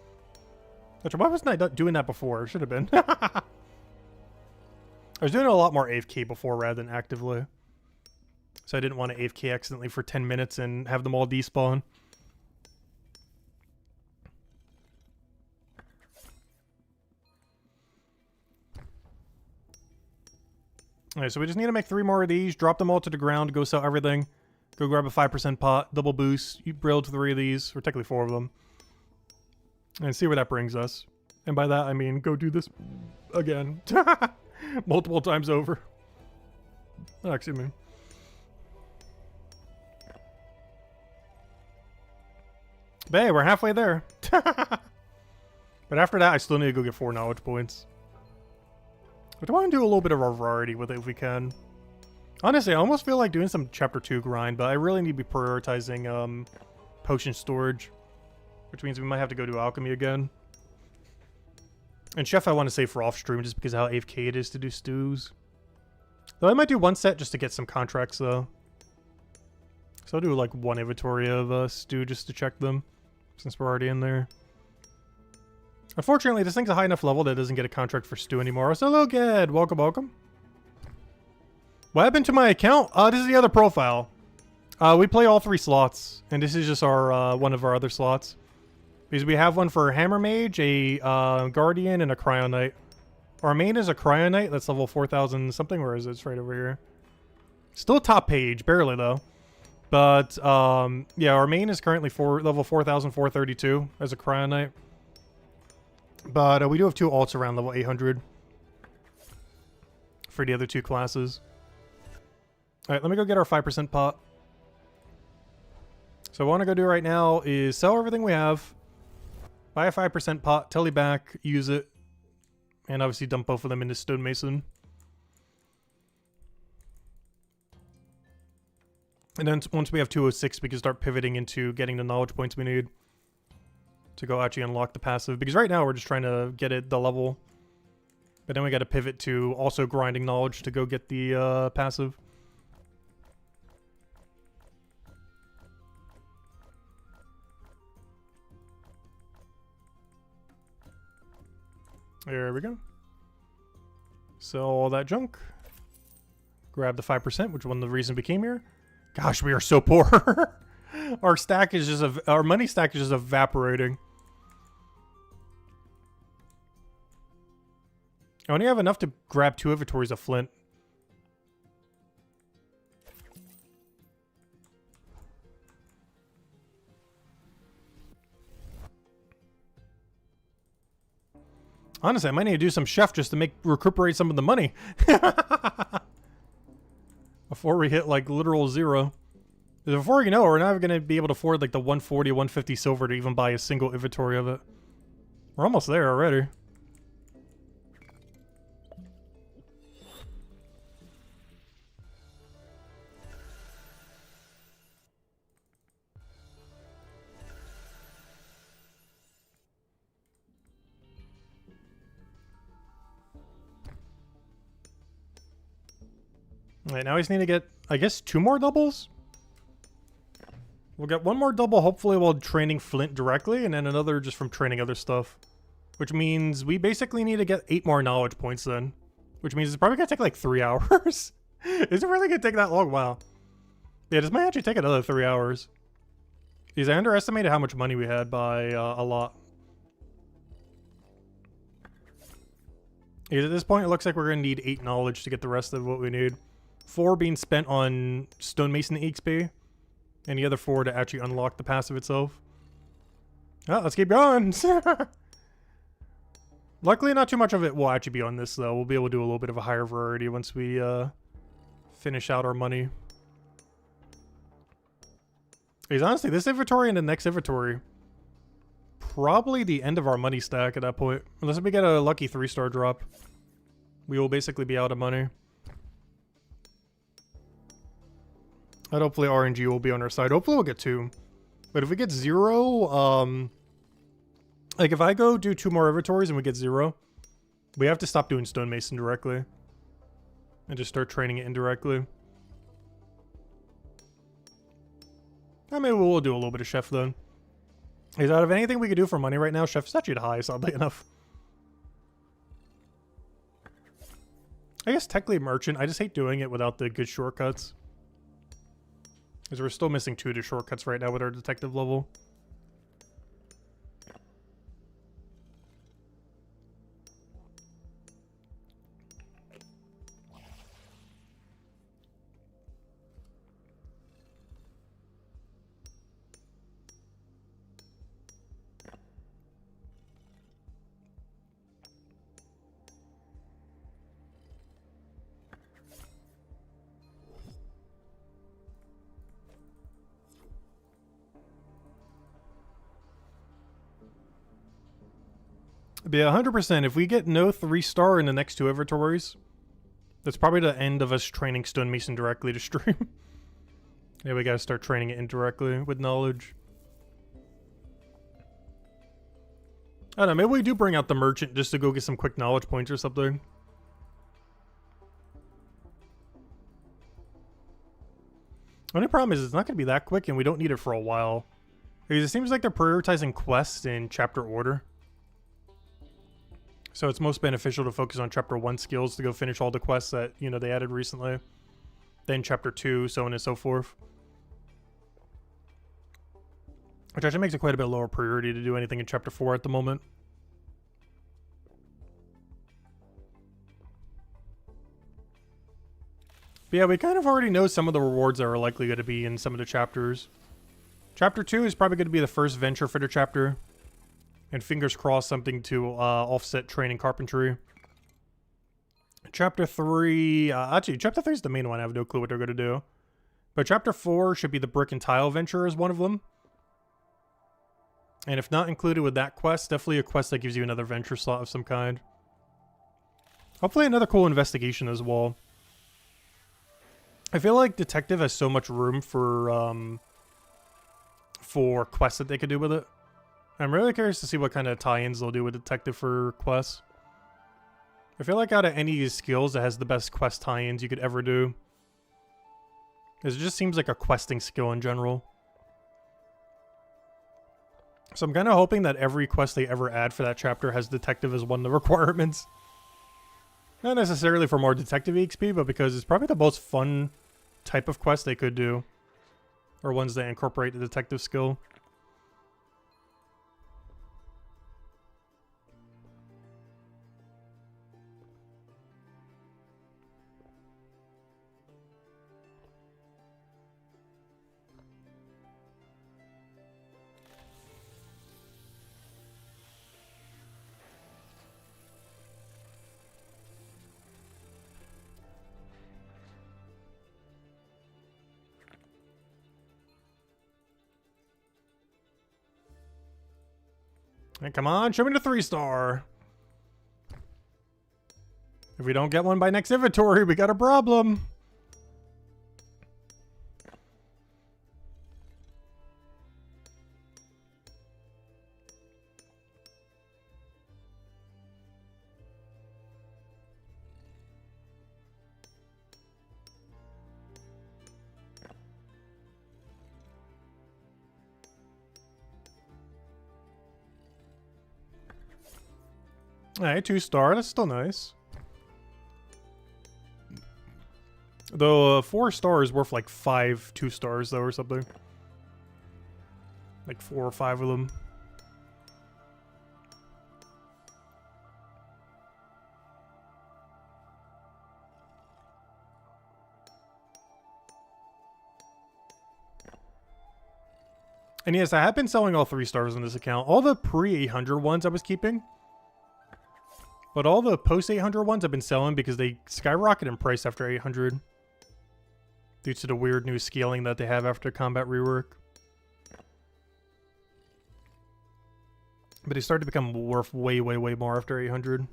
Actually, why wasn't I doing that before? It should have been. I was doing a lot more AFK before rather than actively. So I didn't want to AFK accidentally for 10 minutes and have them all despawn. Alright, so we just need to make 3 more of these, drop them all to the ground, go sell everything, go grab a 5% pot, double boost, you build 3 of these, or technically 4 of them, and see where that brings us. And by that, I mean go do this again. Multiple times over. Oh, excuse me. But hey, we're halfway there. But after that, I still need to go get 4 knowledge points. But I want to do a little bit of a variety with it if we can. Honestly, I almost feel like doing some Chapter 2 grind, but I really need to be prioritizing potion storage. Which means we might have to go do alchemy again. And Chef I want to save for off-stream just because of how AFK it is to do stews. Though I might do 1 set just to get some contracts though. So I'll do like 1 inventory of stew just to check them. Since we're already in there. Unfortunately, this thing's a high enough level that it doesn't get a contract for stew anymore. So hello, Ged. Welcome, welcome. What happened to my account? This is the other profile. We play all 3 slots. And this is just our one of our other slots. Because we have one for Hammer Mage, a Guardian, and a Cryonite. Our main is a Cryonite. That's level 4,000 something. Where is it? It's right over here. Still top page. Barely, though. But, yeah, our main is currently level 4,432 as a Cryonite. But we do have 2 alts around level 800 for the other 2 classes. Alright, let me go get our 5% pot. So what I want to go do right now is sell everything we have, buy a 5% pot, telly back, use it, and obviously dump both of them into Stonemason. And then once we have 206, we can start pivoting into getting the knowledge points we need to go actually unlock the passive. Because right now we're just trying to get it the level. But then we got to pivot to also grinding knowledge to go get the passive. There we go. Sell all that junk. Grab the 5%, which one of the reason we came here. Gosh, we are so poor. Our stack is just our money stack is just evaporating. I only have enough to grab 2 inventories of flint. Honestly, I might need to do some chef just to recuperate some of the money. Before we hit like literal zero. Before you know, we're not going to be able to afford like the 140, 150 silver to even buy a single inventory of it. We're almost there already. Alright, now we just need to get, I guess, 2 more doubles? We'll get 1 more double, hopefully, while training Flint directly, and then another just from training other stuff. Which means we basically need to get 8 more knowledge points then. Which means it's probably gonna take like 3 hours. Is it really gonna take that long? Wow. Yeah, this might actually take another 3 hours. Because I underestimated how much money we had by a lot. At this point, it looks like we're gonna need 8 knowledge to get the rest of what we need. 4 being spent on Stonemason XP. And the other 4 to actually unlock the passive itself. Oh, let's keep going. Luckily, not too much of it will actually be on this, though. We'll be able to do a little bit of a higher variety once we finish out our money. Because honestly, this inventory and the next inventory, probably the end of our money stack at that point. Unless we get a lucky 3-star drop, we will basically be out of money. And hopefully RNG will be on our side. Hopefully we'll get 2. But if we get 0, like if I go do 2 more inventories and we get 0, we have to stop doing Stonemason directly. And just start training it indirectly. I mean, we'll do a little bit of chef then. Is out of anything we could do for money right now, chef is actually high, oddly enough. I guess technically merchant. I just hate doing it without the good shortcuts. Because we're still missing 2 to shortcuts right now with our detective level. But yeah, 100%. If we get no 3-star in the next 2 inventories, that's probably the end of us training Stonemason directly to stream. Yeah, we gotta start training it indirectly with knowledge. I don't know, maybe we do bring out the merchant just to go get some quick knowledge points or something. Only problem is it's not gonna be that quick and we don't need it for a while. Because it seems like they're prioritizing quests in chapter order. So it's most beneficial to focus on chapter 1 skills to go finish all the quests that, you know, they added recently. Then chapter 2, so on and so forth. Which actually makes it quite a bit lower priority to do anything in chapter 4 at the moment. But yeah, we kind of already know some of the rewards that are likely going to be in some of the chapters. Chapter 2 is probably going to be the first venture fitter chapter. And fingers crossed something to offset training carpentry. Chapter 3... actually, Chapter 3 is the main one. I have no clue what they're going to do. But Chapter 4 should be the brick and tile venture as one of them. And if not included with that quest, definitely a quest that gives you another venture slot of some kind. Hopefully another cool investigation as well. I feel like Detective has so much room for quests that they could do with it. I'm really curious to see what kind of tie-ins they'll do with Detective for quests. I feel like out of any of these skills that has the best quest tie-ins you could ever do. Because it just seems like a questing skill in general. So I'm kind of hoping that every quest they ever add for that chapter has detective as one of the requirements. Not necessarily for more detective EXP, but because it's probably the most fun type of quest they could do. Or ones that incorporate the detective skill. Hey, come on, show me the 3-star. If we don't get one by next inventory, we got a problem. Alright, 2-star, that's still nice. Though 4-star is worth like 5 2-stars though or something. Like 4 or 5 of them. And yes, I have been selling all 3-stars on this account. All the pre-800 ones I was keeping. But all the post-800 ones I've been selling because they skyrocket in price after 800. Due to the weird new scaling that they have after combat rework. But they started to become worth way, way, way more after 800.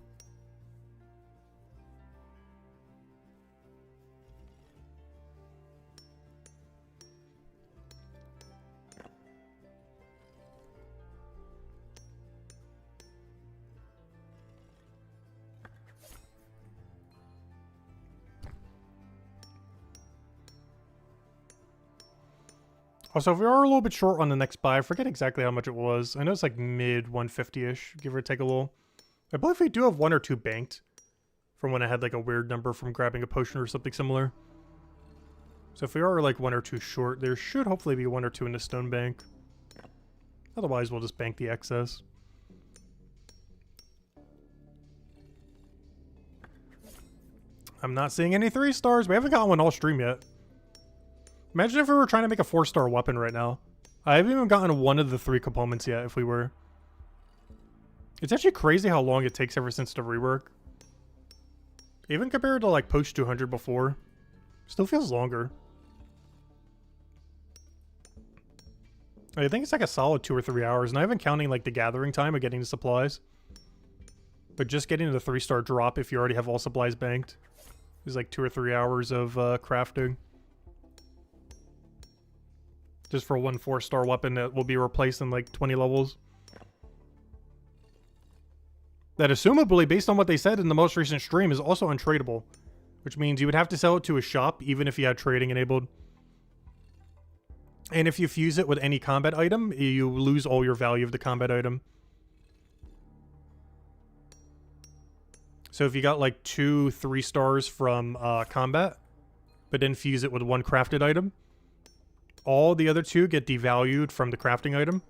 Also, if we are a little bit short on the next buy, I forget exactly how much it was. I know it's like mid 150-ish, give or take a little. I believe we do have 1 or 2 banked from when I had like a weird number from grabbing a potion or something similar. So if we are like 1 or 2 short, there should hopefully be 1 or 2 in the stone bank. Otherwise, we'll just bank the excess. I'm not seeing any 3-stars. We haven't gotten one all stream yet. Imagine if we were trying to make a 4-star weapon right now. I haven't even gotten one of the 3 components yet if we were. It's actually crazy how long it takes ever since the rework. Even compared to like post 200 before. Still feels longer. I think it's like a solid 2 or 3 hours, not even counting like the gathering time of getting the supplies. But just getting the 3-star drop if you already have all supplies banked is like 2 or 3 hours of crafting. Just for one 4-star weapon that will be replaced in like 20 levels. That assumably, based on what they said in the most recent stream, is also untradeable. Which means you would have to sell it to a shop even if you had trading enabled. And if you fuse it with any combat item, you lose all your value of the combat item. So if you got like 2 3-stars from combat, but then fuse it with 1 crafted item, all the other 2 get devalued from the crafting item,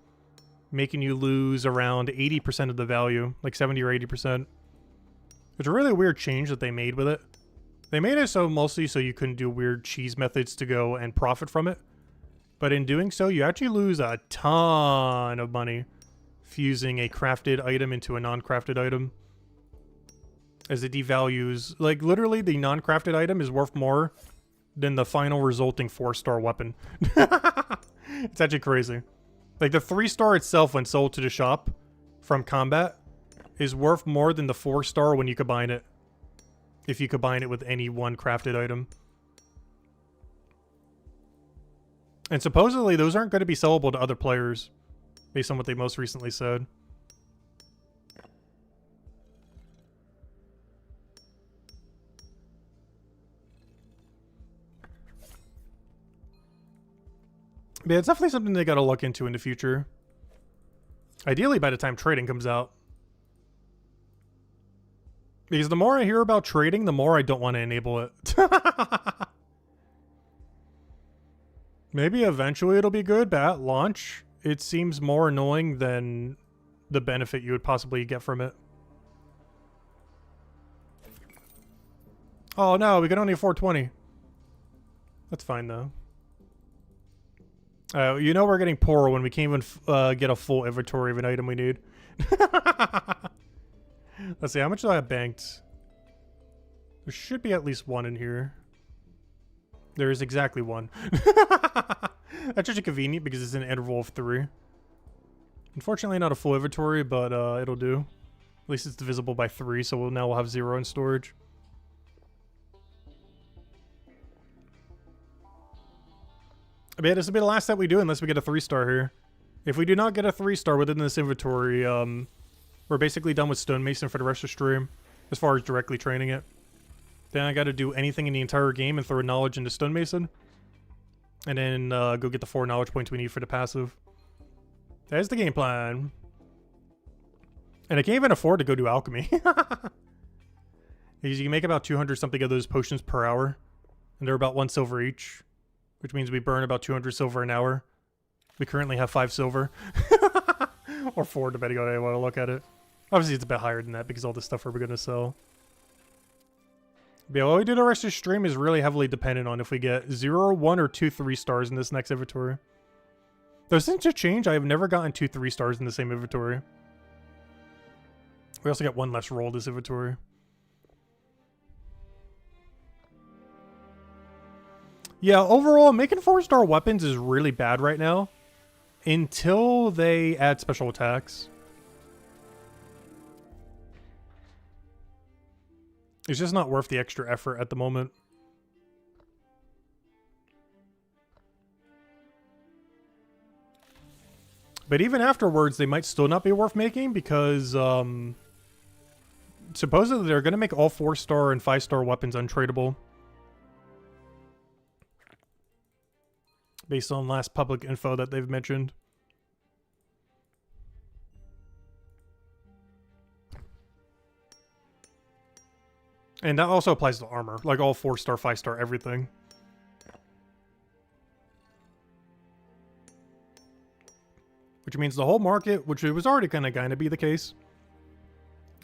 making you lose around 80% of the value, like 70 or 80%. It's a really weird change that they made with it. They made it so mostly so you couldn't do weird cheese methods to go and profit from it. But in doing so, you actually lose a ton of money fusing a crafted item into a non-crafted item. As it devalues, like literally the non-crafted item is worth more than the final resulting 4-star weapon. It's actually crazy. Like the 3-star itself when sold to the shop from combat is worth more than the 4-star when you combine it. If you combine it with any one crafted item. And supposedly those aren't going to be sellable to other players based on what they most recently said. But yeah, it's definitely something they gotta look into in the future. Ideally by the time trading comes out. Because the more I hear about trading, the more I don't want to enable it. Maybe eventually it'll be good, but at launch, it seems more annoying than the benefit you would possibly get from it. Oh no, we can only afford 20. That's fine though. You know we're getting poorer when we can't even get a full inventory of an item we need. Let's see, how much do I have banked? There should be at least one in here. There is exactly one. That's actually convenient because it's an interval of 3. Unfortunately not a full inventory, but it'll do. At least it's divisible by 3, so we'll have 0 in storage. But yeah, this will be the last set we do unless we get a 3-star here. If we do not get a 3-star within this inventory, we're basically done with Stonemason for the rest of the stream, as far as directly training it. Then I gotta do anything in the entire game and throw knowledge into Stonemason. And then go get the 4 knowledge points we need for the passive. There's the game plan. And I can't even afford to go do alchemy. Because you can make about 200 something of those potions per hour. And they're about 1 silver each. Which means we burn about 200 silver an hour. We currently have 5 silver. Or 4, depending on how you want to look at it. Obviously, it's a bit higher than that because all the stuff we're going to sell. But yeah, what we do the rest of the stream is really heavily dependent on if we get 0, 1, or 2 3-stars in this next inventory. Those things have changed. I have never gotten 2 3-stars in the same inventory. We also get 1 less roll this inventory. Yeah, overall, making 4-star weapons is really bad right now. Until they add special attacks. It's just not worth the extra effort at the moment. But even afterwards, they might still not be worth making because supposedly they're going to make all 4-star and 5-star weapons untradeable. Based on last public info that they've mentioned. And that also applies to armor, like all 4-star, 5-star, everything. Which means the whole market, which it was already going to be the case.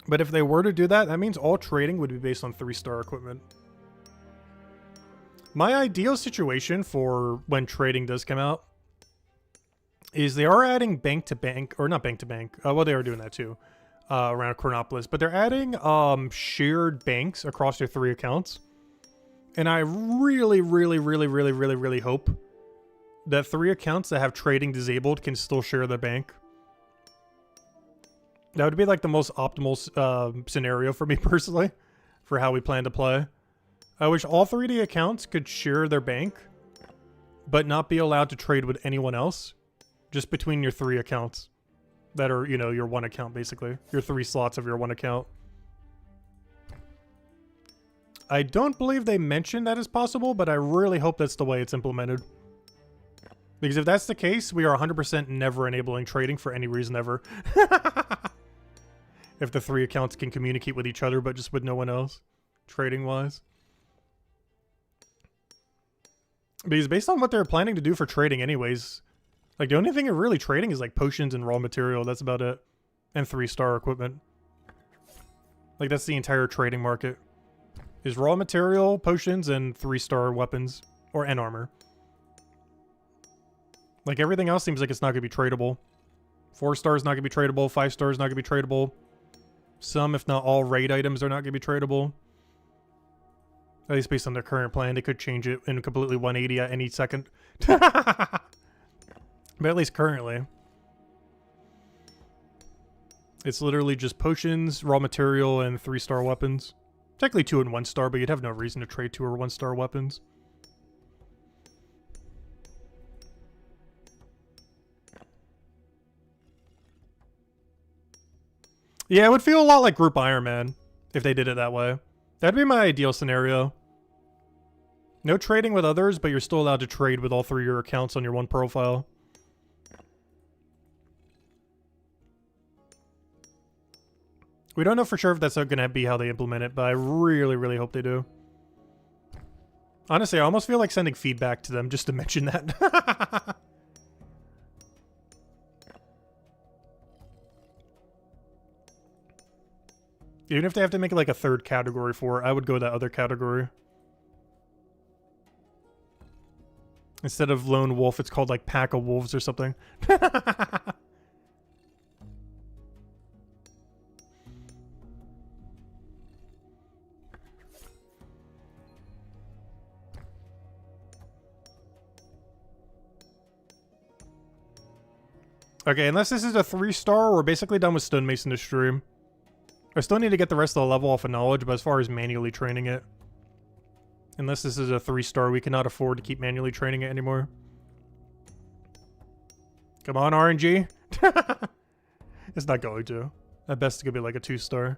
But if they were to do that, that means all trading would be based on 3-star equipment. My ideal situation for when trading does come out is they are adding bank to bank, or not bank to bank. Well, they are doing that too. Around Chronopolis, but they're adding shared banks across their 3 accounts. And I really hope that 3 accounts that have trading disabled can still share their bank. That would be like the most optimal scenario for me personally, for how we plan to play. I wish all 3D accounts could share their bank, but not be allowed to trade with anyone else, just between your 3 accounts. That are, you know, your 1 account, basically. Your 3 slots of your 1 account. I don't believe they mentioned that is possible, but I really hope that's the way it's implemented. Because if that's the case, we are 100% never enabling trading for any reason ever. If the 3 accounts can communicate with each other, but just with no one else, trading-wise. Because based on what they're planning to do for trading anyways... Like, the only thing you're really trading is, like, potions and raw material. That's about it. And 3-star equipment. Like, that's the entire trading market. Is raw material, potions, and 3-star weapons. Or and armor. Like, everything else seems like it's not going to be tradable. 4-star is not going to be tradable. 5-star is not going to be tradable. Some, if not all, raid items are not going to be tradable. At least based on their current plan. They could change it in completely 180 at any second. But at least currently, it's literally just potions, raw material, and 3-star weapons. Technically 2 and 1-star, but you'd have no reason to trade 2 or 1-star weapons. Yeah, it would feel a lot like Group Iron Man if they did it that way. That'd be my ideal scenario. No trading with others, but you're still allowed to trade with all 3 of your accounts on your 1 profile. We don't know for sure if that's going to be how they implement it, but I really, really hope they do. Honestly, I almost feel like sending feedback to them just to mention that. Even if they have to make it like a third category for it, I would go that other category. Instead of lone wolf, it's called like pack of wolves or something. Okay, unless this is a 3-star, we're basically done with Stonemason to stream. I still need to get the rest of the level off of knowledge, but as far as manually training it, unless this is a 3-star, we cannot afford to keep manually training it anymore. Come on, RNG. It's not going to. At best, it's going to be like a 2-star.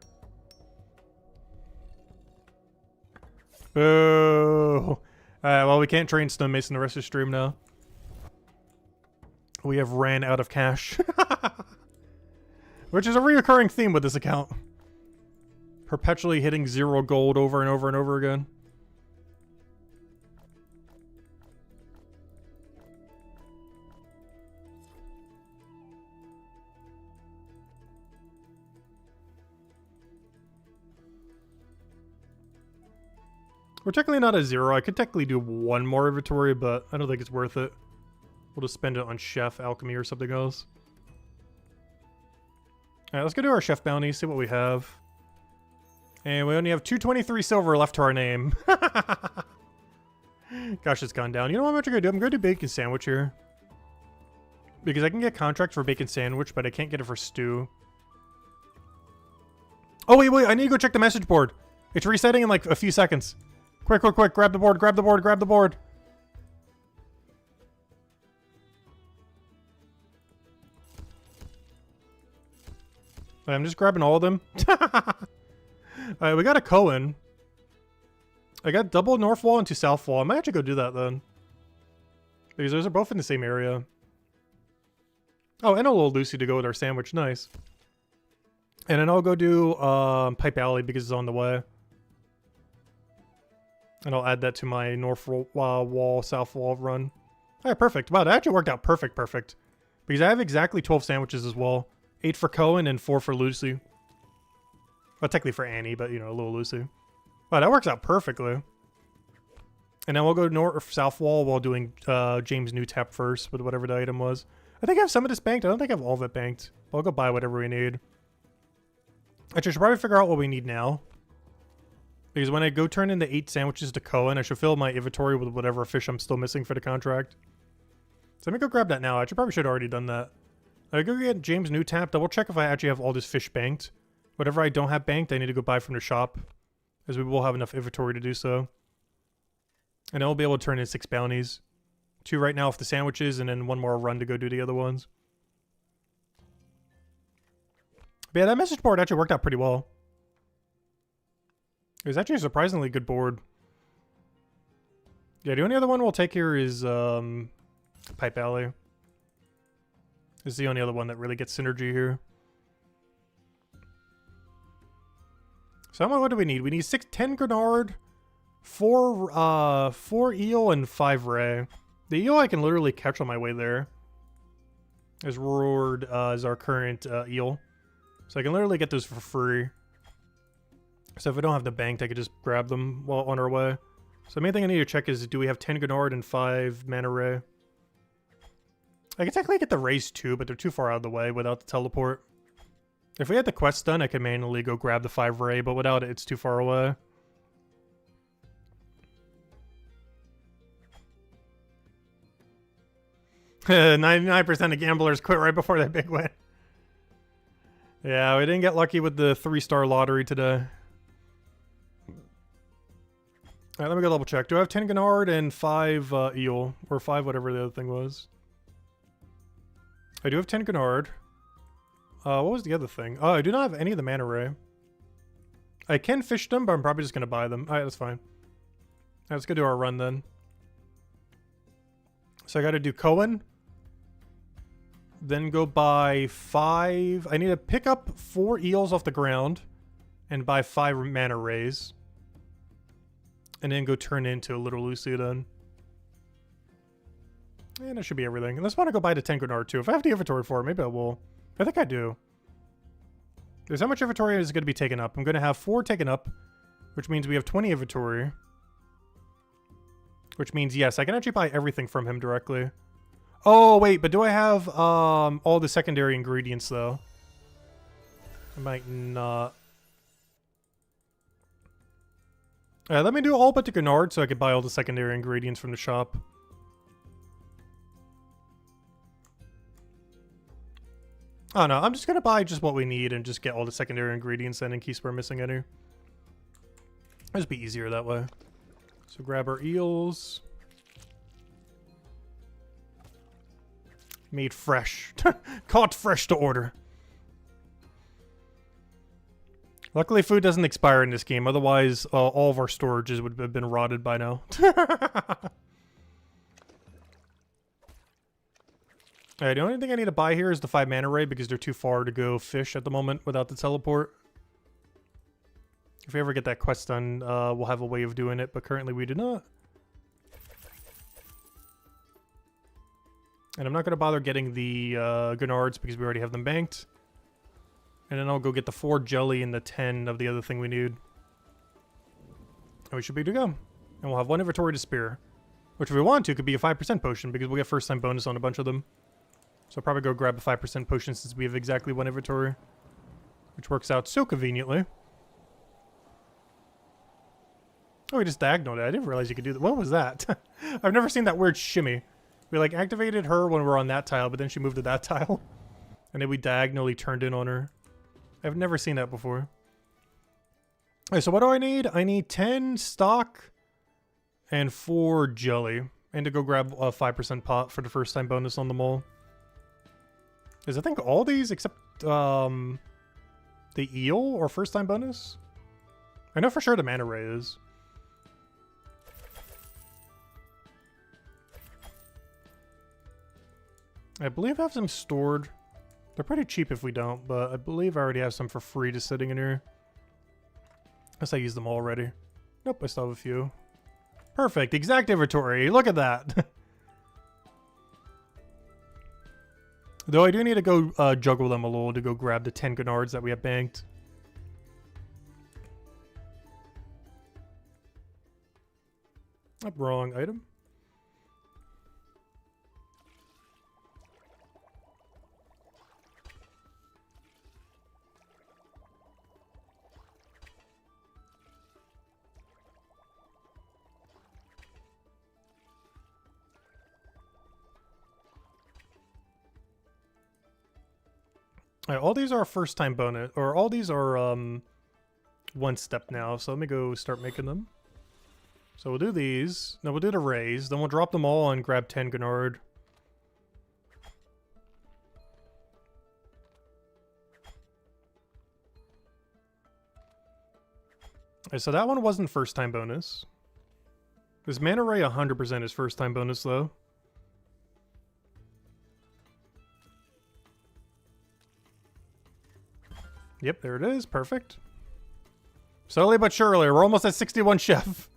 Boo! Alright, well, we can't train Stonemason the rest of the stream now. We have ran out of cash. Which is a reoccurring theme with this account. Perpetually hitting 0 gold over and over and over again. We're technically not at 0. I could technically do 1 more inventory, but I don't think it's worth it. We'll just spend it on chef, alchemy, or something else. Alright, let's go do our chef bounty, see what we have. And we only have 223 silver left to our name. Gosh, it's gone down. You know what I'm actually going to do? I'm going to do bacon sandwich here. Because I can get contract for bacon sandwich, but I can't get it for stew. Oh, wait. I need to go check the message board. It's resetting in like a few seconds. Quick. Grab the board, grab the board, grab the board. I'm just grabbing all of them. Alright, we got a Cohen. I got double north wall into south wall. I might actually go do that then. Because those are both in the same area. Oh, and a little Lucy to go with our sandwich. Nice. And then I'll go do Pipe Alley because it's on the way. And I'll add that to my north wall, south wall run. Alright, perfect. Wow, that actually worked out perfect. Because I have exactly 12 sandwiches as well. 8 for Cohen and 4 for Lucy. Well, technically for Annie, but, you know, a little Lucy. Wow, that works out perfectly. And then we'll go north-south wall while doing James New Tap first with whatever the item was. I think I have some of this banked. I don't think I have all of it banked. But I'll go buy whatever we need. Actually, I should probably figure out what we need now. Because when I go turn in the 8 sandwiches to Cohen, I should fill my inventory with whatever fish I'm still missing for the contract. So let me go grab that now. I probably should have already done that. I go get James New Tap. Double check if I actually have all this fish banked. Whatever I don't have banked, I need to go buy from the shop. As we will have enough inventory to do so. And then we'll be able to turn in 6 bounties. 2 right now off the sandwiches, and then 1 more run to go do the other ones. But yeah, that message board actually worked out pretty well. It was actually a surprisingly good board. Yeah, the only other one we'll take here is Pipe Alley. This is the only other one that really gets synergy here. So what do we need? We need 10 Grenard, 4 eel, and 5 ray. The eel I can literally catch on my way there. As roared as our current eel. So I can literally get those for free. So if I don't have the banked, I could just grab them while on our way. So the main thing I need to check is, do we have 10 Grenard and 5 mana ray? I can technically get the rays too, but they're too far out of the way without the teleport. If we had the quest done, I could manually go grab the 5 ray, but without it, it's too far away. %99 of gamblers quit right before that big win. Yeah, we didn't get lucky with the 3-star lottery today. Alright, let me go double check. Do I have 10 Gennard and 5 eel? Or 5 whatever the other thing was. I do have 10 Gennard. What was the other thing? Oh, I do not have any of the mana ray. I can fish them, but I'm probably just going to buy them. Alright, that's fine. Alright, let's go do our run then. So I got to do Cohen. Then go buy 5. I need to pick up 4 eels off the ground. and buy 5 mana rays. And then go turn into a Little Lucy then. And that should be everything. Unless I want to go buy the 10 Grenard too. If I have the inventory for it, maybe I will. I think I do. There's how much inventory is going to be taken up. I'm going to have 4 taken up, which means we have 20 inventory. Which means, yes, I can actually buy everything from him directly. Oh, wait, but do I have all the secondary ingredients, though? I might not. Let me do all but the Grenard so I can buy all the secondary ingredients from the shop. Oh no, I'm just gonna buy just what we need and just get all the secondary ingredients in case we're missing any. It'll just be easier that way. So grab our eels. Made fresh. Caught fresh to order. Luckily food doesn't expire in this game, otherwise all of our storages would have been rotted by now. Alright, the only thing I need to buy here is the 5 mana ray because they're too far to go fish at the moment without the teleport. If we ever get that quest done, we'll have a way of doing it, but currently we do not. And I'm not going to bother getting the Grenards because we already have them banked. And then I'll go get the 4 jelly and the 10 of the other thing we need. And we should be good to go. And we'll have 1 inventory to spare. Which if we want to could be a 5% potion because we'll get first time bonus on a bunch of them. So I'll probably go grab a 5% potion since we have exactly 1 inventory. Which works out so conveniently. Oh, we just diagonaled it. I didn't realize you could do that. What was that? I've never seen that weird shimmy. We like activated her when we were on that tile, but then she moved to that tile. And then we diagonally turned in on her. I've never seen that before. Okay, so what do I need? I need 10 stock and 4 jelly. And to go grab a 5% pot for the first time bonus on them all. Is I think all these except the eel or first time bonus? I know for sure the mana ray is. I believe I have some stored. They're pretty cheap if we don't, but I believe I already have some for free just sitting in here. Unless I used them all already. Nope, I still have a few. Perfect, exact inventory. Look at that. Though I do need to go juggle them a little to go grab the 10 Grenards that we have banked. Oh, wrong item. Alright, all these are first time bonus, or all these are 1 step now, so let me go start making them. So we'll do these, then we'll do the rays, then we'll drop them all and grab 10 Grenard. Alright, so that one wasn't first time bonus. This mana ray 100% is first time bonus though. Yep, there it is. Perfect. Slowly but surely, we're almost at 61 chef.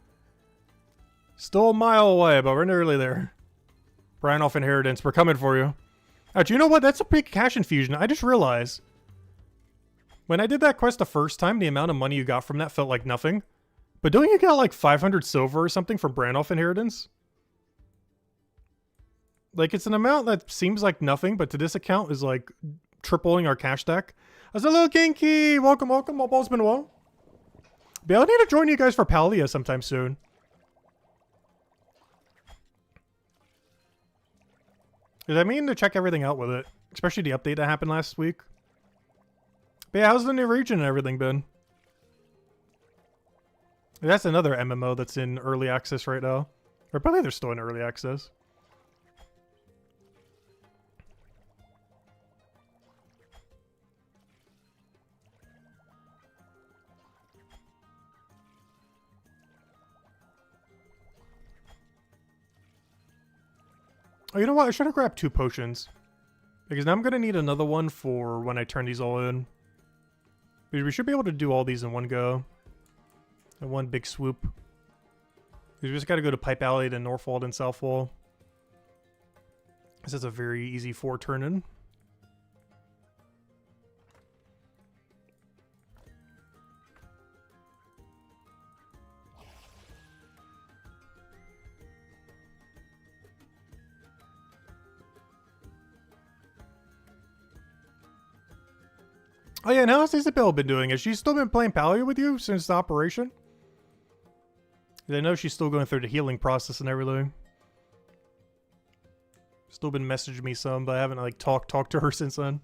Still a mile away, but we're nearly there. Branolf Inheritance, we're coming for you. Actually, you know what? That's a big cash infusion. I just realized. When I did that quest the first time, the amount of money you got from that felt like nothing. But don't you get like 500 silver or something from Branolf Inheritance? Like, it's an amount that seems like nothing, but to this account is like tripling our cash stack. Hello, Kinky! Welcome, welcome. Hope all's been well. But I need to join you guys for Palia sometime soon. Because I mean to check everything out with it. Especially the update that happened last week. But yeah, how's the new region and everything been? That's another MMO that's in early access right now. Or probably they're still in early access. Oh, you know what? I should have grabbed 2 potions. Because now I'm going to need another one for when I turn these all in. We should be able to do all these in one go. In one big swoop. We just got to go to Pipe Alley, then Northwold and Southwold. This is a very easy 4 turn-in. Oh yeah, and how has Isabel been doing? Has she still been playing Palio with you since the operation? I know she's still going through the healing process and everything. Still been messaging me some, but I haven't like talked to her since then.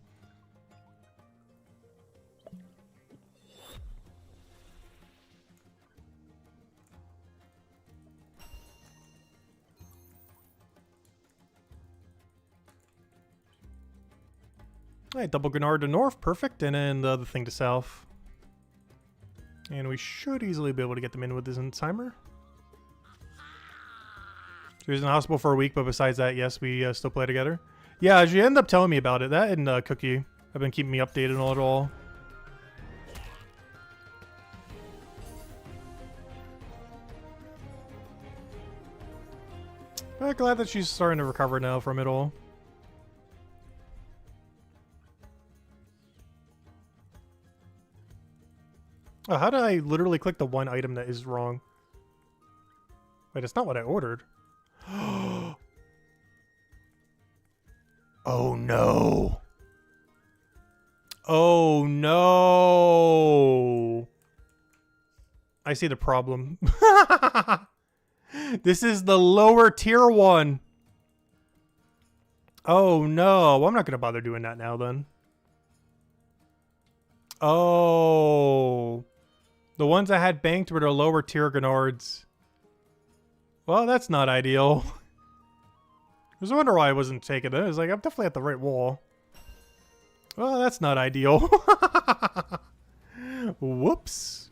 Alright, double Gennard to north, perfect, and then the other thing to south. And we should easily be able to get them in with this timer. She was in the hospital for a week, but besides that, yes, we still play together. Yeah, she ended up telling me about it. That and Cookie have been keeping me updated on it all. But glad that she's starting to recover now from it all. Oh, how did I literally click the one item that is wrong? Wait, it's not what I ordered. Oh no. Oh no. I see the problem. This is the lower tier one. Oh no. Well, I'm not going to bother doing that now then. Oh. The ones I had banked were the lower tier Gennards. Well, that's not ideal. I was wondering why I wasn't taking it. I was like, I'm definitely at the right wall. Well, that's not ideal. Whoops.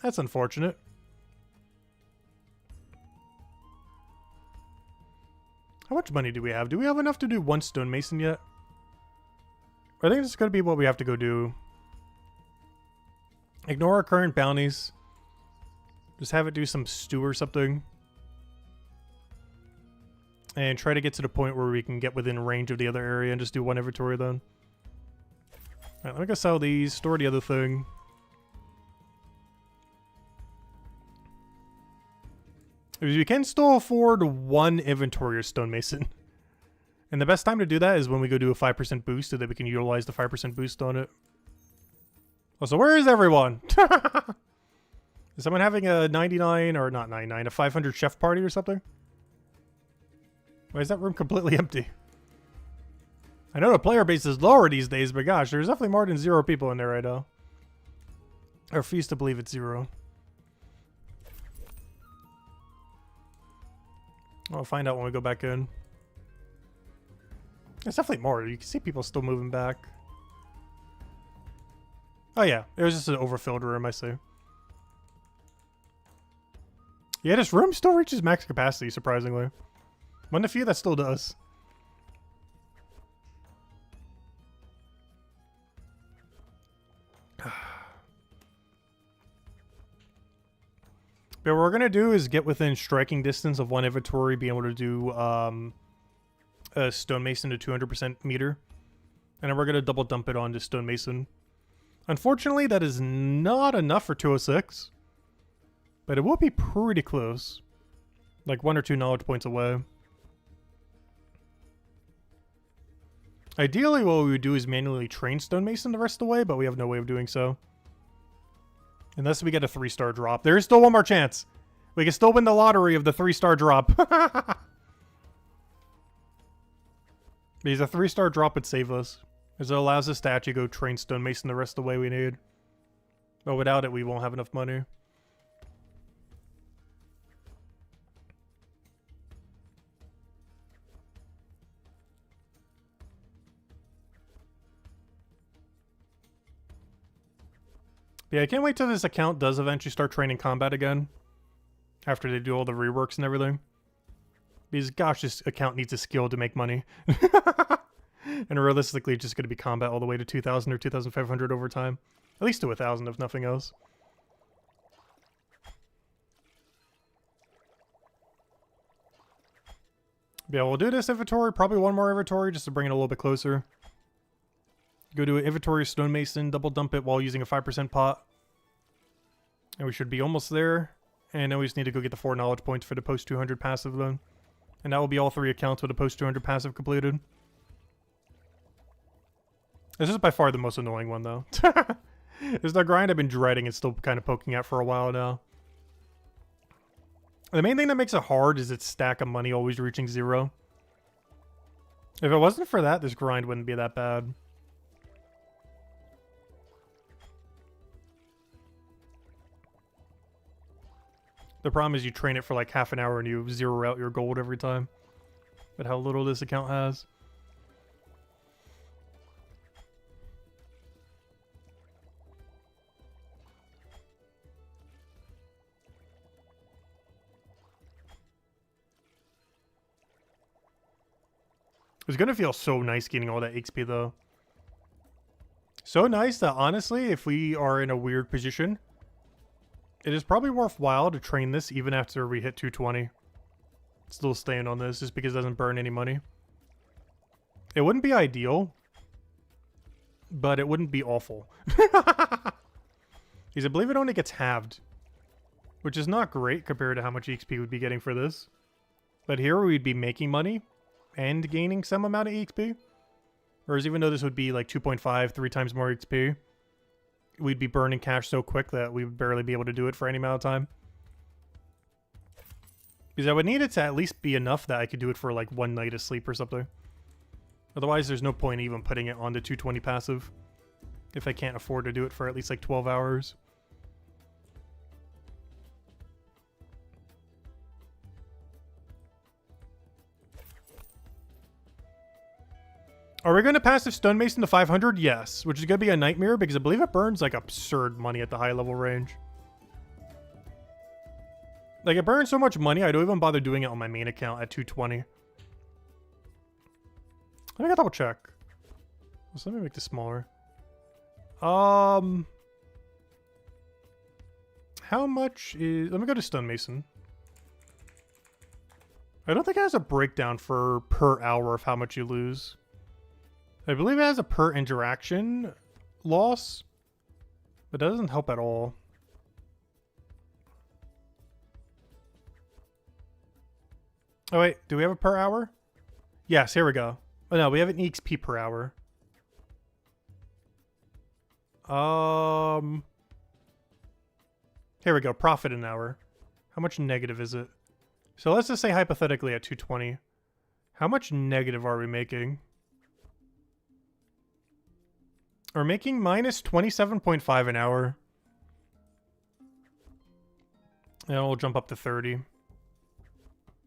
That's unfortunate. How much money do we have? Do we have enough to do one stonemason yet? I think this is going to be what we have to go do. Ignore our current bounties. Just have it do some stew or something. And try to get to the point where we can get within range of the other area and just do one inventory then. Alright, let me go sell these, store the other thing. We can still afford one inventory or stonemason. And the best time to do that is when we go do a 5% boost so that we can utilize the 5% boost on it. Oh, so where is everyone? Is someone having a 99, or not 99, a 500 chef party or something? Why is that room completely empty? I know the player base is lower these days, but gosh, there's definitely more than 0 people in there right now. I refuse to believe it's 0. I'll find out when we go back in. There's definitely more. You can see people still moving back. Oh yeah, it was just an overfilled room, I see. Yeah, this room still reaches max capacity, surprisingly. One of the few that still does. But what we're going to do is get within striking distance of one inventory, be able to do a stonemason to 200% meter. And then we're going to double dump it onto stonemason. Unfortunately, that is not enough for 206. But it will be pretty close. Like 1 or 2 knowledge points away. Ideally, what we would do is manually train stonemason the rest of the way, but we have no way of doing so. Unless we get a 3-star drop. There is still one more chance. We can still win the lottery of the 3-star drop. Because a 3-star drop would save us. As it allows us to actually go train stonemason the rest of the way we need. But without it, we won't have enough money. Yeah, I can't wait till this account does eventually start training combat again. After they do all the reworks and everything. Because, gosh, this account needs a skill to make money. And realistically, it's just going to be combat all the way to 2,000 or 2,500 over time. At least to 1,000 if nothing else. Yeah, we'll do this inventory. Probably one more inventory just to bring it a little bit closer. Go to an inventory stonemason, double dump it while using a 5% pot. And we should be almost there. And then we just need to go get the 4 knowledge points for the post 200 passive then. And that will be all 3 accounts with the post 200 passive completed. This is by far the most annoying one though. This is the grind I've been dreading and still kind of poking at for a while now. The main thing that makes it hard is its stack of money always reaching 0. If it wasn't for that, this grind wouldn't be that bad. The problem is you train it for like half an hour and you zero out your gold every time. But how little this account has. It's gonna feel so nice getting all that XP though. So nice that honestly, if we are in a weird position, it is probably worthwhile to train this even after we hit 220. Still staying on this just because it doesn't burn any money. It wouldn't be ideal, but it wouldn't be awful. Because I believe it only gets halved, which is not great compared to how much XP we'd be getting for this. But here we'd be making money and gaining some amount of XP. Whereas even though this would be like 2.5, 3 times more XP, we'd be burning cash so quick that we would barely be able to do it for any amount of time. Because I would need it to at least be enough that I could do it for like 1 night of sleep or something. Otherwise, there's no point even putting it on the 220 passive if I can't afford to do it for at least like 12 hours. Are we going to passive stonemason to 500? Yes, which is going to be a nightmare because I believe it burns like absurd money at the high level range. Like it burns so much money, I don't even bother doing it on my main account at 220. Let me double check. So let me make this smaller. How much is... Let me go to stonemason. I don't think it has a breakdown for per hour of how much you lose. I believe it has a per interaction loss, but that doesn't help at all. Oh wait, do we have a per hour? Yes, here we go. Oh no, we have an EXP per hour. Here we go, profit an hour. How much negative is it? So let's just say hypothetically at 220. How much negative are we making? We're making minus 27.5 an hour. And we'll jump up to 30.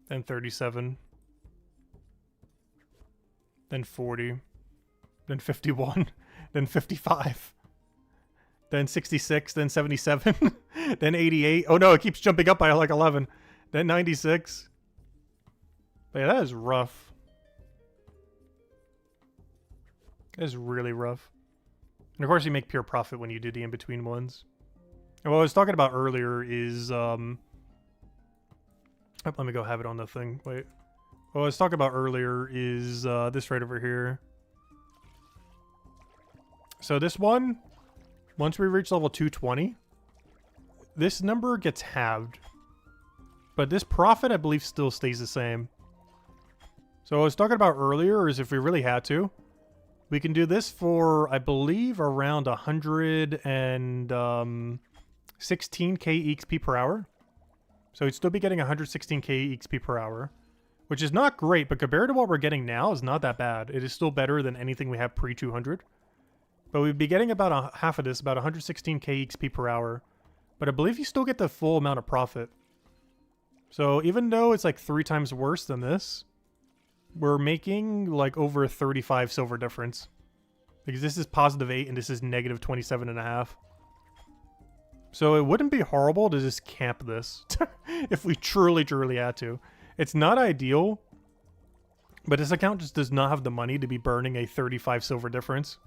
Then 37. Then 40. Then 51. Then 55. Then 66. Then 77. Then 88. Oh no, it keeps jumping up by like 11. Then 96. But yeah, that is rough. That is really rough. And of course you make pure profit when you do the in-between ones. And what I was talking about earlier is, let me go have it on the thing. Wait. What I was talking about earlier is this right over here. So this one, once we reach level 220, this number gets halved. But this profit, I believe, still stays the same. So what I was talking about earlier is if we really had to, we can do this for, I believe, around 116k XP per hour. So we'd still be getting 116k XP per hour, which is not great, but compared to what we're getting now, is not that bad. It is still better than anything we have pre-200. But we'd be getting about half of this, about 116k XP per hour. But I believe you still get the full amount of profit. So even though it's like 3 times worse than this, we're making like over a 35 silver difference. Because this is positive 8 and this is negative 27.5. So it wouldn't be horrible to just camp this if we truly had to. It's not ideal, But this account just does not have the money to be burning a 35 silver difference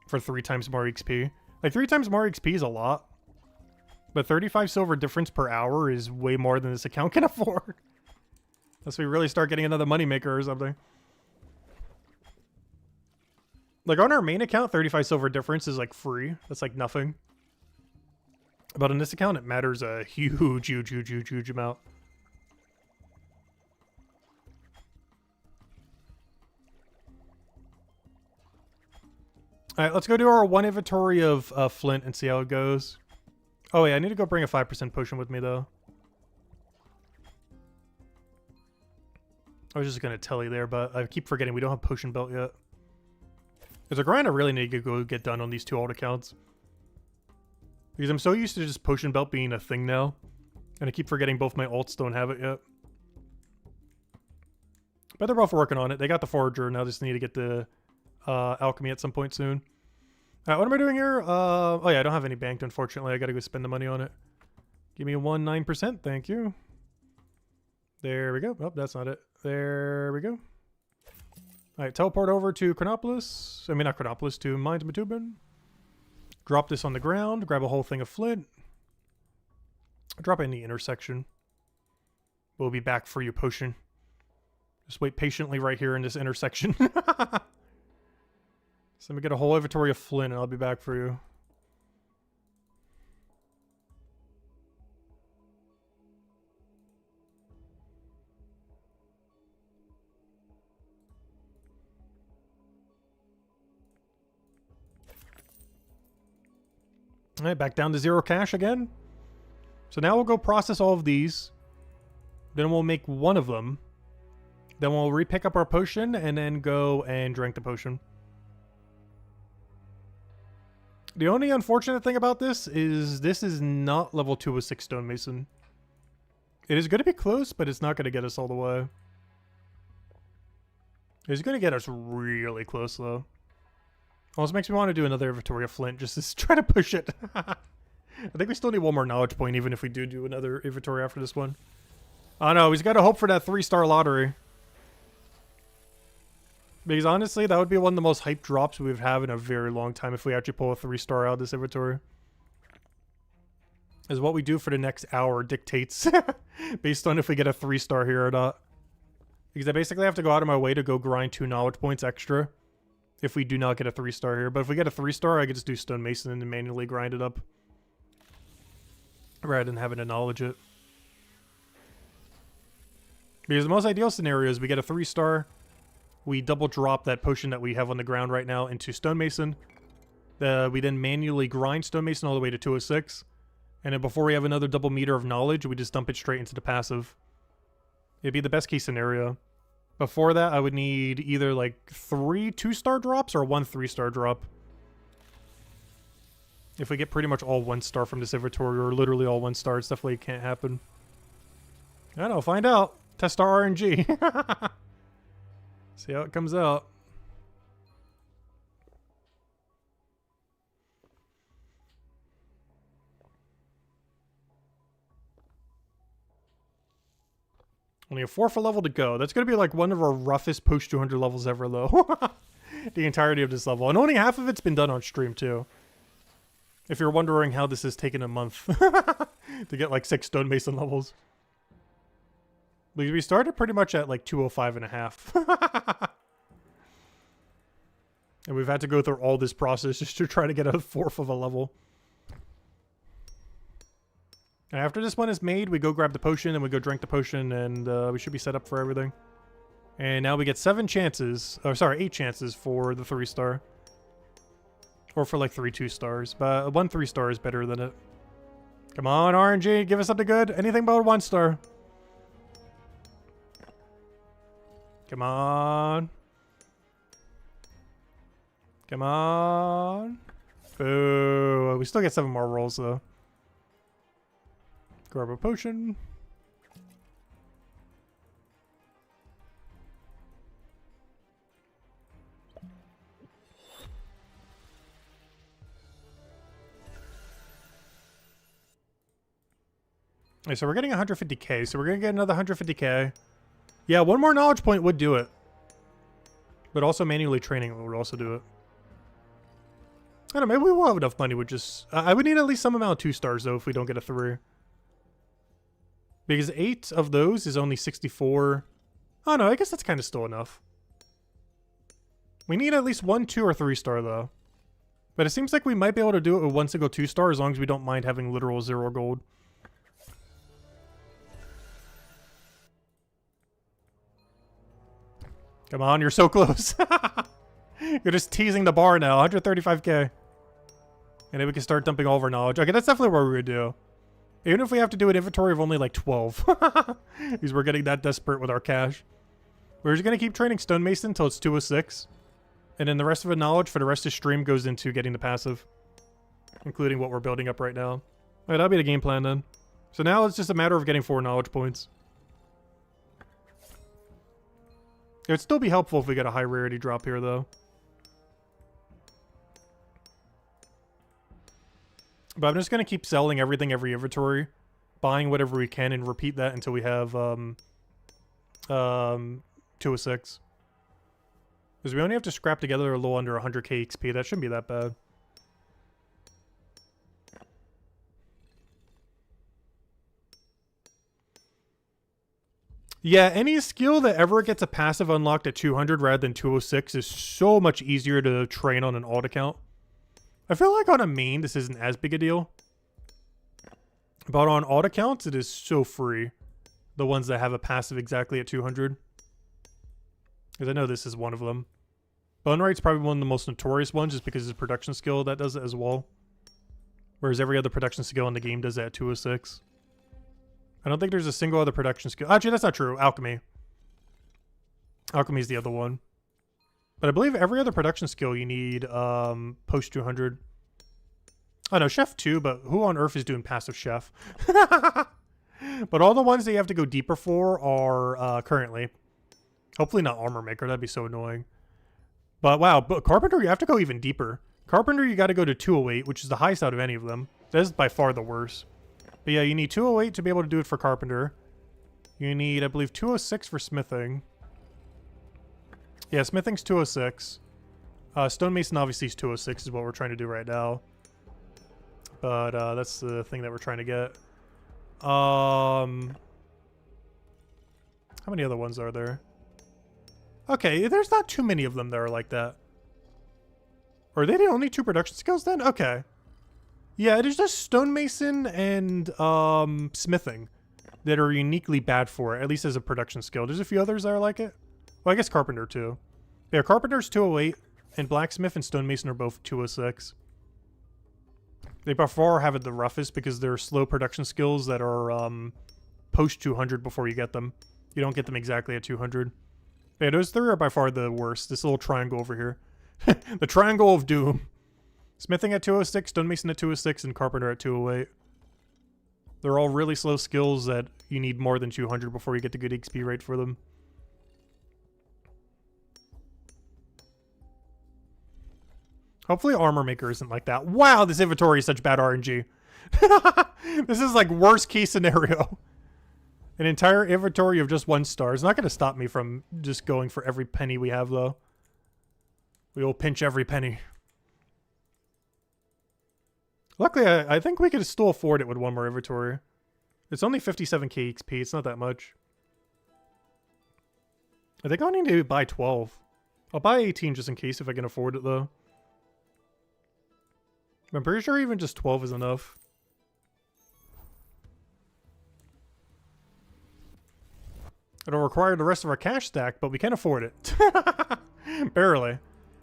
for 3 times more XP. Like, 3 times more XP is a lot. But 35 silver difference per hour is way more than this account can afford. Unless we really start getting another moneymaker or something. Like, on our main account, 35 silver difference is, like, free. That's, like, nothing. But on this account, it matters a huge, huge, huge, huge, huge amount. Alright, let's go do our 1 inventory of flint and see how it goes. Oh, yeah, I need to go bring a 5% potion with me, though. I was just going to tell you there, but I keep forgetting we don't have potion belt yet. There's a grind I really need to go get done on these 2 alt accounts. Because I'm so used to just potion belt being a thing now. And I keep forgetting both my alts don't have it yet. But they're both working on it. They got the forager, now they just need to get the alchemy at some point soon. Alright, what am I doing here? Oh yeah, I don't have any banked, unfortunately. I gotta go spend the money on it. Give me a 9%, thank you. There we go. Oh, that's not it. There we go. Alright, teleport over to Chronopolis. I mean, not Chronopolis, to Mines Matubin. Drop this on the ground, grab a whole thing of flint. Drop it in the intersection. We'll be back for your potion. Just wait patiently right here in this intersection. So let me get a whole inventory of flint and I'll be back for you. Alright, back down to 0 cash again. So now we'll go process all of these. Then we'll make one of them. Then we'll re-pick up our potion and then go and drink the potion. The only unfortunate thing about this is not level 206 stonemason. It is going to be close, but it's not going to get us all the way. It's going to get us really close, though. Also makes me want to do another inventory of flint just to try to push it. I think we still need one more knowledge point, even if we do another inventory after this one. Oh no, he's got to hope for that 3-star lottery. Because honestly, that would be one of the most hyped drops we've had in a very long time if we actually pull a 3-star out of this inventory. Is what we do for the next hour dictates based on if we get a 3-star here or not. Because I basically have to go out of my way to go grind 2 knowledge points extra if we do not get a 3-star here. But if we get a 3-star, I could just do stonemason and manually grind it up rather than having to knowledge it. Because the most ideal scenario is we get a 3-star, we double drop that potion that we have on the ground right now into stonemason. We then manually grind stonemason all the way to 206. And then before we have another double meter of knowledge, we just dump it straight into the passive. It'd be the best case scenario. Before that, I would need either like 3 2-star drops or 1 3-star drop. If we get pretty much all 1-star from this inventory, or literally all 1-star, it's definitely can't happen. I don't know, find out. Test our RNG. See how it comes out. Only a 4th level to go. That's going to be like one of our roughest post 200 levels ever, though. The entirety of this level. And only half of it's been done on stream, too. If you're wondering how this has taken a month to get like 6 stonemason levels. We started pretty much at like 205 and a half. And we've had to go through all this process just to try to get a 4th of a level. And after this one is made, we go grab the potion and we go drink the potion and we should be set up for everything. And now we get 7 chances, or sorry, 8 chances for the 3-star. Or for like 3 2-stars, but 1 3-star is better than it. Come on, RNG, give us something good. Anything but a 1-star. Come on. Come on. Boo. We still get 7 more rolls, though. Grab a potion. Okay, so we're getting 150k, so we're going to get another 150k. Yeah, one more knowledge point would do it. But also manually training would also do it. I don't know, maybe we will have enough money with just... I would need at least some amount of 2 stars, though, if we don't get a 3. Because 8 of those is only 64. Oh, no, I guess that's kind of still enough. We need at least 1, 2, or 3 star, though. But it seems like we might be able to do it with 1 single 2 star as long as we don't mind having literal 0 gold. Come on, you're so close. You're just teasing the bar now. 135k. And then we can start dumping all of our knowledge. Okay, that's definitely what we would do. Even if we have to do an inventory of only like 12. Because we're getting that desperate with our cash. We're just going to keep training Stonemason until it's 206. And then the rest of the knowledge for the rest of the stream goes into getting the passive. Including what we're building up right now. Alright, that'll be the game plan then. So now it's just a matter of getting 4 knowledge points. It would still be helpful if we get a high rarity drop here though. But I'm just going to keep selling everything every inventory. Buying whatever we can and repeat that until we have 206. Because we only have to scrap together a little under 100k XP. That shouldn't be that bad. Yeah, any skill that ever gets a passive unlocked at 200 rather than 206 is so much easier to train on an alt account. I feel like on a main, this isn't as big a deal. But on alt accounts, it is so free. The ones that have a passive exactly at 200. Because I know this is one of them. Bone Right's probably one of the most notorious ones just because it's a production skill that does it as well. Whereas every other production skill in the game does it at 206. I don't think there's a single other production skill. Actually, that's not true. Alchemy. Alchemy is the other one. But I believe every other production skill you need post 200. Oh no, Chef too, but who on earth is doing passive Chef? But all the ones that you have to go deeper for are currently. Hopefully not Armor Maker, that'd be so annoying. But wow, but Carpenter, you have to go even deeper. Carpenter, you got to go to 208, which is the highest out of any of them. That is by far the worst. But yeah, you need 208 to be able to do it for Carpenter. You need, I believe, 206 for Smithing. Yeah, Smithing's 206. Stonemason obviously is 206 is what we're trying to do right now. But that's the thing that we're trying to get. How many other ones are there? Okay, there's not too many of them that are like that. Are they the only 2 production skills then? Okay. Yeah, it is just Stonemason and Smithing that are uniquely bad for it, at least as a production skill. There's a few others that are like it. Well, I guess Carpenter too. Yeah, Carpenter's 208, and Blacksmith and Stonemason are both 206. They by far have it the roughest because they're slow production skills that are post 200 before you get them. You don't get them exactly at 200. Yeah, those 3 are by far the worst. This little triangle over here. The triangle of doom. Smithing at 206, Stonemason at 206, and Carpenter at 208. They're all really slow skills that you need more than 200 before you get the good XP rate for them. Hopefully Armor Maker isn't like that. Wow, this inventory is such bad RNG. This is like worst case scenario. An entire inventory of just 1 star. It's not going to stop me from just going for every penny we have, though. We will pinch every penny. Luckily, I think we could still afford it with 1 more inventory. It's only 57k XP. It's not that much. I think I'll need to buy 12. I'll buy 18 just in case if I can afford it, though. I'm pretty sure even just 12 is enough. It'll require the rest of our cash stack, but we can afford it. Barely.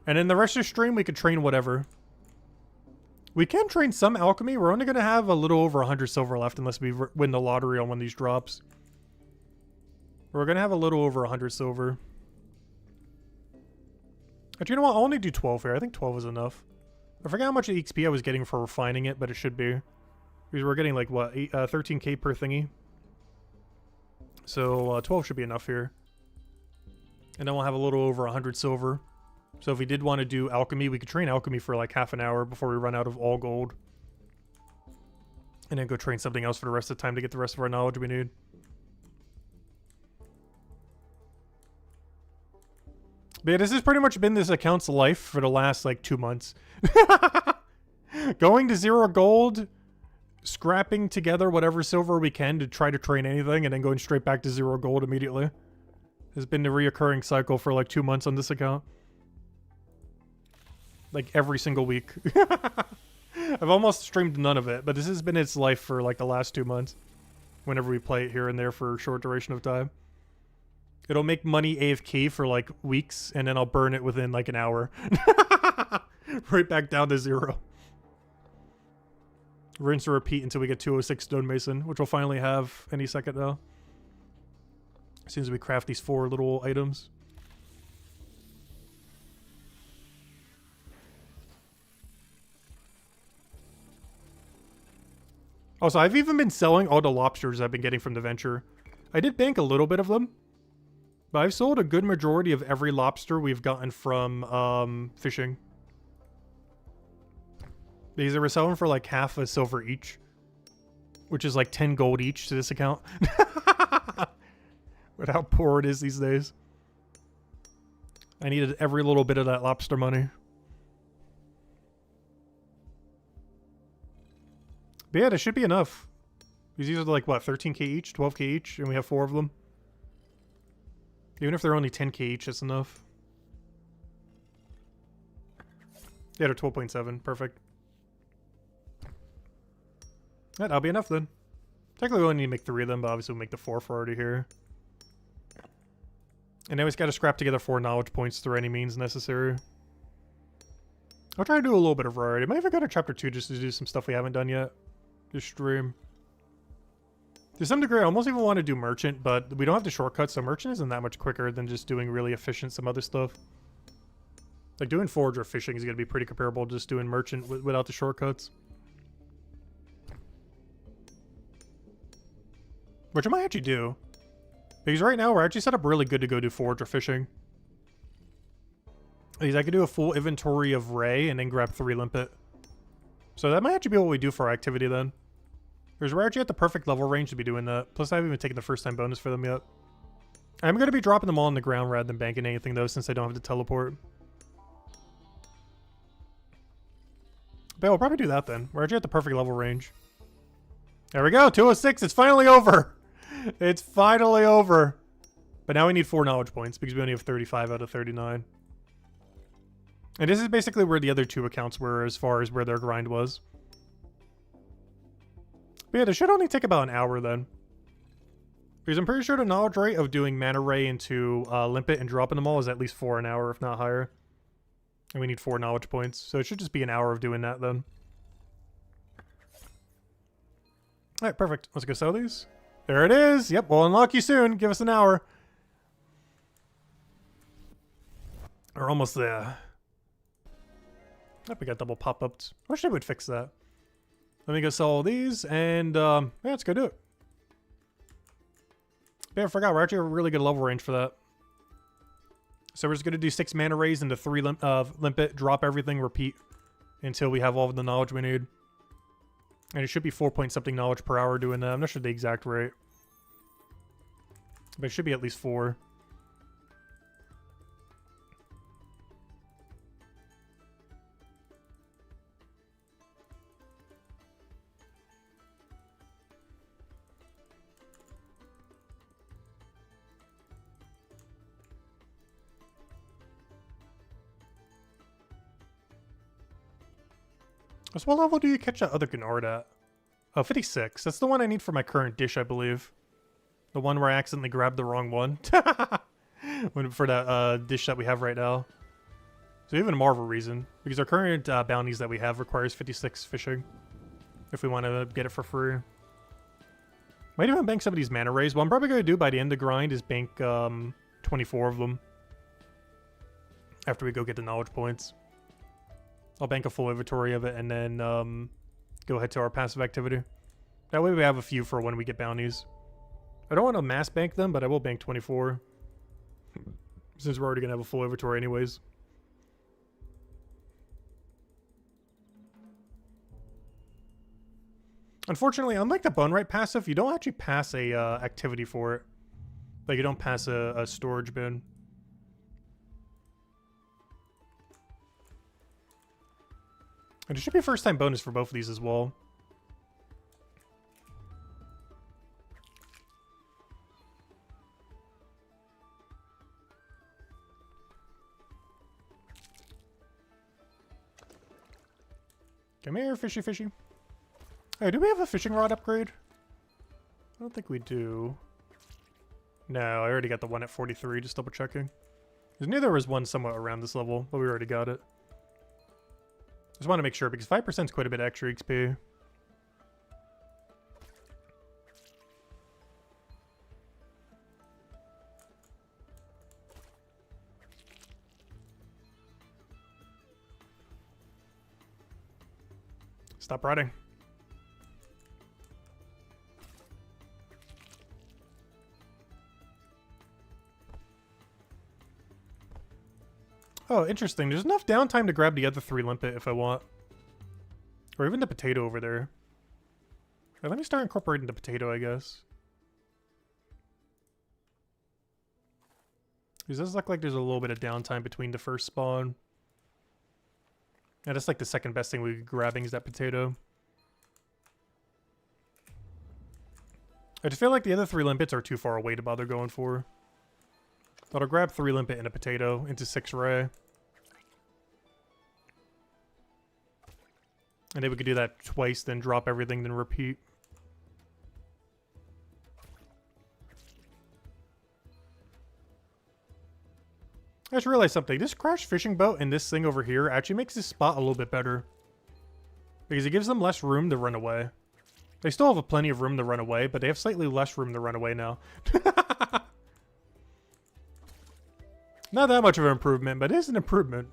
And in the rest of the stream, we could train whatever. We can train some alchemy. We're only going to have a little over 100 silver left unless we win the lottery on one of these drops. We're going to have a little over 100 silver. But you know what? I'll only do 12 here. I think 12 is enough. I forgot how much XP I was getting for refining it, but it should be. Because we're getting like, what, 13k per thingy. So 12 should be enough here. And then we'll have a little over 100 silver. So if we did want to do alchemy, we could train alchemy for like half an hour before we run out of all gold. And then go train something else for the rest of the time to get the rest of our knowledge we need. But yeah, this has pretty much been this account's life for the last, like, 2 months. Going to 0 gold, scrapping together whatever silver we can to try to train anything, and then going straight back to 0 gold immediately. Has been the reoccurring cycle for, like, 2 months on this account. Like, every single week. I've almost streamed none of it, but this has been its life for, like, the last 2 months. Whenever we play it here and there for a short duration of time. It'll make money AFK for, like, weeks, and then I'll burn it within, like, an hour. Right back down to 0. Rinse and repeat until we get 206 stonemason, which we'll finally have any second now. As soon as we craft these 4 little items. Also, I've even been selling all the lobsters I've been getting from the venture. I did bank a little bit of them. But I've sold a good majority of every lobster we've gotten from fishing. Because they were selling for like half a silver each. Which is like 10 gold each to this account. With how poor it is these days. I needed every little bit of that lobster money. But yeah, there should be enough. These are like, what, 13k each? 12k each? And we have 4 of them. Even if they're only 10k each, that's enough. Yeah, they're 12.7. Perfect. Yeah, that'll be enough then. Technically, we only need to make 3 of them, but obviously we'll make the 4th already here. And now we just gotta scrap together 4 knowledge points through any means necessary. I'll try to do a little bit of variety. I might even go to chapter 2 just to do some stuff we haven't done yet. Just stream. To some degree, I almost even want to do merchant, but we don't have the shortcuts, so merchant isn't that much quicker than just doing really efficient some other stuff. Like doing forage or fishing is going to be pretty comparable to just doing merchant without the shortcuts. Which I might actually do. Because right now we're actually set up really good to go do forage or fishing. Because I could do a full inventory of Ray and then grab 3 limpet. So that might actually be what we do for our activity then. Because we're actually at the perfect level range to be doing that. Plus I haven't even taken the first time bonus for them yet. I'm going to be dropping them all on the ground rather than banking anything though, since I don't have to teleport. But we'll probably do that then. We're actually at the perfect level range. There we go, 206, it's finally over! It's finally over! But now we need 4 knowledge points because we only have 35 out of 39. And this is basically where the other 2 accounts were as far as where their grind was. But yeah, this should only take about an hour then. Because I'm pretty sure the knowledge rate of doing Mana Ray into Limpet and dropping them all is at least 4 an hour, if not higher. And we need 4 knowledge points, so it should just be an hour of doing that then. Alright, perfect. Let's go sell these. There it is! Yep, we'll unlock you soon. Give us an hour. We're almost there. Yep, we got double pop-ups. I wish they would fix that. Let me go sell all these, and yeah, let's go do it. Yeah, I forgot, we're actually at a really good level range for that. So we're just going to do 6 mana rays into 3 limpet, drop everything, repeat until we have all of the knowledge we need. And it should be 4 point something knowledge per hour doing that. I'm not sure the exact rate. But it should be at least 4. So what level do you catch that other Gnard at? Oh, 56. That's the one I need for my current dish, I believe. The one where I accidentally grabbed the wrong one. For that dish that we have right now. So even more of a reason. Because our current bounties that we have requires 56 fishing. If we want to get it for free. Might even bank some of these mana rays. What I'm probably going to do by the end of the grind is bank 24 of them. After we go get the knowledge points. I'll bank a full inventory of it and then go ahead to our passive activity. That way we have a few for when we get bounties. I don't want to mass bank them, but I will bank 24. Since we're already going to have a full inventory anyways. Unfortunately, unlike the Boneright passive, you don't actually pass a activity for it. Like, you don't pass a storage bin. And it should be a first time bonus for both of these as well. Come here, fishy fishy. Hey, do we have a fishing rod upgrade? I don't think we do. No, I already got the one at 43, just double checking. I knew there was one somewhat around this level, but we already got it. Just want to make sure, because 5% is quite a bit extra XP. Stop riding. Oh, interesting. There's enough downtime to grab the other 3 limpet if I want. Or even the potato over there. Right, let me start incorporating the potato, I guess. It does look like there's a little bit of downtime between the first spawn. Yeah, that's like the second best thing we could be grabbing is that potato. I just feel like the other 3 limpets are too far away to bother going for. But I'll grab 3 limpet and a potato into 6 ray. And then we could do that twice, then drop everything, then repeat. I just realized something. This crashed fishing boat and this thing over here actually makes this spot a little bit better. Because it gives them less room to run away. They still have plenty of room to run away, but they have slightly less room to run away now. Not that much of an improvement, but it is an improvement.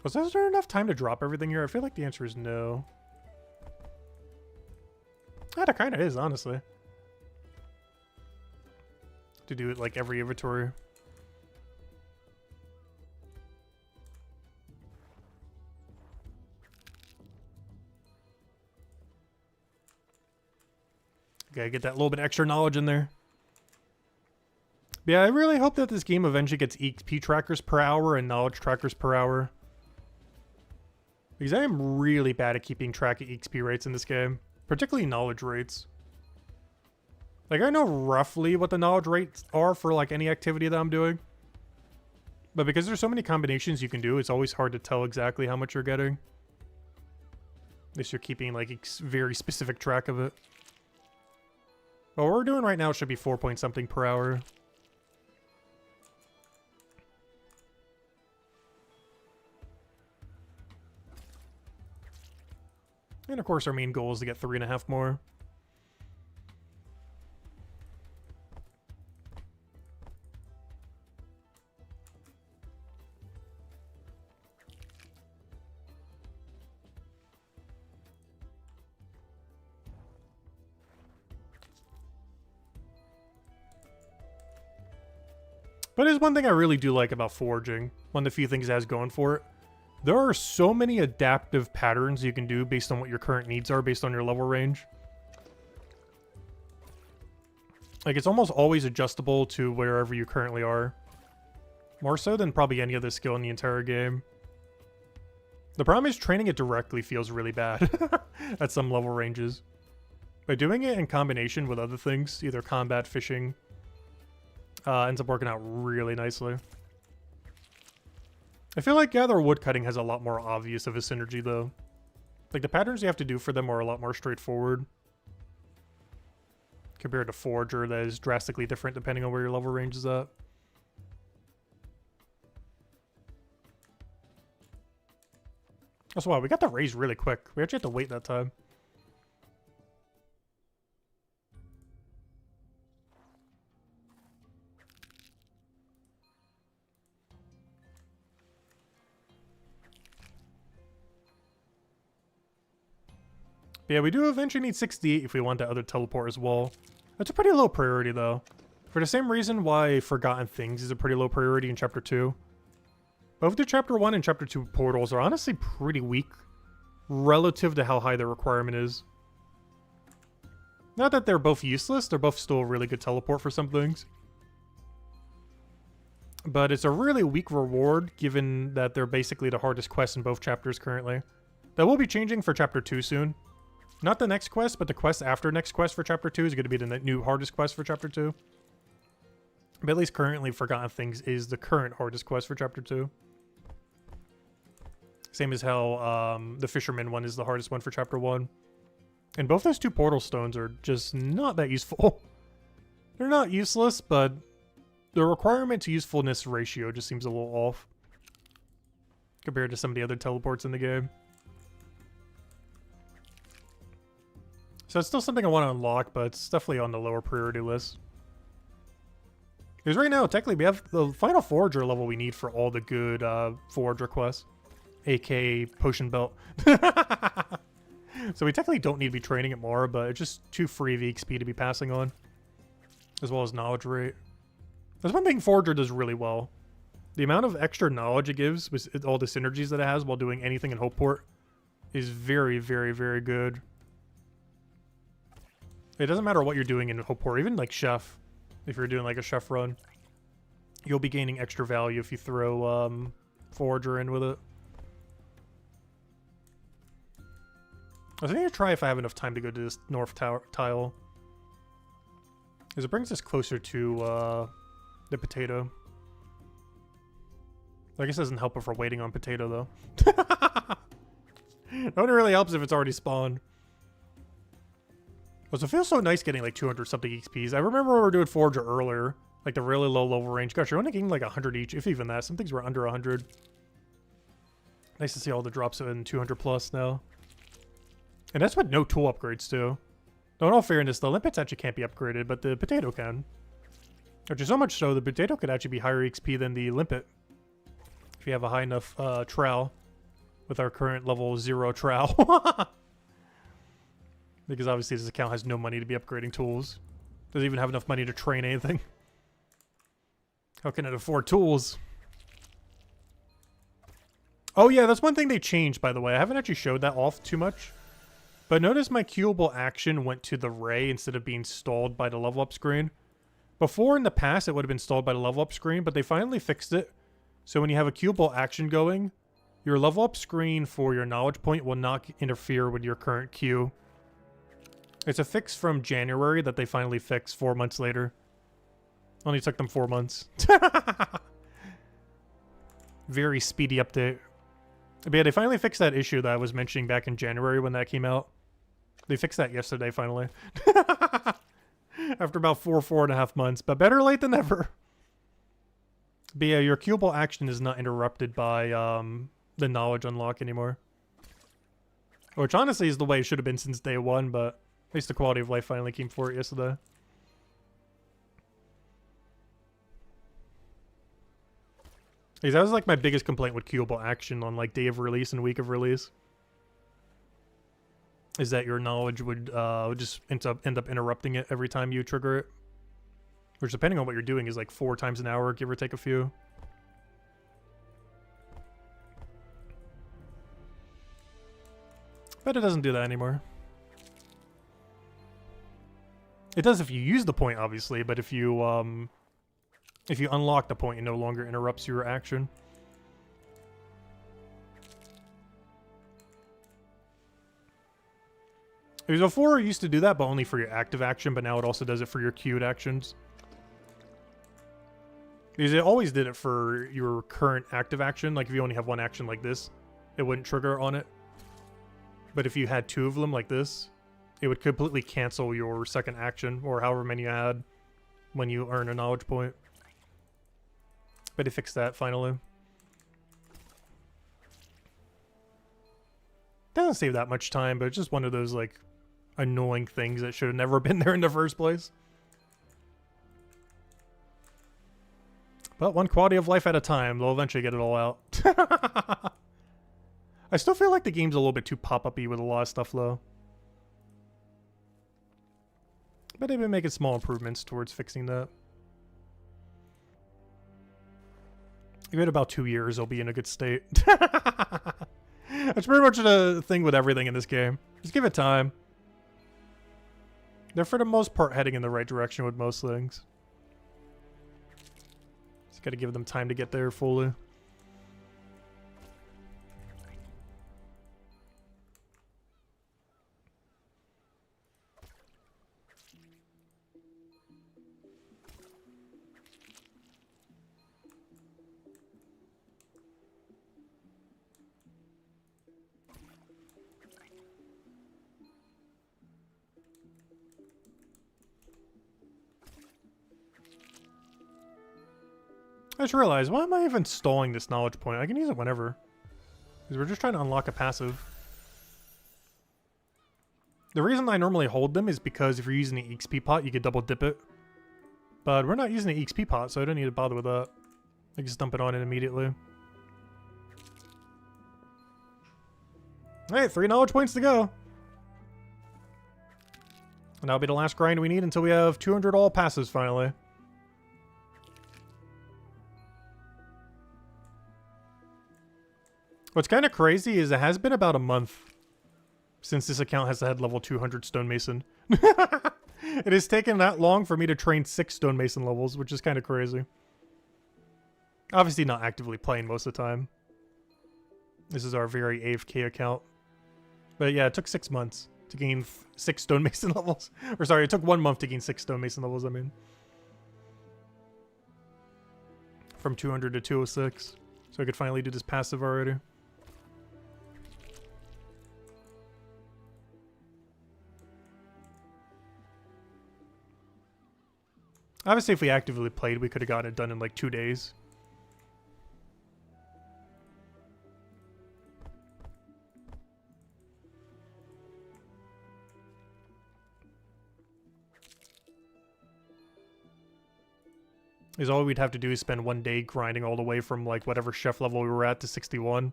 Was there enough time to drop everything here? I feel like the answer is no. Yeah, there kind of is, honestly. To do it like every inventory. Gotta get that little bit extra knowledge in there. Yeah, I really hope that this game eventually gets XP trackers per hour and knowledge trackers per hour. Because I am really bad at keeping track of XP rates in this game. Particularly knowledge rates. Like, I know roughly what the knowledge rates are for, like, any activity that I'm doing. But because there's so many combinations you can do, it's always hard to tell exactly how much you're getting. Unless you're keeping, like, very specific track of it. But what we're doing right now should be 4 point something per hour. And of course our main goal is to get 3.5 more. But there's one thing I really do like about foraging. One of the few things it has going for it. There are so many adaptive patterns you can do based on what your current needs are, based on your level range. Like, it's almost always adjustable to wherever you currently are. More so than probably any other skill in the entire game. The problem is training it directly feels really bad at some level ranges. But doing it in combination with other things, either combat, fishing, ends up working out really nicely. I feel like Gather Woodcutting has a lot more obvious of a synergy, though. Like, the patterns you have to do for them are a lot more straightforward. Compared to Forager, that is drastically different depending on where your level range is at. That's why we got the raise really quick. We actually had to wait that time. Yeah, we do eventually need 68 if we want that other teleport as well. That's a pretty low priority, though. For the same reason why Forgotten Things is a pretty low priority in Chapter 2. Both the Chapter 1 and Chapter 2 portals are honestly pretty weak relative to how high the requirement is. Not that they're both useless, they're both still a really good teleport for some things. But it's a really weak reward, given that they're basically the hardest quests in both chapters currently. That will be changing for Chapter 2 soon. Not the next quest, but the quest after next quest for Chapter 2 is going to be the new hardest quest for Chapter 2. But at least currently, Forgotten Things is the current hardest quest for Chapter 2. Same as how the Fisherman one is the hardest one for Chapter 1. And both those two portal stones are just not that useful. They're not useless, but the requirement to usefulness ratio just seems a little off compared to some of the other teleports in the game. So it's still something I want to unlock, but it's definitely on the lower priority list. Because right now, technically, we have the final Forager level we need for all the good Forager quests. aka Potion Belt. So we technically don't need to be training it more, but it's just too free of EXP to be passing on. As well as knowledge rate. That's one thing Forager does really well. The amount of extra knowledge it gives with all the synergies that it has while doing anything in Hopeport is very, very, very good. It doesn't matter what you're doing in Hopeport, even like Chef. If you're doing like a Chef run, you'll be gaining extra value if you throw Forager in with it. I was going to try if I have enough time to go to this north tile. Because it brings us closer to the potato. I guess it doesn't help if we're waiting on potato, though. It only really helps if it's already spawned. Well, so it feels so nice getting like 200 something XPs. I remember when we were doing Forager earlier, like the really low level range. Gosh, you're only getting like 100 each, if even that. Some things were under 100. Nice to see all the drops in 200 plus now. And that's with no tool upgrades, too. Though in all fairness, the limpets actually can't be upgraded, but the potato can. Which is so much so, the potato could actually be higher XP than the limpet. If you have a high enough trowel. With our current level 0 trowel. Because obviously this account has no money to be upgrading tools. Doesn't even have enough money to train anything. How can it afford tools? Oh yeah, that's one thing they changed, by the way. I haven't actually showed that off too much. But notice my queuable action went to the ray instead of being stalled by the level up screen. Before in the past, it would have been stalled by the level up screen, but they finally fixed it. So when you have a queuable action going, your level up screen for your knowledge point will not interfere with your current queue. It's a fix from January that they finally fixed 4 months later. Only took them 4 months. Very speedy update. But yeah, they finally fixed that issue that I was mentioning back in January when that came out. They fixed that yesterday, finally. After about 4.5 months. But better late than never. But yeah, your queuable action is not interrupted by the knowledge unlock anymore. Which honestly is the way it should have been since day one, but at least the quality of life finally came for it yesterday. Because that was like my biggest complaint with queuable action on like day of release and week of release. Is that your knowledge would just end up interrupting it every time you trigger it. Which depending on what you're doing is like 4 times an hour, give or take a few. But it doesn't do that anymore. It does if you use the point, obviously, but if you unlock the point, it no longer interrupts your action. Because before it used to do that, but only for your active action, but now it also does it for your queued actions. Because it always did it for your current active action. Like if you only have one action like this, it wouldn't trigger on it. But if you had 2 of them like this, it would completely cancel your second action, or however many you had when you earn a knowledge point. But they fixed that finally. Doesn't save that much time, but it's just one of those like annoying things that should have never been there in the first place. But one quality of life at a time, they'll eventually get it all out. I still feel like the game's a little bit too pop-up-y with a lot of stuff though. But they've been making small improvements towards fixing that. Give it about 2 years, they'll be in a good state. That's pretty much the thing with everything in this game. Just give it time. They're for the most part heading in the right direction with most things. Just gotta give them time to get there fully. I just realized, why am I even stalling this knowledge point? I can use it whenever. Because we're just trying to unlock a passive. The reason I normally hold them is because if you're using the EXP pot, you can double dip it. But we're not using the EXP pot, so I don't need to bother with that. I can just dump it on it immediately. Alright, 3 knowledge points to go. And that'll be the last grind we need until we have 200 all passes finally. What's kind of crazy is it has been about a month since this account has had level 200 stonemason. It has taken that long for me to train 6 stonemason levels, which is kind of crazy. Obviously not actively playing most of the time. This is our very AFK account. But yeah, it took 6 months to gain 6 stonemason levels. Or sorry, it took 1 month to gain 6 stonemason levels, I mean. From 200 to 206. So I could finally do this passive already. Obviously, if we actively played, we could have gotten it done in like 2 days. Is all we'd have to do is spend 1 day grinding all the way from like whatever chef level we were at to 61.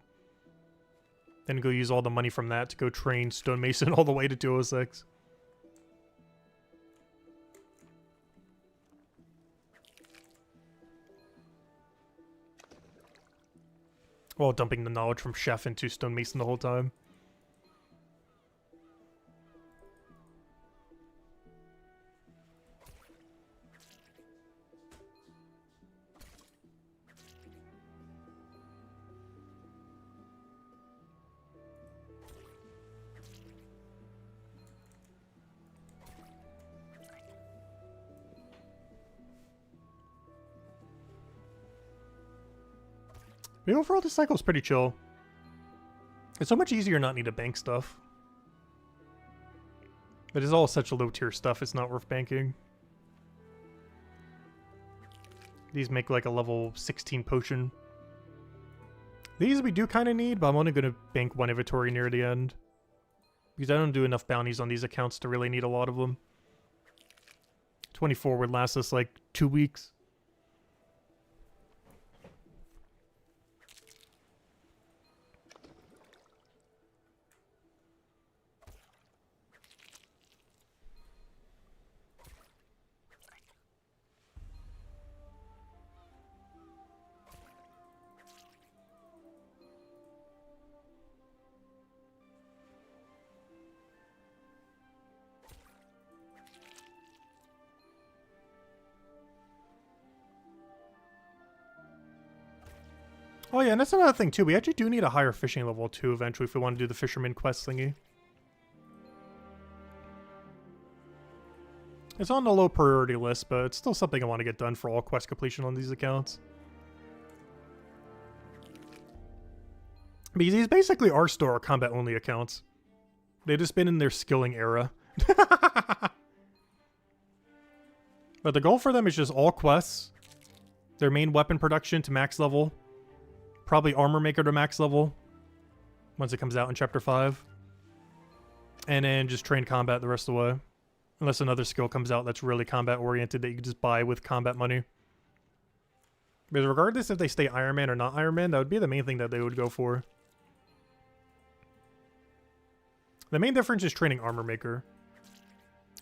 Then go use all the money from that to go train stonemason all the way to 206. While dumping the knowledge from chef into stonemason the whole time. But overall, this cycle is pretty chill. It's so much easier not need to bank stuff. But it's all such low tier stuff, it's not worth banking. These make like a level 16 potion. These we do kind of need, but I'm only going to bank 1 inventory near the end. Because I don't do enough bounties on these accounts to really need a lot of them. 24 would last us like 2 weeks. Oh yeah, and that's another thing too. We actually do need a higher fishing level too eventually if we want to do the fisherman quest thingy. It's on the low priority list, but it's still something I want to get done for all quest completion on these accounts. Because these basically are still our combat only accounts. They've just been in their skilling era. But the goal for them is just all quests. Their main weapon production to max level. Probably armor maker to max level. Once it comes out in chapter 5. And then just train combat the rest of the way. Unless another skill comes out that's really combat oriented that you can just buy with combat money. But regardless if they stay Iron Man or not Iron Man, that would be the main thing that they would go for. The main difference is training armor maker.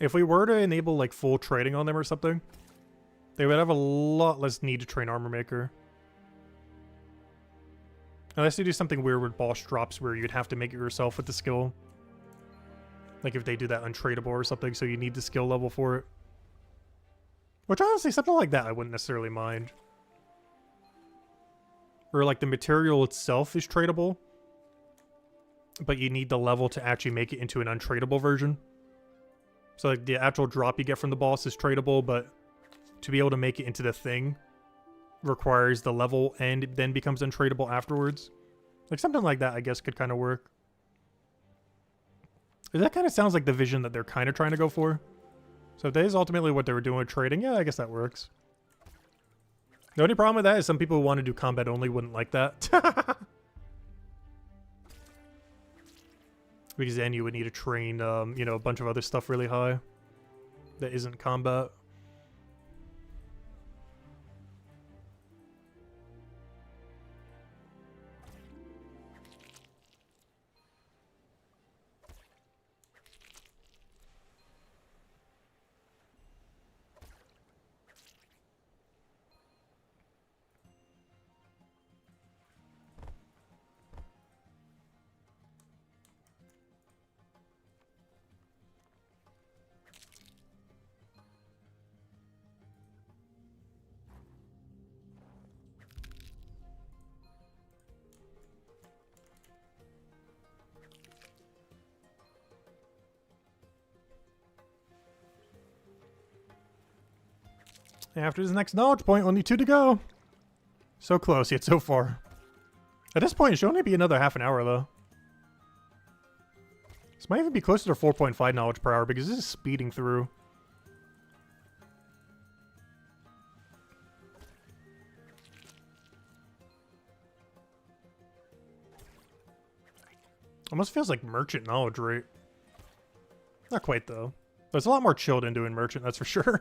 If we were to enable like full trading on them or something, they would have a lot less need to train armor maker. Unless you do something weird with boss drops where you'd have to make it yourself with the skill. Like if they do that untradeable or something, so you need the skill level for it. Which honestly, something like that I wouldn't necessarily mind. Or like the material itself is tradable, but you need the level to actually make it into an untradeable version. So like the actual drop you get from the boss is tradable, but to be able to make it into the thing requires the level and it then becomes untradeable afterwards. Like something like that I guess could kind of work. That kind of sounds like the vision that they're kind of trying to go for. So if that is ultimately what they were doing with trading, yeah, I guess that works. The only problem with that is some people who want to do combat only wouldn't like that. Because then you would need to train, you know, a bunch of other stuff really high that isn't combat. After this next knowledge point, only 2 to go. So close, yet so far. At this point, it should only be another half an hour, though. This might even be closer to 4.5 knowledge per hour, because this is speeding through. Almost feels like merchant knowledge rate. Not quite, though. But it's a lot more chill than doing merchant, that's for sure.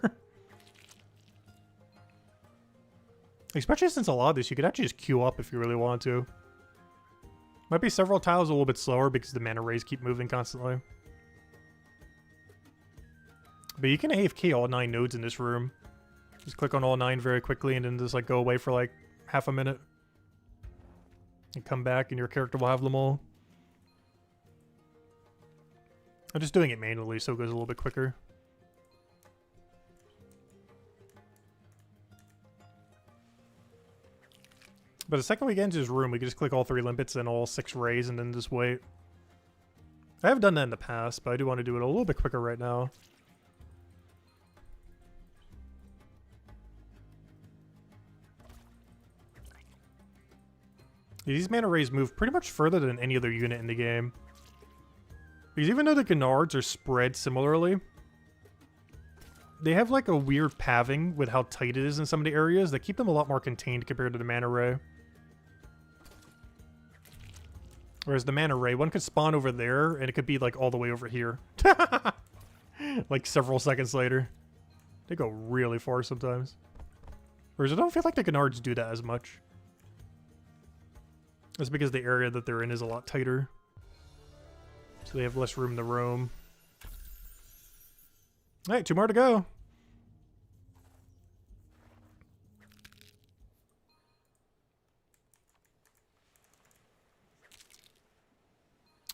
Especially since a lot of this, you could actually just queue up if you really want to. Might be several tiles a little bit slower because the mana rays keep moving constantly. But you can AFK all 9 nodes in this room. Just click on all 9 very quickly and then just like go away for like half a minute. And come back and your character will have them all. I'm just doing it manually so it goes a little bit quicker. But the second we get into this room, we can just click all 3 limpets and all 6 rays and then just wait. I have done that in the past, but I do want to do it a little bit quicker right now. These mana rays move pretty much further than any other unit in the game. Because even though the Gennards are spread similarly, they have like a weird pathing with how tight it is in some of the areas that keep them a lot more contained compared to the mana ray. Whereas the mana ray, one could spawn over there, and it could be, like, all the way over here. Like, several seconds later. They go really far sometimes. Whereas I don't feel like the Gennards do that as much. That's because the area that they're in is a lot tighter. So they have less room to roam. Alright, 2 more to go.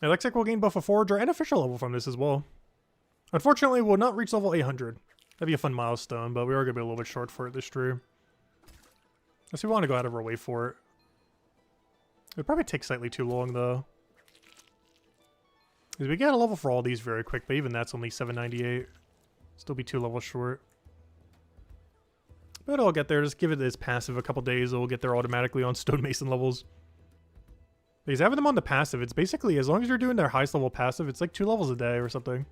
It looks like we'll gain both a Forager and a Fisher level from this as well. Unfortunately, we'll not reach level 800. That'd be a fun milestone, but we are going to be a little bit short for it this stream. Unless we want to go out of our way for it. It would probably take slightly too long, though. Because we get a level for all these very quick, but even that's only 798. Still be 2 levels short. But it'll get there. Just give it this passive a couple days. It'll get there automatically on Stonemason levels. Because having them on the passive, it's basically, as long as you're doing their highest level passive, it's like 2 levels a day or something.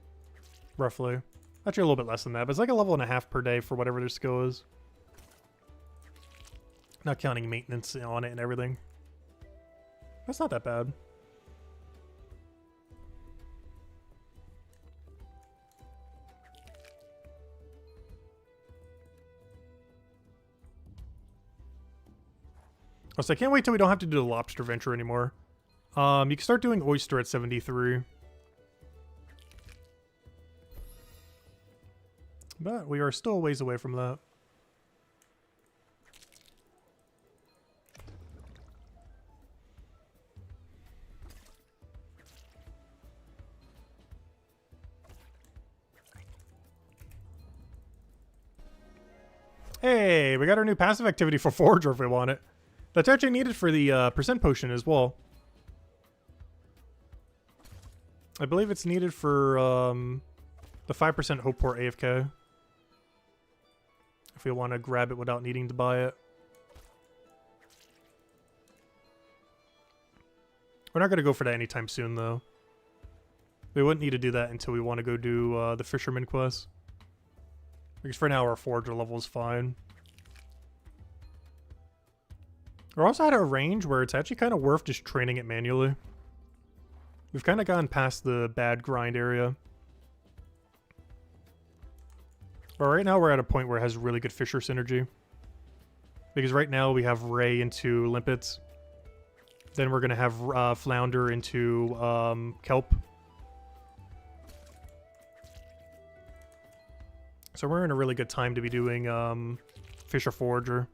Roughly. Actually a little bit less than that, but it's like a level and a half per day for whatever their skill is. Not counting maintenance on it and everything. That's not that bad. Oh, so I can't wait till we don't have to do the lobster venture anymore. You can start doing oyster at 73. But we are still a ways away from that. Hey, we got our new passive activity for Forager if we want it. That's actually needed for the percent potion as well. I believe it's needed for the 5% Hope Port AFK. If we want to grab it without needing to buy it. We're not going to go for that anytime soon, though. We wouldn't need to do that until we want to go do the Fisherman quest. Because for now, our Forager level is fine. We're also at a range where it's actually kind of worth just training it manually. We've kind of gone past the bad grind area. But right now we're at a point where it has really good Fisher synergy. Because right now we have Ray into Limpets. Then we're going to have Flounder into Kelp. So we're in a really good time to be doing Fisher Forager.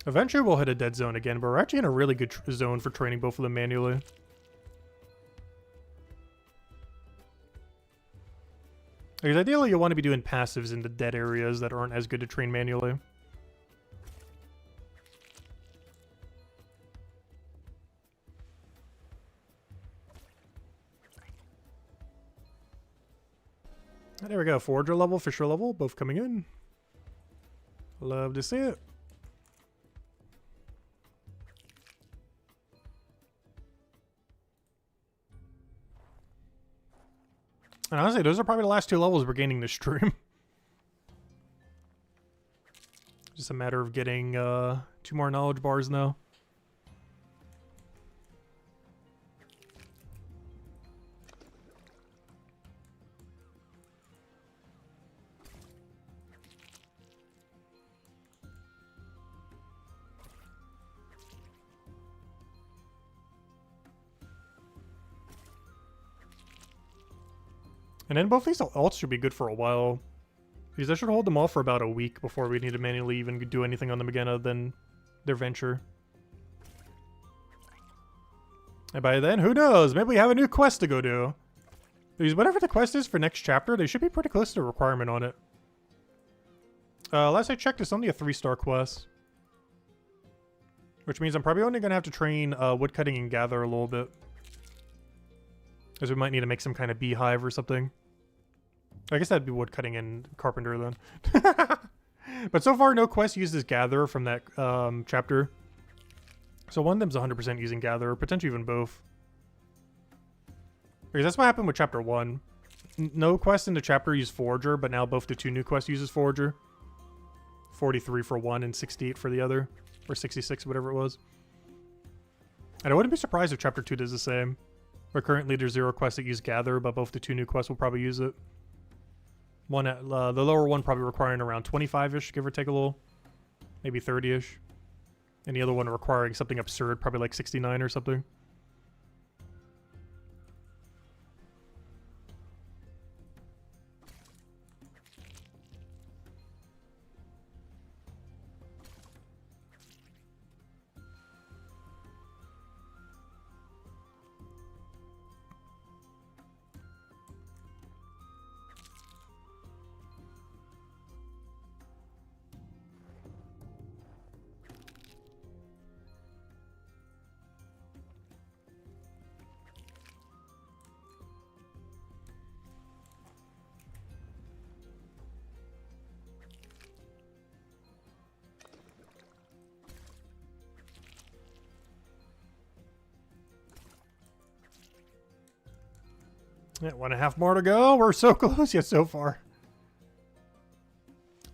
Eventually we'll hit a dead zone again, but we're actually in a really good zone for training both of them manually. Because ideally you'll want to be doing passives in the dead areas that aren't as good to train manually. There we go, Forager level, Fisher level, both coming in. Love to see it. And honestly, those are probably the last 2 levels we're gaining this stream. Just a matter of getting 2 more knowledge bars now. And then both these alts should be good for a while. Because I should hold them all for about a week before we need to manually even do anything on them again other than their venture. And by then, who knows? Maybe we have a new quest to go do. Because whatever the quest is for next chapter, they should be pretty close to the requirement on it. Last I checked, it's only a 3-star quest. Which means I'm probably only going to have to train woodcutting and gather a little bit. Because we might need to make some kind of beehive or something. I guess that'd be woodcutting and carpenter then. But so far, no quest uses gather from that chapter. So one of them's 100% using gather, potentially even both. Because that's what happened with chapter 1. No quest in the chapter used forager, but now both the 2 new quests uses forager. 43 for one and 68 for the other. Or 66, whatever it was. And I wouldn't be surprised if chapter 2 does the same. Where currently there's 0 quests that use gather, but both the 2 new quests will probably use it. One at, the lower one probably requiring around 25-ish, give or take a little. Maybe 30-ish. And the other one requiring something absurd, probably like 69 or something. Yeah, 1.5 more to go. We're so close yet so far.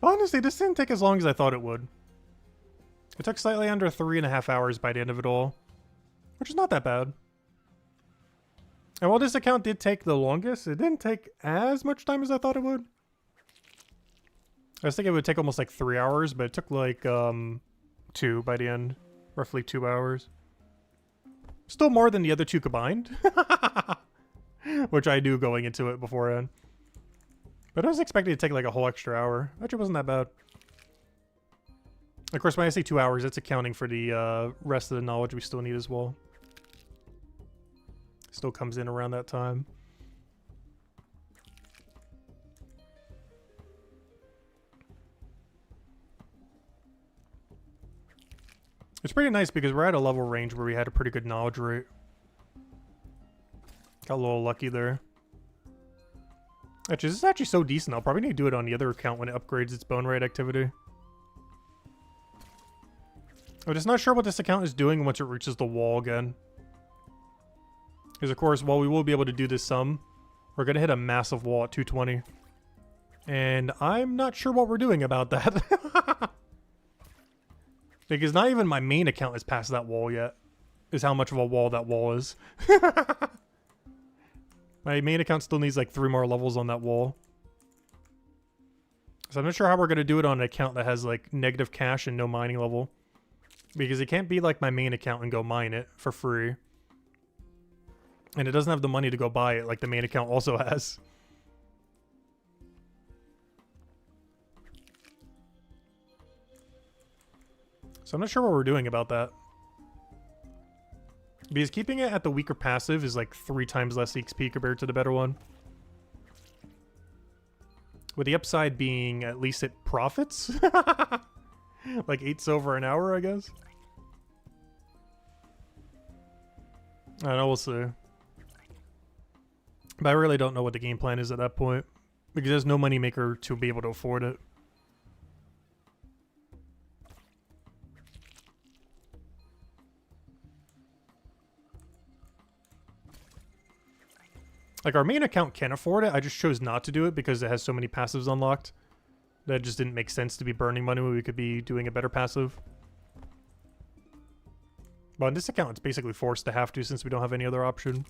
Honestly, this didn't take as long as I thought it would. It took slightly under 3.5 hours by the end of it all, which is not that bad. And while this account did take the longest, it didn't take as much time as I thought it would. I was thinking it would take almost like 3 hours, but it took like 2 by the end. Roughly 2 hours. Still more than the other 2 combined. Which I knew going into it beforehand. But I was expecting it to take like a whole extra hour. Actually, it wasn't that bad. Of course, when I say 2 hours, it's accounting for the rest of the knowledge we still need as well. Still comes in around that time. It's pretty nice because we're at a level range where we had a pretty good knowledge rate. Got a little lucky there. Actually, this is actually so decent. I'll probably need to do it on the other account when it upgrades its bone rate activity. I'm just not sure what this account is doing once it reaches the wall again. Because, of course, while we will be able to do this sum, we're going to hit a massive wall at 220. And I'm not sure what we're doing about that. Because not even my main account has passed that wall yet. Is how much of a wall that wall is. My main account still needs like 3 more levels on that wall. So I'm not sure how we're going to do it on an account that has like negative cash and no mining level. Because it can't be like my main account and go mine it for free. And it doesn't have the money to go buy it like the main account also has. So I'm not sure what we're doing about that. Because keeping it at the weaker passive is like 3 times less XP compared to the better one. With the upside being at least it profits. Like 8 silver an hour, I guess. I don't know, we'll see. But I really don't know what the game plan is at that point. Because there's no moneymaker to be able to afford it. Like, our main account can afford it, I just chose not to do it because it has so many passives unlocked. That just didn't make sense to be burning money when we could be doing a better passive. But on this account, it's basically forced to have to since we don't have any other option.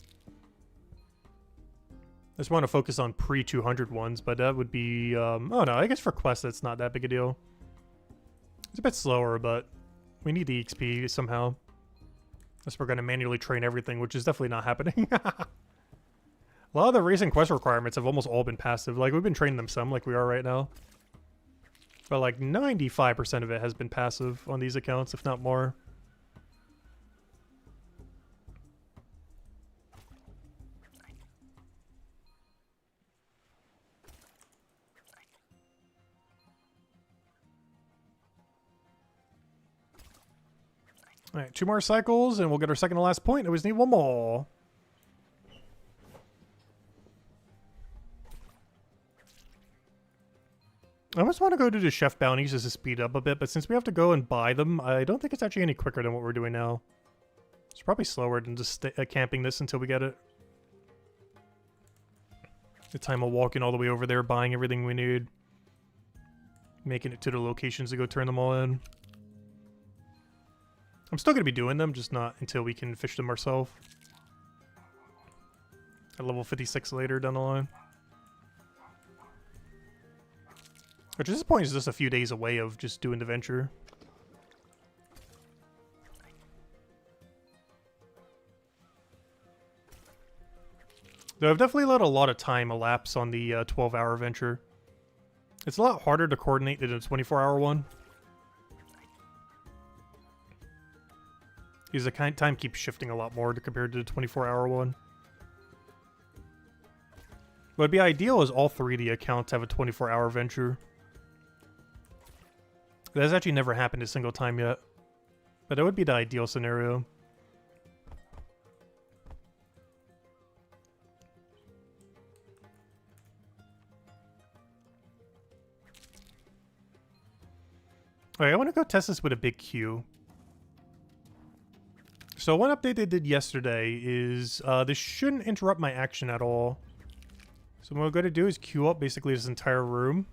I just want to focus on pre-200 ones, but that would be... oh no, I guess for quests that's not that big a deal. It's a bit slower, but we need the XP somehow. Unless we're going to manually train everything, which is definitely not happening. A lot of the recent quest requirements have almost all been passive. Like, we've been training them some, like we are right now. But, like, 95% of it has been passive on these accounts, if not more. Alright, 2 more cycles, and we'll get our second to last point. I always need 1 more. I almost want to go to the chef bounties just to speed up a bit, but since we have to go and buy them, I don't think it's actually any quicker than what we're doing now. It's probably slower than just camping this until we get it. The time of walking all the way over there, buying everything we need. Making it to the locations to go turn them all in. I'm still going to be doing them, just not until we can fish them ourselves. At level 56 later down the line. Which at this point is just a few days away of just doing the venture. Though I've definitely let a lot of time elapse on the 12-hour venture. It's a lot harder to coordinate than a 24-hour one. Because the time keeps shifting a lot more compared to the 24-hour one. What would be ideal is all 3 of the accounts have a 24-hour venture. That's actually never happened a single time yet. But that would be the ideal scenario. Alright, I want to go test this with a big queue. So one update they did yesterday is this shouldn't interrupt my action at all. So what I'm going to do is queue up basically this entire room.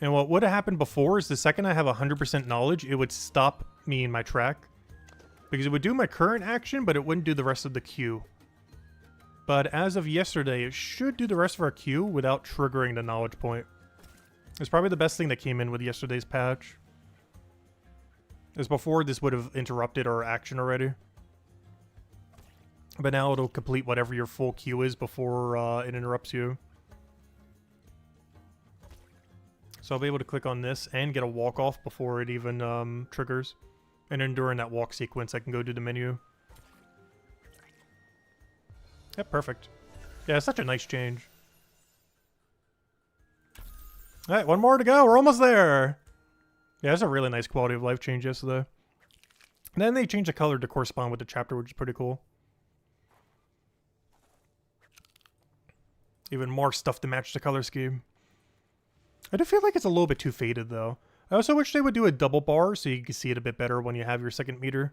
And what would have happened before is the second I have 100% knowledge, it would stop me in my track. Because it would do my current action, but it wouldn't do the rest of the queue. But as of yesterday, it should do the rest of our queue without triggering the knowledge point. It's probably the best thing that came in with yesterday's patch. As before, this would have interrupted our action already. But now it'll complete whatever your full queue is before it interrupts you. So I'll be able to click on this and get a walk off before it even triggers. And then during that walk sequence, I can go to the menu. Yep, perfect. Yeah, it's such a nice change. Alright, 1 more to go. We're almost there. Yeah, it's a really nice quality of life change yesterday. And then they changed the color to correspond with the chapter, which is pretty cool. Even more stuff to match the color scheme. I do feel like it's a little bit too faded, though. I also wish they would do a double bar so you can see it a bit better when you have your second meter.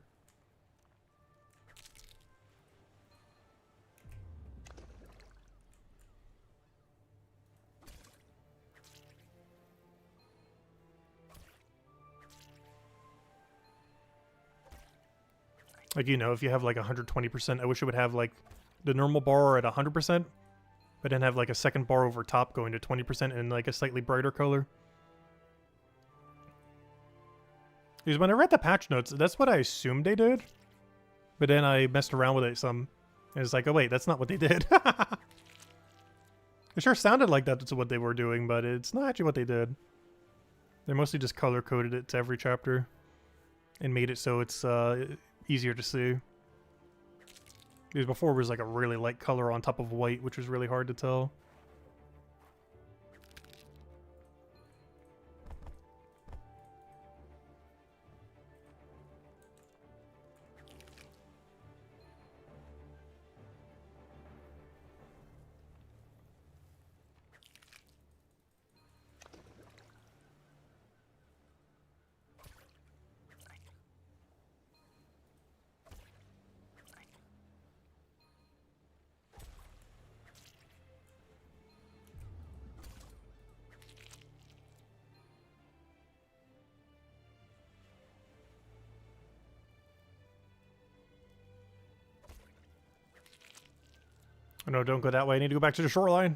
Like, you know, if you have like 120%, I wish it would have like the normal bar at 100%, but then have like a second bar over top going to 20% in like a slightly brighter color. Because when I read the patch notes, that's what I assumed they did. But then I messed around with it some. And it's like, oh wait, that's not what they did. It sure sounded like that's what they were doing, but it's not actually what they did. They mostly just color-coded it to every chapter. And made it so it's easier to see. Because before it was like a really light color on top of white, which was really hard to tell. Oh no, don't go that way. I need to go back to the shoreline.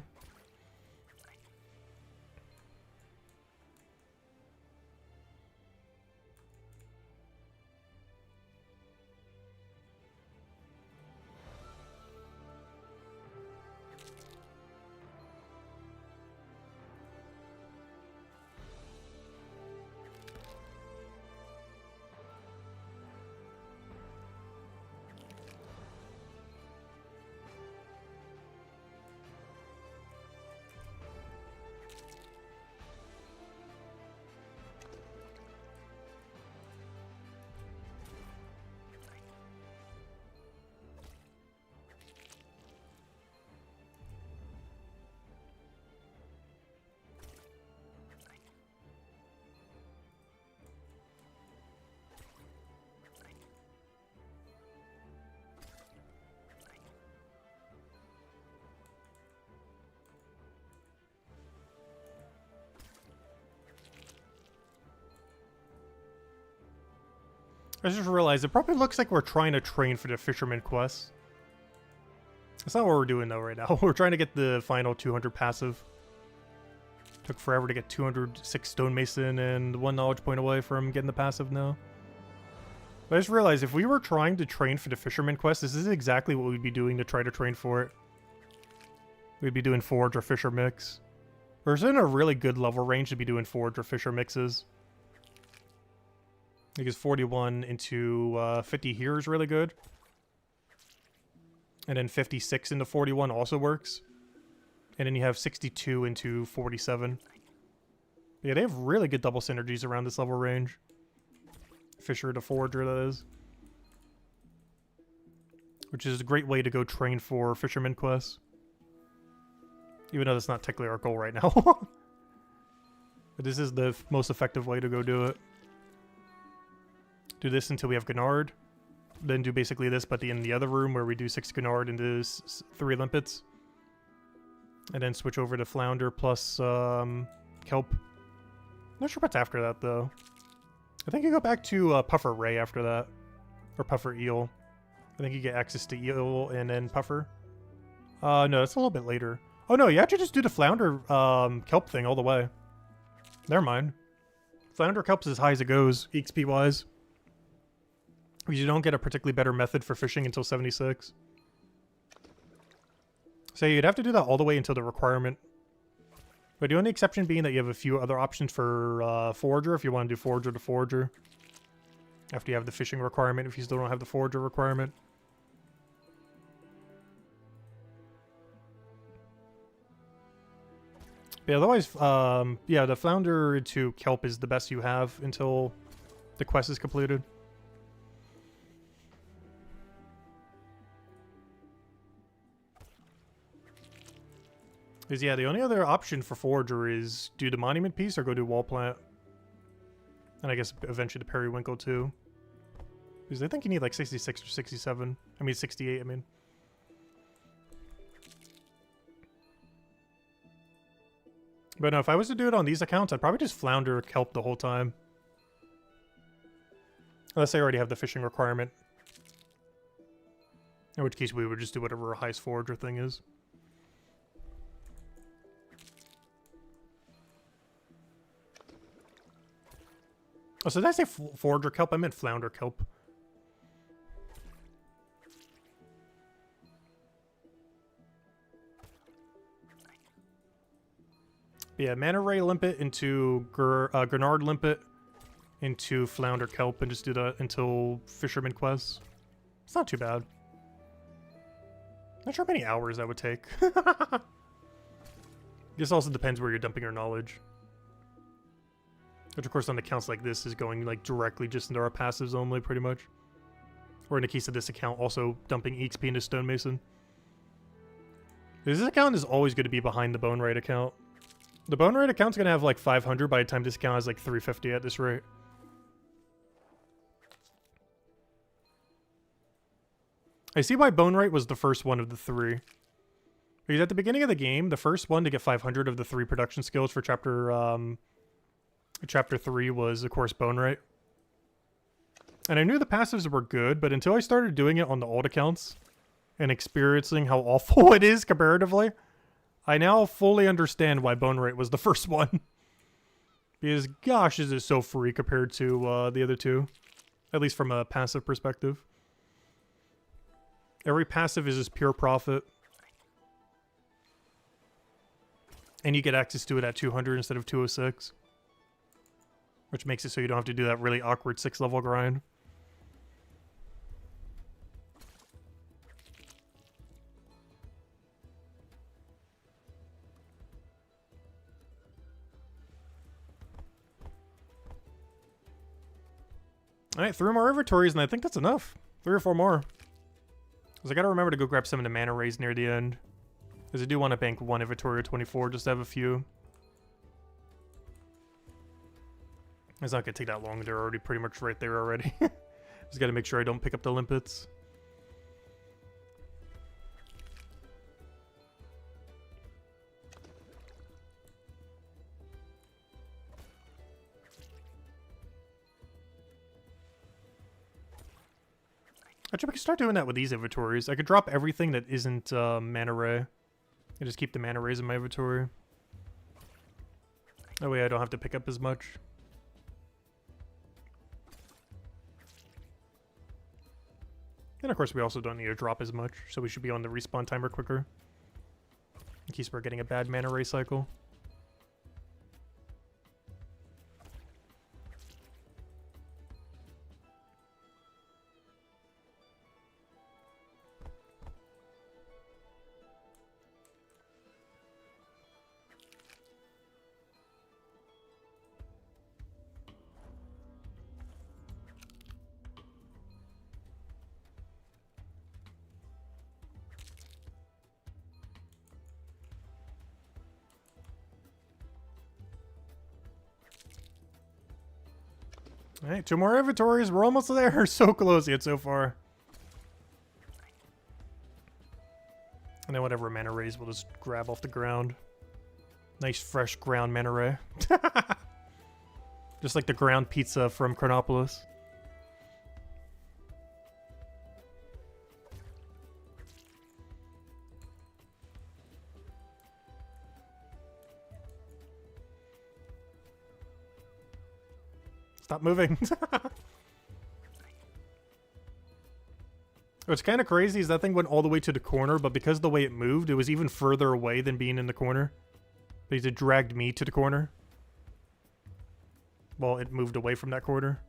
I just realized it probably looks like we're trying to train for the fisherman quest. That's not what we're doing though right now. We're trying to get the final 200 passive. Took forever to get 206 stonemason and 1 knowledge point away from getting the passive now. But I just realized if we were trying to train for the fisherman quest, this is exactly what we'd be doing to try to train for it. We'd be doing forge or fisher mix. We're in a really good level range to be doing forge or fisher mixes. Because 41 into 50 here is really good. And then 56 into 41 also works. And then you have 62 into 47. Yeah, they have really good double synergies around this level range. Fisher to Forager, that is. Which is a great way to go train for Fisherman quests. Even though that's not technically our goal right now. But this is the most effective way to go do it. Do this until we have Gennard. Then do basically this, but in the other room where we do 6 Gennard into 3 Limpets. And then switch over to Flounder plus Kelp. Not sure what's after that, though. I think you go back to Puffer Ray after that. Or Puffer Eel. I think you get access to Eel and then Puffer. No, that's a little bit later. Oh no, you have to just do the Flounder Kelp thing all the way. Never mind. Flounder Kelp's as high as it goes, XP-wise. Because you don't get a particularly better method for fishing until 76. So you'd have to do that all the way until the requirement. But the only exception being that you have a few other options for Forager, if you want to do Forager to Forager. After you have the fishing requirement, if you still don't have the Forager requirement. But otherwise, yeah, the Flounder to Kelp is the best you have until the quest is completed. Because, yeah, the only other option for Forager is do the Monument Piece or go do Wall Plant. And I guess eventually the Periwinkle, too. Because I think you need like 66 or 67. I mean, 68, I mean. But no, if I was to do it on these accounts, I'd probably just Flounder Kelp the whole time. Unless I already have the fishing requirement. In which case we would just do whatever our highest forager thing is. Oh, so did I say forager kelp? I meant flounder kelp. Yeah, Manta Ray Limpet into Grenard Limpet into Flounder Kelp and just do that until Fisherman quests. It's not too bad. Not sure how many hours that would take. This also depends where you're dumping your knowledge. Which of course on accounts like this is going like directly just into our passives only pretty much. Or in the case of this account also dumping EXP into Stonemason. This account is always going to be behind the Bone Raid account. The Bone Raid account's going to have like 500 by the time this account has like 350 at this rate. I see why Bone Raid was the first one of the three. Because at the beginning of the game, the first one to get 500 of the 3 production skills for chapter 3 was, of course, Bone Raid. And I knew the passives were good, but until I started doing it on the old accounts and experiencing how awful it is comparatively, I now fully understand why Bone Raid was the first one. Because gosh, is it so free compared to the other two. At least from a passive perspective. Every passive is just pure profit. And you get access to it at 200 instead of 206. Which makes it so you don't have to do that really awkward 6th level grind. Alright, 3 more inventories, and I think that's enough. 3 or 4 more. Because I gotta remember to go grab some of the mana rays near the end. Because I do want to bank 1 inventory or 24 just to have a few. It's not gonna take that long, they're already pretty much right there already. Just gotta make sure I don't pick up the limpets. Actually, we can start doing that with these inventories. I could drop everything that isn't mana ray. And just keep the mana rays in my inventory. That way I don't have to pick up as much. And of course we also don't need to drop as much, so we should be on the respawn timer quicker. In case we're getting a bad mana ray cycle. Alright, 2 more inventories. We're almost there. So close yet so far. And then whatever mana rays we'll just grab off the ground. Nice fresh ground mana ray. Just like the ground pizza from Chronopolis. Stop moving. What's kind of crazy is that thing went all the way to the corner, but because of the way it moved, it was even further away than being in the corner. Because it dragged me to the corner. Well, it moved away from that corner.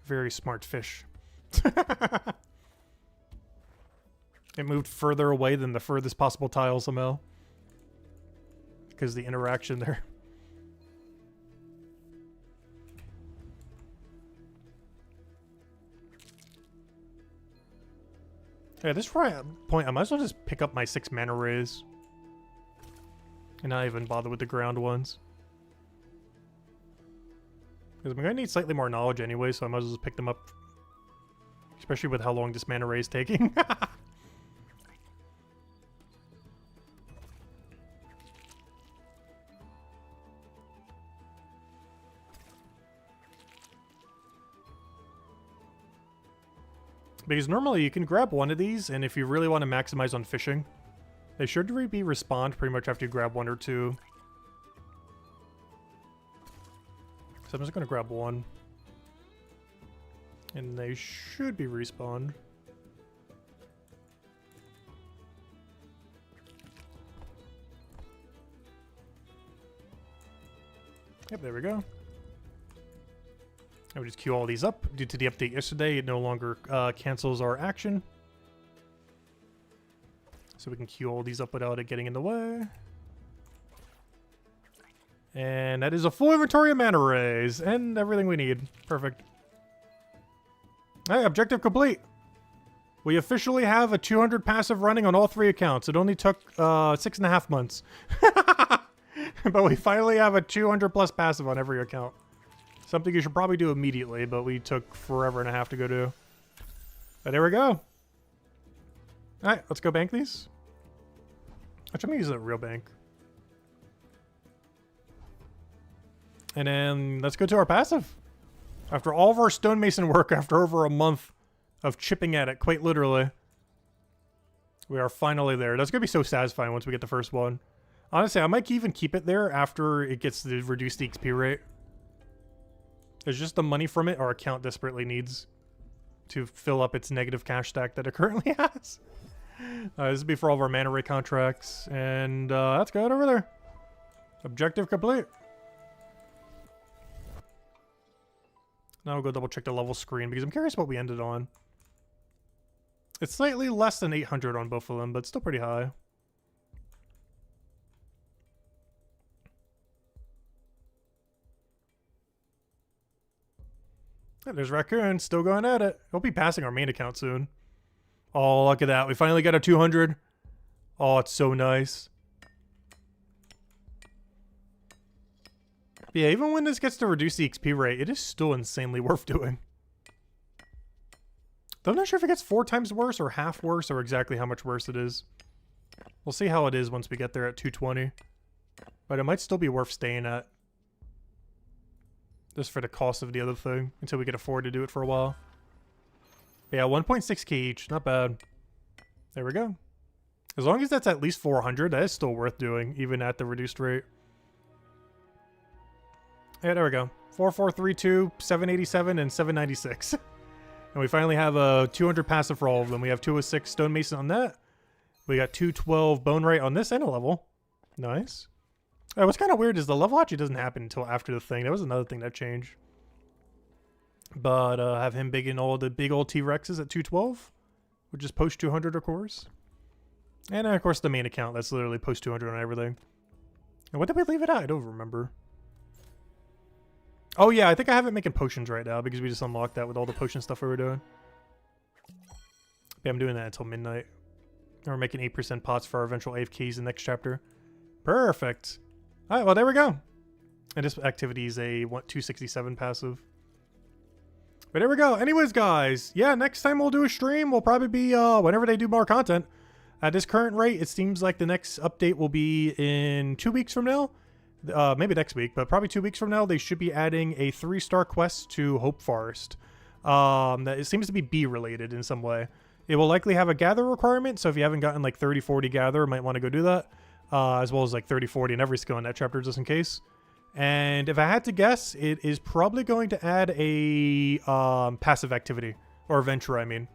Very smart fish. It moved further away than the furthest possible tile somehow. Because the interaction there. Yeah, at this point, I might as well just pick up my 6 mana rays. And not even bother with the ground ones. Because I'm going to need slightly more knowledge anyway, so I might as well just pick them up. Especially with how long this mana ray is taking. Because normally you can grab one of these, and if you really want to maximize on fishing, they should be respawned pretty much after you grab one or two. So I'm just going to grab one. And they should be respawned. Yep, there we go. I would just queue all these up. Due to the update yesterday, it no longer cancels our action. So we can queue all these up without it getting in the way. And that is a full inventory of mana rays and everything we need. Perfect. Hey, objective complete. We officially have a 200 passive running on all 3 accounts. It only took 6.5 months. But we finally have a 200 plus passive on every account. Something you should probably do immediately, but we took forever and a half to go do. But there we go. Alright, let's go bank these. Actually, I'm gonna use a real bank. And then let's go to our passive. After all of our stonemason work, after over a month of chipping at it, quite literally, we are finally there. That's gonna be so satisfying once we get the first one. Honestly, I might even keep it there after it gets the reduced XP rate. There's just the money from it our account desperately needs to fill up its negative cash stack that it currently has. This will be for all of our mana ray contracts. And let's go over there. Objective complete. Now we'll go double check the level screen because I'm curious what we ended on. It's slightly less than 800 on both of them, but still pretty high. Yeah, there's Raccoon, still going at it. He'll be passing our main account soon. Oh, look at that. We finally got a 200. Oh, it's so nice. But yeah, even when this gets to reduce the XP rate, it is still insanely worth doing. Though I'm not sure if it gets 4 times worse or half worse or exactly how much worse it is. We'll see how it is once we get there at 220. But it might still be worth staying at. Just for the cost of the other thing, until we can afford to do it for a while. But yeah, 1.6k each, not bad. There we go. As long as that's at least 400, that is still worth doing, even at the reduced rate. Yeah, there we go. 4432, 787, and 796. And we finally have a 200 passive for all of them. We have 206 stonemason on that. We got 212 bone rate on this and a level. Nice. What's kind of weird is the level actually doesn't happen until after the thing. That was another thing that changed. But have him big in all the big old T-Rexes at 212, which is post 200 of course. And of course the main account, that's literally post 200 on everything. And what did we leave it at? I don't remember. Oh yeah, I think I have it making potions right now because we just unlocked that with all the potion stuff we were doing. Yeah, I'm doing that until midnight. And we're making 8% pots for our eventual AFKs in the next chapter. Perfect. Alright, well there we go. And this activity is a 267 passive. But there we go. Anyways, guys, yeah, next time we'll do a stream will probably be whenever they do more content. At this current rate, it seems like the next update will be in 2 weeks from now. Maybe next week, but probably 2 weeks from now, they should be adding a 3-star quest to Hope Forest. That it seems to be bee related in some way. It will likely have a gather requirement, so if you haven't gotten like 30-40 gather, might want to go do that. As well as like 30-40 in every skill in that chapter just in case. And if I had to guess, it is probably going to add a passive activity, or venture I mean.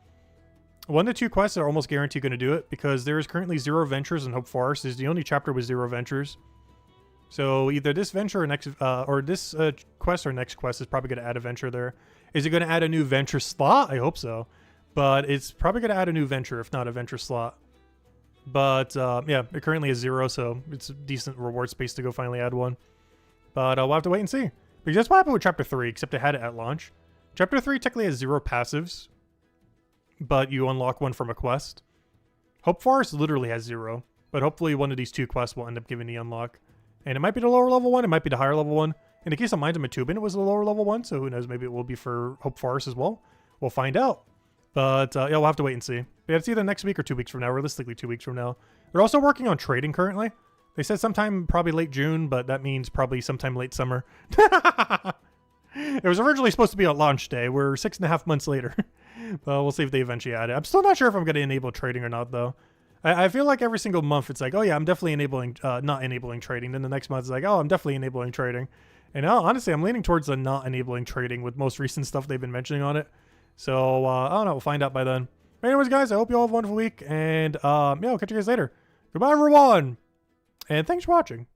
1 to 2 quests are almost guaranteed going to do it, because there is currently 0 ventures in Hope Forest. It's the only chapter with 0 ventures. So either this venture or next, this quest or next quest is probably going to add a venture there. Is it going to add a new venture slot? I hope so. But it's probably going to add a new venture, if not a venture slot. But yeah, it currently is 0, so it's a decent reward space to go finally add one. But we'll have to wait and see. Because that's what happened with Chapter 3, except it had it at launch. Chapter 3 technically has 0 passives, but you unlock one from a quest. Hope Forest literally has 0, but hopefully one of these 2 quests will end up giving the unlock. And it might be the lower level one, it might be the higher level one. In the case of Mines of Matubin, it was the lower level one, so who knows, maybe it will be for Hope Forest as well. We'll find out. But yeah, we'll have to wait and see. But yeah, it's either next week or 2 weeks from now, realistically 2 weeks from now. They're also working on trading currently. They said sometime probably late June, but that means probably sometime late summer. It was originally supposed to be on launch day. We're 6.5 months later. But we'll see if they eventually add it. I'm still not sure if I'm going to enable trading or not, though. I feel like every single month it's like, oh yeah, I'm definitely enabling, not enabling trading. Then the next month it's like, oh, I'm definitely enabling trading. And honestly, I'm leaning towards the not enabling trading with most recent stuff they've been mentioning on it. So, I don't know. We'll find out by then. Anyways, guys, I hope you all have a wonderful week. And, yeah, I'll catch you guys later. Goodbye, everyone. And thanks for watching.